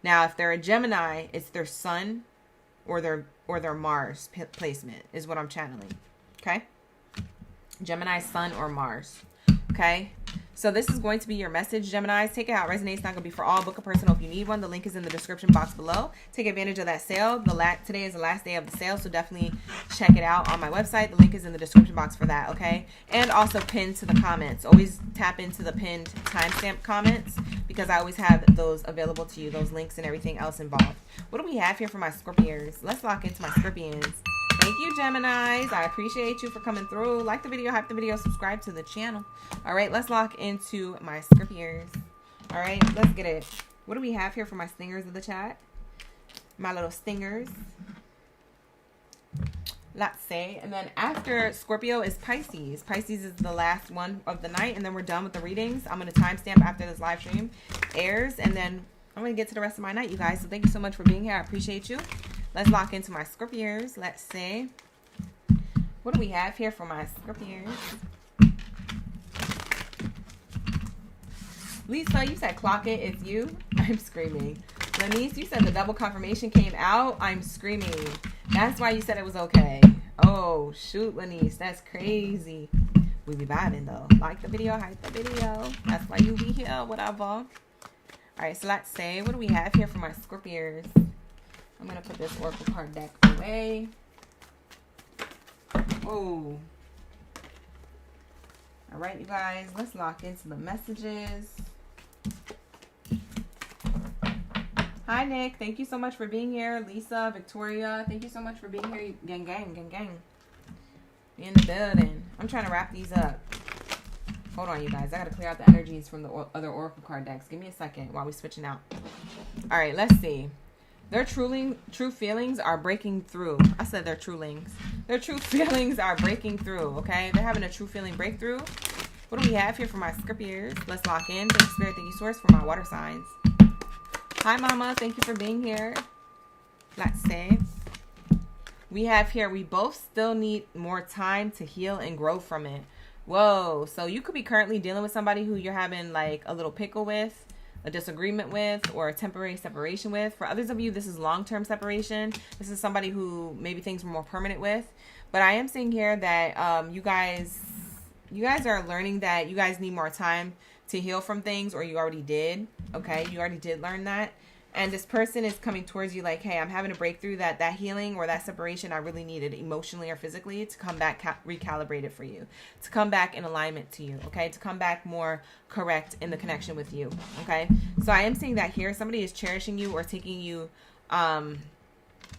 Now, if they're a Gemini, it's their Sun or their Mars placement is what I'm channeling. Okay? Gemini, Sun, or Mars. Okay? So this is going to be your message, Geminis. Take it how it resonates. It's not going to be for all. Book a personal if you need one. The link is in the description box below. Take advantage of that sale. Today is the last day of the sale, so definitely check it out on my website. The link is in the description box for that, okay? And also pinned to the comments. Always tap into the pinned timestamp comments because I always have those available to you, those links and everything else involved. What do we have here for my Scorpions? Let's lock into my Scorpions. Thank you, Geminis. I appreciate you for coming through. Like the video, hype the video, subscribe to the channel. All right, let's lock into my Scorpions. All right, let's get it. What do we have here for my stingers of the chat? My little stingers. Let's say. And then after Scorpio is Pisces. Pisces is the last one of the night, and then we're done with the readings. I'm going to timestamp after this live stream airs, and then I'm going to get to the rest of my night, you guys. So thank you so much for being here. I appreciate you. Let's lock into my Scorpios. Let's see. What do we have here for my Scorpios? Lisa, you said clock it. It's you. I'm screaming. Lanice, you said the double confirmation came out. I'm screaming. That's why you said it was okay. Oh, shoot, Lanice. That's crazy. We be vibing, though. Like the video, hype the video. That's why you be here, whatever. All right, so let's say, what do we have here for my Scorpios? I'm going to put this Oracle card deck away. Oh. All right, you guys, let's lock into the messages. Hi, Nick. Thank you so much for being here. Lisa, Victoria, thank you so much for being here. Gang, gang, gang, gang. Be in the building. I'm trying to wrap these up. Hold on, you guys. I got to clear out the energies from the other Oracle card decks. Give me a second while we're switching out. All right, let's see. Their true feelings are breaking through. I said their trulings. Their true feelings are breaking through, okay? They're having a true feeling breakthrough. What do we have here for my Scorpios? Let's lock in. Thank you, Spirit. Thank you, Source, for my water signs. Hi, Mama. Thank you for being here. Let's say. We have here, we both still need more time to heal and grow from it. Whoa. So you could be currently dealing with somebody who you're having like a little pickle with, a disagreement with, or a temporary separation with. For others of you, this is long-term separation. This is somebody who maybe things were more permanent with. But I am seeing here that you guys are learning that you guys need more time to heal from things, or you already did. Okay, you already did learn that. And this person is coming towards you like, hey, I'm having a breakthrough, that healing or that separation I really needed emotionally or physically to come back recalibrated for you, to come back in alignment to you, okay, to come back more correct in the connection with you, okay? So I am seeing that here. Somebody is cherishing you or taking you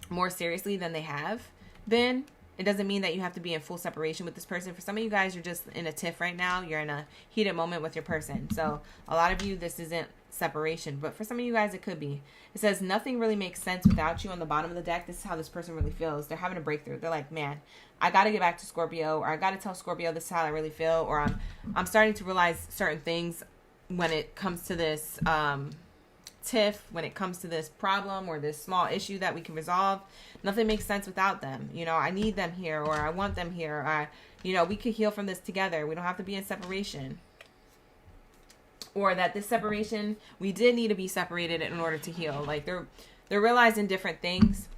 more seriously than they have been. It doesn't mean that you have to be in full separation with this person. For some of you guys, you're just in a tiff right now. You're in a heated moment with your person. So a lot of you, this isn't separation, but for some of you guys, it could be. It says nothing really makes sense without you on the bottom of the deck. This is how this person really feels. They're having a breakthrough. They're like, man, I got to get back to Scorpio, or I got to tell Scorpio this is how I really feel, or I'm starting to realize certain things when it comes to this tiff, when it comes to this problem or this small issue that we can resolve. Nothing makes sense without them. You know, I need them here, or I want them here. We could heal from this together. We don't have to be in separation. Or that this separation, we did need to be separated in order to heal. Like they're realizing different things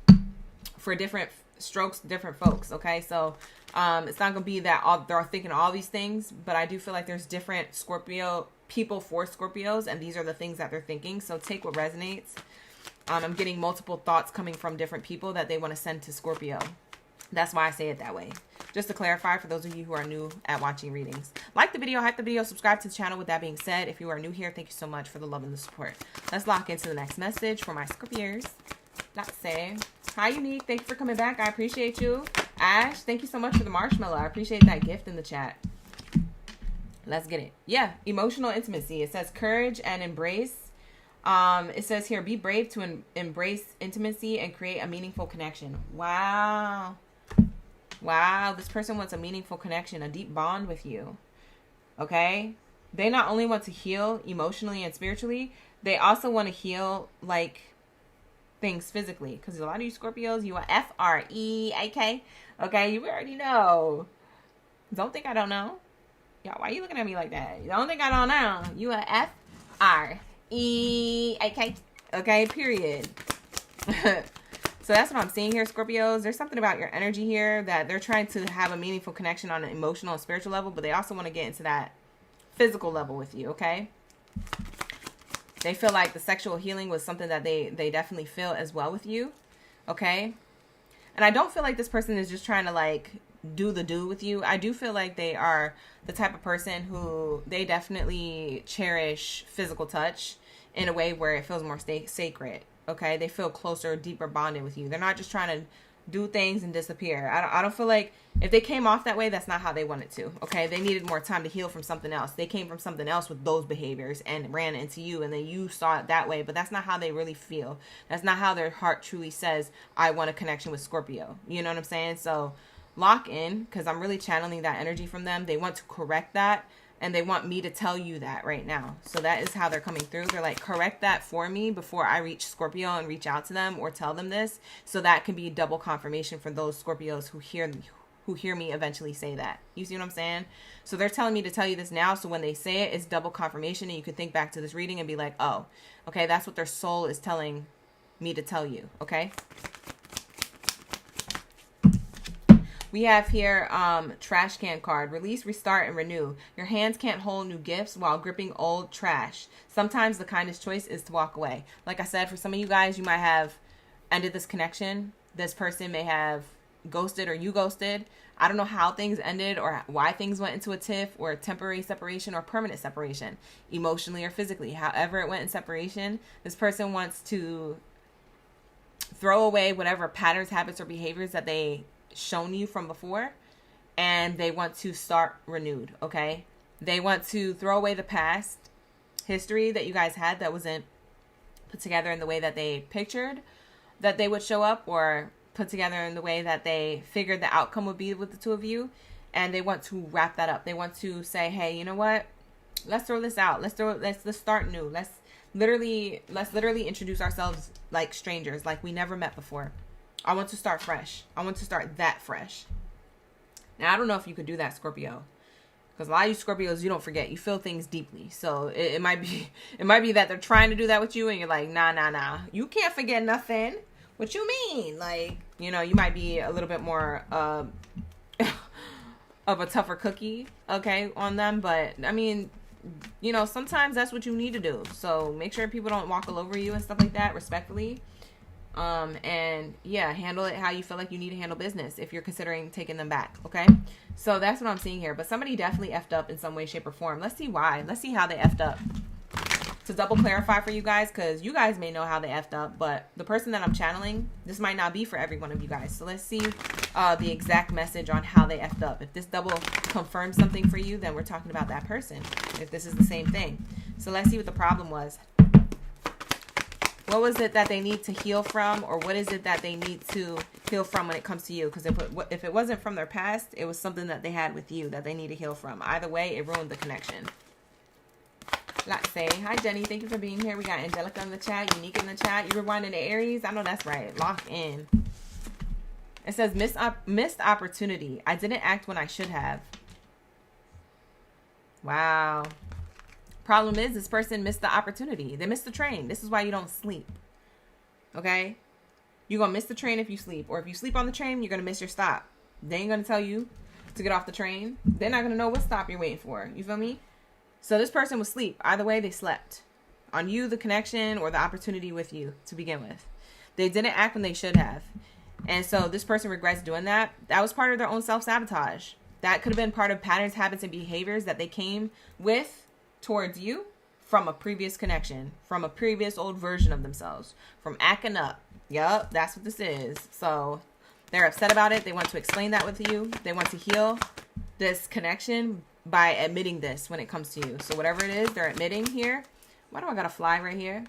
for different strokes, different folks. Okay, so it's not gonna be that they're thinking all these things, but I do feel like there's different Scorpio people for Scorpios, and these are the things that they're thinking. So take what resonates. I'm getting multiple thoughts coming from different people that they want to send to Scorpio. That's why I say it that way. Just to clarify for those of you who are new at watching readings. Like the video, hype the video, subscribe to the channel. With that being said, if you are new here, thank you so much for the love and the support. Let's lock into the next message for my Scorpios. Let's say, hi Unique, thank you for coming back. I appreciate you. Ash, thank you so much for the marshmallow. I appreciate that gift in the chat. Let's get it. Yeah, emotional intimacy. It says courage and embrace. It says here, be brave to embrace intimacy and create a meaningful connection. Wow. Wow, this person wants a meaningful connection, a deep bond with you. Okay? They not only want to heal emotionally and spiritually, they also want to heal like things physically. Because a lot of you Scorpios, you are F-R-E-A-K. Okay, you already know. Don't think I don't know. Y'all, why are you looking at me like that? Don't think I don't know. You are F-R-E-A-K. Okay, period. So that's what I'm seeing here, Scorpios. There's something about your energy here that they're trying to have a meaningful connection on an emotional and spiritual level, but they also want to get into that physical level with you, okay? They feel like the sexual healing was something that they definitely feel as well with you, okay? And I don't feel like this person is just trying to, like, do with you. I do feel like they are the type of person who they definitely cherish physical touch in a way where it feels more sacred. Okay, they feel closer, deeper bonded with you. They're not just trying to do things and disappear. I don't feel like if they came off that way, that's not how they wanted to. Okay, they needed more time to heal from something else. They came from something else with those behaviors and ran into you, and then you saw it that way. But that's not how they really feel. That's not how their heart truly says, I want a connection with Scorpio. You know what I'm saying? So lock in, because I'm really channeling that energy from them. They want to correct that. And they want me to tell you that right now. So that is how they're coming through. They're like, correct that for me before I reach Scorpio and reach out to them or tell them this. So that can be double confirmation for those Scorpios who hear me eventually say that. You see what I'm saying? So they're telling me to tell you this now. So when they say it, it's double confirmation. And you can think back to this reading and be like, oh, okay, that's what their soul is telling me to tell you. Okay. We have here, trash can card. Release, restart, and renew. Your hands can't hold new gifts while gripping old trash. Sometimes the kindest choice is to walk away. Like I said, for some of you guys, you might have ended this connection. This person may have ghosted or you ghosted. I don't know how things ended or why things went into a tiff or a temporary separation or permanent separation, emotionally or physically. However it went in separation, this person wants to throw away whatever patterns, habits, or behaviors that they shown you from before, and they want to start renewed. Okay, they want to throw away the past history that you guys had that wasn't put together in the way that they pictured that they would show up, or put together in the way that they figured the outcome would be with the two of you, and they want to wrap that up. They want to say, hey, you know what, let's throw this out, let's start new, let's literally introduce ourselves like strangers, like we never met before. I want to start fresh. I want to start that fresh. Now, I don't know if you could do that, Scorpio, because a lot of you Scorpios, you don't forget. You feel things deeply. So it might be that they're trying to do that with you, and you're like, nah. You can't forget nothing. What you mean? Like, you know, you might be a little bit more of a tougher cookie, okay, on them. But I mean, you know, sometimes that's what you need to do. So make sure people don't walk all over you and stuff like that, respectfully. And yeah, handle it how you feel like you need to handle business if you're considering taking them back. Okay. So that's what I'm seeing here, but somebody definitely effed up in some way, shape, or form. Let's see why. Let's see how they effed up. To double clarify for you guys, because you guys may know how they effed up, but the person that I'm channeling, this might not be for every one of you guys. So let's see the exact message on how they effed up. If this double confirms something for you, then we're talking about that person. If this is the same thing. So let's see what the problem was. What was it that they need to heal from, or what is it that they need to heal from when it comes to you? Because if it wasn't from their past, it was something that they had with you that they need to heal from. Either way, it ruined the connection. Let's say, hi Jenny, thank you for being here. We got Angelica in the chat, Unique in the chat. You were rewinding to Aries. I know that's right. Lock in. It says missed opportunity. I didn't act when I should have. Wow. Problem is, this person missed the opportunity. They missed the train. This is why you don't sleep. Okay? You're going to miss the train if you sleep. Or if you sleep on the train, you're going to miss your stop. They ain't going to tell you to get off the train. They're not going to know what stop you're waiting for. You feel me? So this person was asleep. Either way, they slept. On you, the connection, or the opportunity with you to begin with. They didn't act when they should have. And so this person regrets doing that. That was part of their own self-sabotage. That could have been part of patterns, habits, and behaviors that they came with towards you from a previous connection, from a previous old version of themselves, from acting up. Yup, that's what this is. So they're upset about it. They want to explain that with you. They want to heal this connection by admitting this when it comes to you. So whatever it is, they're admitting here. Why do I got a fly right here?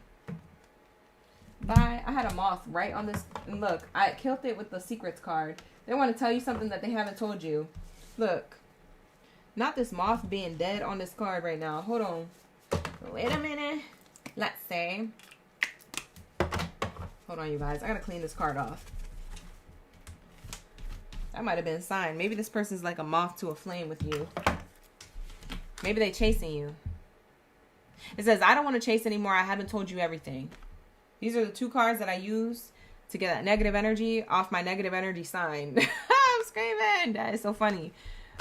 Bye. I had a moth right on this. And look, I killed it with the secrets card. They want to tell you something that they haven't told you. Look. Not this moth being dead on this card right now. Hold on. Wait a minute. Let's say. Hold on, you guys. I gotta clean this card off. That might have been a sign. Maybe this person's like a moth to a flame with you. Maybe they chasing you. It says, I don't want to chase anymore. I haven't told you everything. These are the two cards that I use to get that negative energy off my negative energy sign. I'm screaming. That is so funny.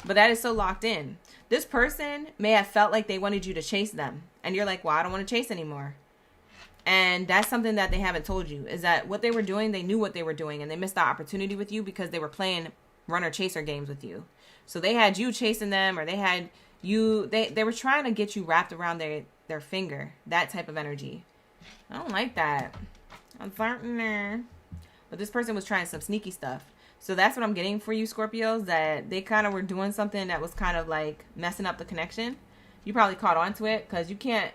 But that is so locked in. This person may have felt like they wanted you to chase them. And you're like, well, I don't want to chase anymore. And that's something that they haven't told you. Is that what they were doing, they knew what they were doing. And they missed the opportunity with you because they were playing runner-chaser games with you. So they had you chasing them, or they had you... They were trying to get you wrapped around their finger. That type of energy. I don't like that. I'm starting there. But this person was trying some sneaky stuff. So that's what I'm getting for you, Scorpios, that they kind of were doing something that was kind of like messing up the connection. You probably caught on to it because you can't,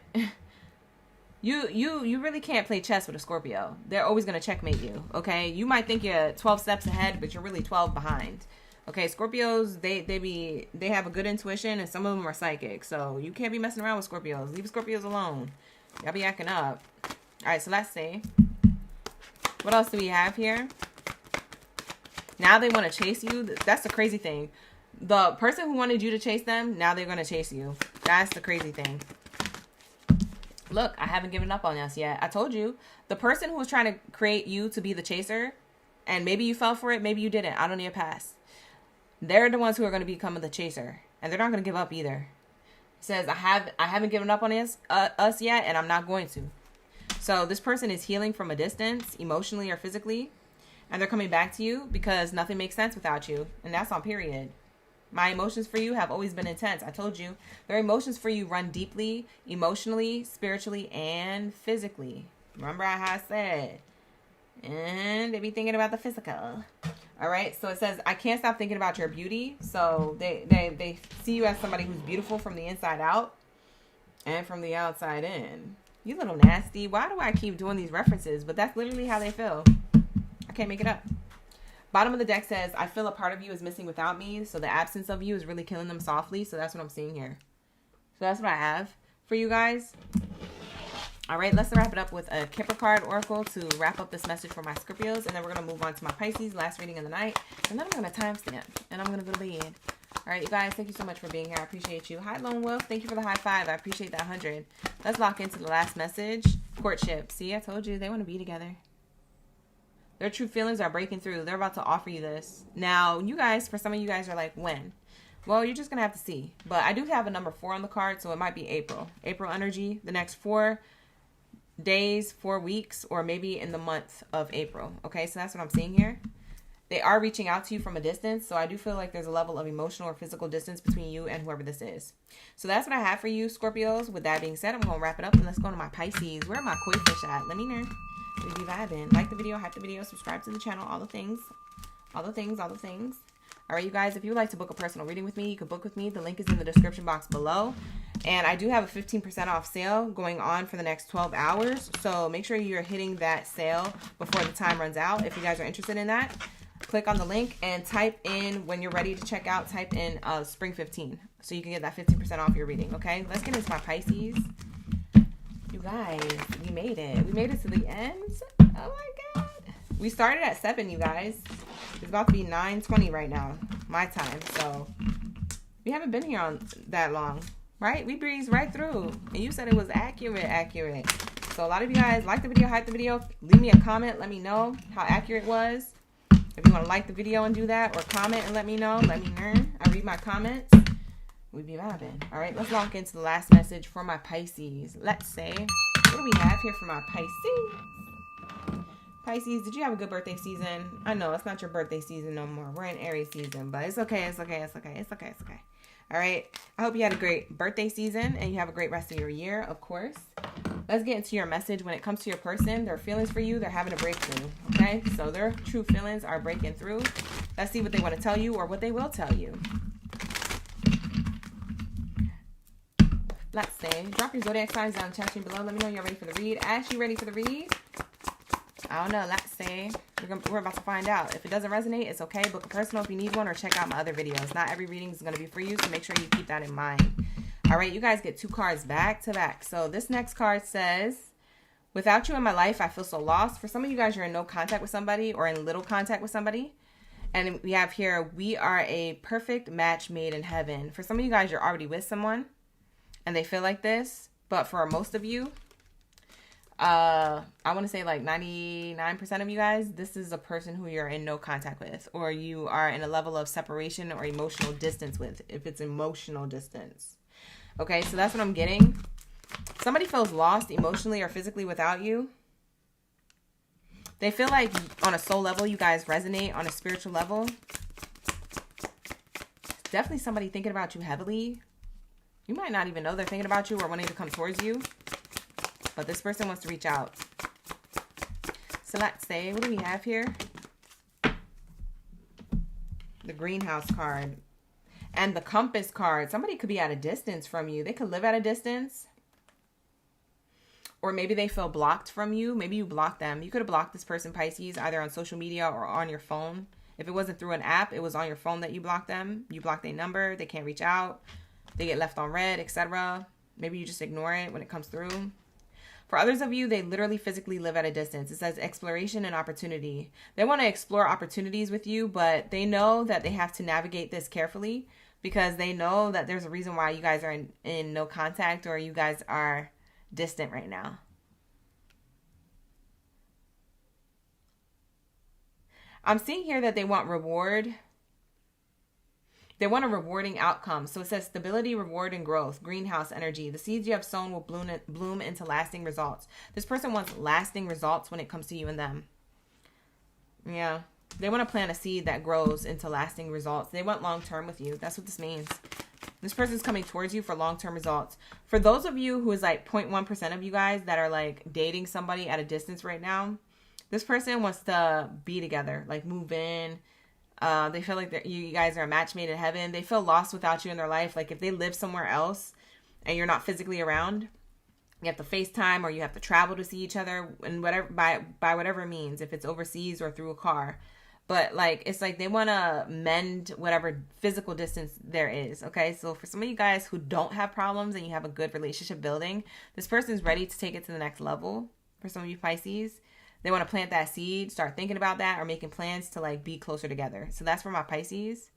you really can't play chess with a Scorpio. They're always going to checkmate you, okay? You might think you're 12 steps ahead, but you're really 12 behind, Okay, Scorpios, they have a good intuition, and some of them are psychic. So you can't be messing around with Scorpios. Leave Scorpios alone. Y'all be acting up. All right, so let's see. What else do we have here? Now they want to chase you. That's the crazy thing. The person who wanted you to chase them, now they're going to chase you. That's the crazy thing. Look, I haven't given up on us yet. I told you. The person who was trying to create you to be the chaser, and maybe you fell for it, maybe you didn't. I don't need a pass. They're the ones who are going to become the chaser. And they're not going to give up either. It says, I haven't given up on us yet, and I'm not going to. So this person is healing from a distance, emotionally or physically. And they're coming back to you because nothing makes sense without you. And that's on period. My emotions for you have always been intense. I told you. Their emotions for you run deeply, emotionally, spiritually, and physically. Remember how I said. And they be thinking about the physical. All right. So it says, I can't stop thinking about your beauty. So they see you as somebody who's beautiful from the inside out and from the outside in. You little nasty. Why do I keep doing these references? But that's literally how they feel. I can't make it up. Bottom of the deck says, I feel a part of you is missing without me. So the absence of you is really killing them softly. So that's what I'm seeing here. So that's what I have for you guys. All right, let's wrap it up with a Capricorn oracle to wrap up this message for my Scorpios. And then we're going to move on to my Pisces, last reading of the night. And then I'm going to timestamp. And I'm going to go to bed. All right, you guys, thank you so much for being here. I appreciate you. Hi, Lone Wolf. Thank you for the high five. I appreciate that 100. Let's lock into the last message. Courtship. See, I told you they want to be together. Their true feelings are breaking through. They're about to offer you this. Now, you guys, for some of you guys are like, when? Well, you're just going to have to see. But I do have a number 4 on the card, so it might be April. April energy, the next 4 days, 4 weeks, or maybe in the month of April. Okay, so that's what I'm seeing here. They are reaching out to you from a distance, so I do feel like there's a level of emotional or physical distance between you and whoever this is. So that's what I have for you, Scorpios. With that being said, I'm going to wrap it up, and let's go to my Pisces. Where are my koi fish at? Let me know. We be vibing. Like the video, hype the video, subscribe to the channel, all the things. All the things, all the things. All right, you guys, if you would like to book a personal reading with me, you can book with me. The link is in the description box below. And I do have a 15% off sale going on for the next 12 hours. So make sure you're hitting that sale before the time runs out. If you guys are interested in that, click on the link and type in, when you're ready to check out, type in spring 15. So you can get that 15% off your reading, okay? Let's get into my Pisces. You guys, we made it. We made it to the end. Oh my God. We started at 7, you guys. It's about to be 9:20 right now, my time. So we haven't been here on that long, right? We breezed right through. And you said it was accurate. So a lot of you guys like the video, hype the video. Leave me a comment. Let me know how accurate it was. If you want to like the video and do that, or comment and let me know. Let me know. I read my comments. We be vibing. All right, let's lock into the last message for my Pisces. Let's say, what do we have here for my Pisces? Pisces, did you have a good birthday season? I know it's not your birthday season no more. We're in Aries season, but it's okay. It's okay. All right. I hope you had a great birthday season and you have a great rest of your year, of course. Let's get into your message. When it comes to your person, their feelings for you, they're having a breakthrough. Okay, so their true feelings are breaking through. Let's see what they want to tell you or what they will tell you. Let's say, drop your zodiac signs down in the chat below. Let me know you're ready for the read. Ash, you ready for the read? I don't know. Let's say we're about to find out. If it doesn't resonate, it's okay. Book a personal if you need one, or check out my other videos. Not every reading is going to be for you, so make sure you keep that in mind. All right, you guys get 2 cards back to back. So this next card says, without you in my life, I feel so lost. For some of you guys, you're in no contact with somebody or in little contact with somebody. And we have here, we are a perfect match made in heaven. For some of you guys, you're already with someone and they feel like this. But for most of you, I want to say like 99% of you guys, this is a person who you're in no contact with, or you are in a level of separation or emotional distance with, if it's emotional distance. Okay, so that's what I'm getting. Somebody feels lost emotionally or physically without you. They feel like on a soul level, you guys resonate. On a spiritual level, definitely somebody thinking about you heavily. You might not even know they're thinking about you or wanting to come towards you. But this person wants to reach out. So let's say, what do we have here? The greenhouse card. And the compass card. Somebody could be at a distance from you. They could live at a distance. Or maybe they feel blocked from you. Maybe you blocked them. You could have blocked this person, Pisces, either on social media or on your phone. If it wasn't through an app, it was on your phone that you blocked them. You blocked their number. They can't reach out. They get left on red, etc. Maybe you just ignore it when it comes through. For others of you, they literally physically live at a distance. It says exploration and opportunity. They want to explore opportunities with you, but they know that they have to navigate this carefully because they know that there's a reason why you guys are in no contact or you guys are distant right now. I'm seeing here that they want reward. They want a rewarding outcome. So it says stability, reward, and growth. Greenhouse energy. The seeds you have sown will bloom into lasting results. This person wants lasting results when it comes to you and them. Yeah. They want to plant a seed that grows into lasting results. They want long-term with you. That's what this means. This person's coming towards you for long-term results. For those of you who is like 0.1% of you guys that are like dating somebody at a distance right now, this person wants to be together, like move in. They feel like you guys are a match made in heaven. They feel lost without you in their life. Like if they live somewhere else and you're not physically around, you have to FaceTime or you have to travel to see each other and whatever by whatever means, if it's overseas or through a car. But like it's like they want to mend whatever physical distance there is. Okay, so for some of you guys who don't have problems and you have a good relationship building, this person's ready to take it to the next level. For some of you Pisces, they want to plant that seed, start thinking about that, or making plans to like be closer together. So that's for my Pisces,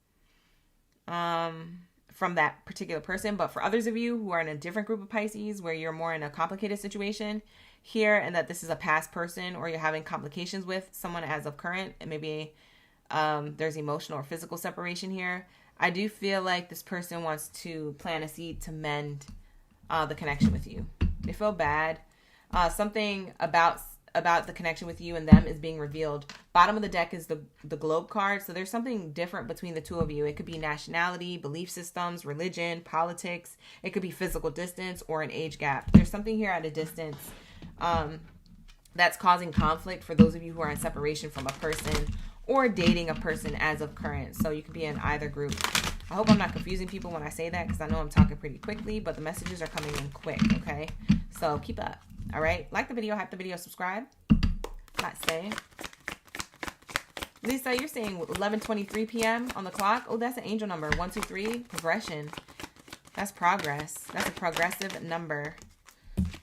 from that particular person. But for others of you who are in a different group of Pisces, where you're more in a complicated situation here, and that this is a past person, or you're having complications with someone as of current, and maybe there's emotional or physical separation here. I do feel like this person wants to plant a seed to mend the connection with you. They feel bad. Something about the connection with you and them is being revealed. Bottom of the deck is the globe card. So there's something different between the two of you. It could be nationality, belief systems, religion, politics. It could be physical distance or an age gap. There's something here at a distance that's causing conflict for those of you who are in separation from a person or dating a person as of current. So you could be in either group. I hope I'm not confusing people when I say that, because I know I'm talking pretty quickly, but the messages are coming in quick, okay? So keep up. All right, like the video, hype the video, subscribe. Let's say. Lisa, you're saying 11:23 p.m. on the clock. Oh, that's an angel number. 123, progression. That's progress. That's a progressive number.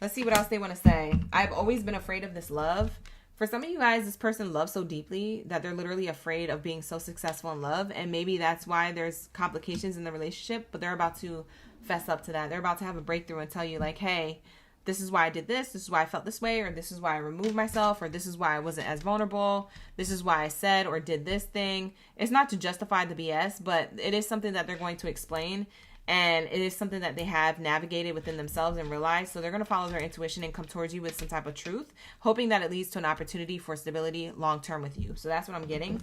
Let's see what else they want to say. I've always been afraid of this love. For some of you guys, this person loves so deeply that they're literally afraid of being so successful in love. And maybe that's why there's complications in the relationship, but they're about to fess up to that. They're about to have a breakthrough and tell you like, hey, this is why I did this is why I felt this way, or this is why I removed myself, or this is why I wasn't as vulnerable, this is why I said or did this thing. It's not to justify the BS, but it is something that they're going to explain, and it is something that they have navigated within themselves and realized. So they're going to follow their intuition and come towards you with some type of truth, hoping that it leads to an opportunity for stability long term with you. So that's what I'm getting.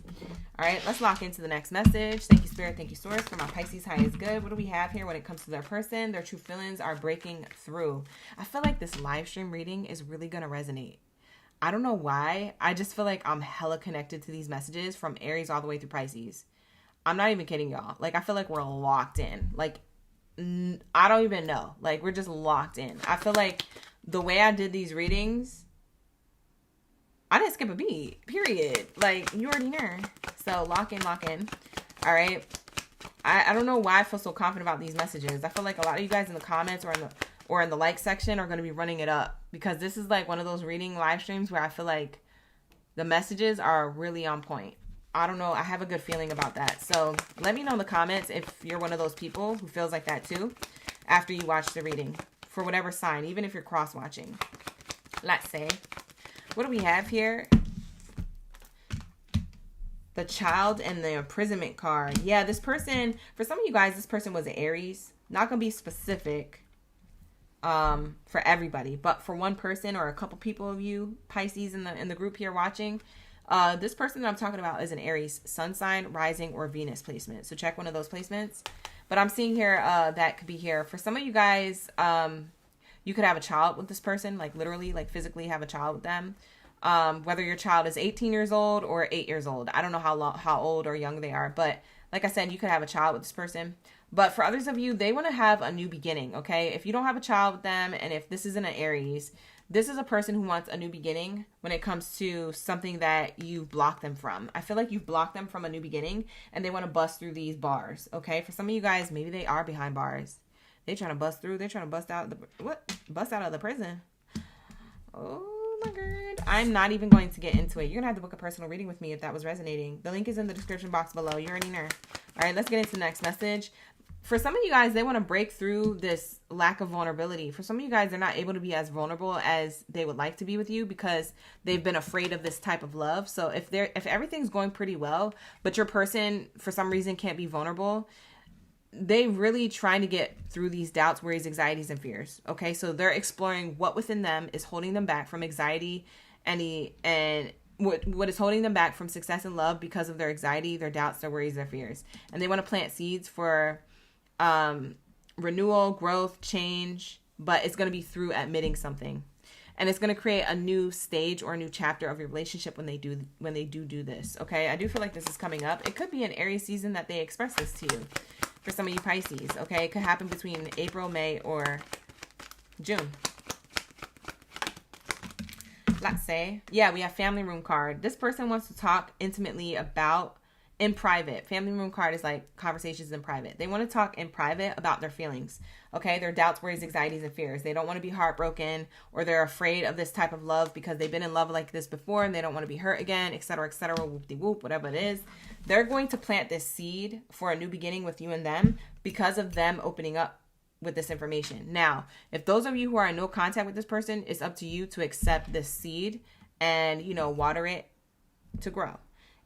All right, let's lock into the next message. Thank you, Spirit. Thank you, Source. For my Pisces, high is good. What do we have here when it comes to their person? Their true feelings are breaking through. I feel like this live stream reading is really going to resonate. I don't know why. I just feel like I'm hella connected to these messages from Aries all the way through Pisces. I'm not even kidding, y'all. Like, I feel like we're locked in. Like, I don't even know. Like, we're just locked in. I feel like the way I did these readings, I didn't skip a beat, period. Like, you already know. So, lock in, lock in. All right. I don't know why I feel so confident about these messages. I feel like a lot of you guys in the comments or in the like section are going to be running it up, because this is like one of those reading live streams where I feel like the messages are really on point. I don't know. I have a good feeling about that. So let me know in the comments if you're one of those people who feels like that too after you watch the reading, for whatever sign, even if you're cross-watching. Let's say. What do we have here? The Child and the Imprisonment card. Yeah, this person, for some of you guys, this person was an Aries. Not going to be specific for everybody, but for one person or a couple people of you, Pisces in the group here watching, this person that I'm talking about is an Aries sun sign, rising, or Venus placement. So check one of those placements. But I'm seeing here that could be here. For some of you guys, you could have a child with this person, like literally, like physically have a child with them. Whether your child is 18 years old or 8 years old. I don't know how old or young they are. But like I said, you could have a child with this person. But for others of you, they want to have a new beginning, okay? If you don't have a child with them, and if this isn't an Aries, this is a person who wants a new beginning when it comes to something that you've blocked them from. I feel like you've blocked them from a new beginning and they want to bust through these bars, okay? For some of you guys, maybe they are behind bars. They're trying to bust through. They're trying to bust out of the prison. Oh my God. I'm not even going to get into it. You're going to have to book a personal reading with me if that was resonating. The link is in the description box below. You already know. All right, let's get into the next message. For some of you guys, they want to break through this lack of vulnerability. For some of you guys, they're not able to be as vulnerable as they would like to be with you because they've been afraid of this type of love. So if everything's going pretty well, but your person for some reason can't be vulnerable, they really trying to get through these doubts, worries, anxieties, and fears. Okay, so they're exploring what within them is holding them back from anxiety and what is holding them back from success in love because of their anxiety, their doubts, their worries, their fears. And they want to plant seeds for renewal, growth, change, but it's going to be through admitting something. And it's going to create a new stage or a new chapter of your relationship when they do this. Okay, I do feel like this is coming up. It could be an Aries season that they express this to you. For some of you Pisces, okay, it could happen between April, May, or June. Let's say, yeah, we have family room card. This person wants to talk intimately about in private. Family room card is like conversations in private. They want to talk in private about their feelings, okay? Their doubts, worries, anxieties, and fears. They don't want to be heartbroken, or they're afraid of this type of love because they've been in love like this before and they don't want to be hurt again, etc., etc., whoop-de-whoop, whatever it is. They're going to plant this seed for a new beginning with you and them because of them opening up with this information. Now, if those of you who are in no contact with this person, it's up to you to accept this seed and, water it to grow.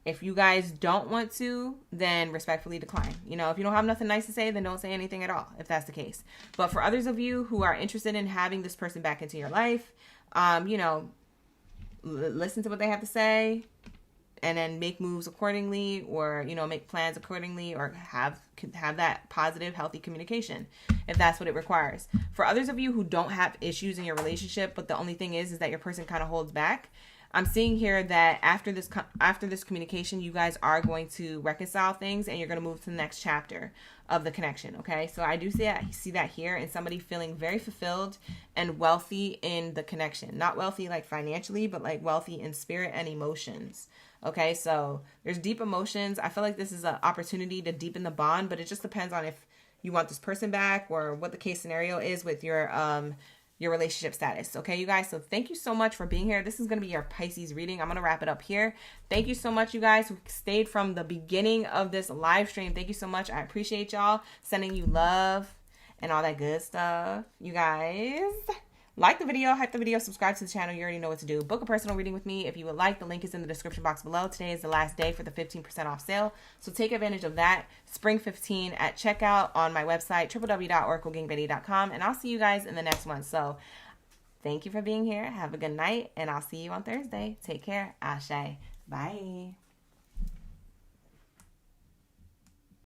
If you guys don't want to, then respectfully decline. If you don't have nothing nice to say, then don't say anything at all, if that's the case. But for others of you who are interested in having this person back into your life, listen to what they have to say and then make moves accordingly, or, make plans accordingly, or have that positive, healthy communication if that's what it requires. For others of you who don't have issues in your relationship, but the only thing is that your person kind of holds back, I'm seeing here that after this communication, you guys are going to reconcile things and you're going to move to the next chapter of the connection. Okay, so I do see that here, and somebody feeling very fulfilled and wealthy in the connection. Not wealthy like financially, but like wealthy in spirit and emotions. Okay, so there's deep emotions. I feel like this is an opportunity to deepen the bond, but it just depends on if you want this person back or what the case scenario is with your relationship status. Okay, you guys, so thank you so much for being here. This is going to be your Pisces reading. I'm going to wrap it up here. Thank you so much, you guys who stayed from the beginning of this live stream. Thank you so much. I appreciate y'all. Sending you love and all that good stuff. You guys, like the video, hype the video, subscribe to the channel. You already know what to do. Book a personal reading with me if you would like. The link is in the description box below. Today is the last day for the 15% off sale, so take advantage of that. Spring 15 at checkout on my website, www.oraclegangbaddie.com, and I'll see you guys in the next one. So thank you for being here. Have a good night, and I'll see you on Thursday. Take care. Ashe. Bye.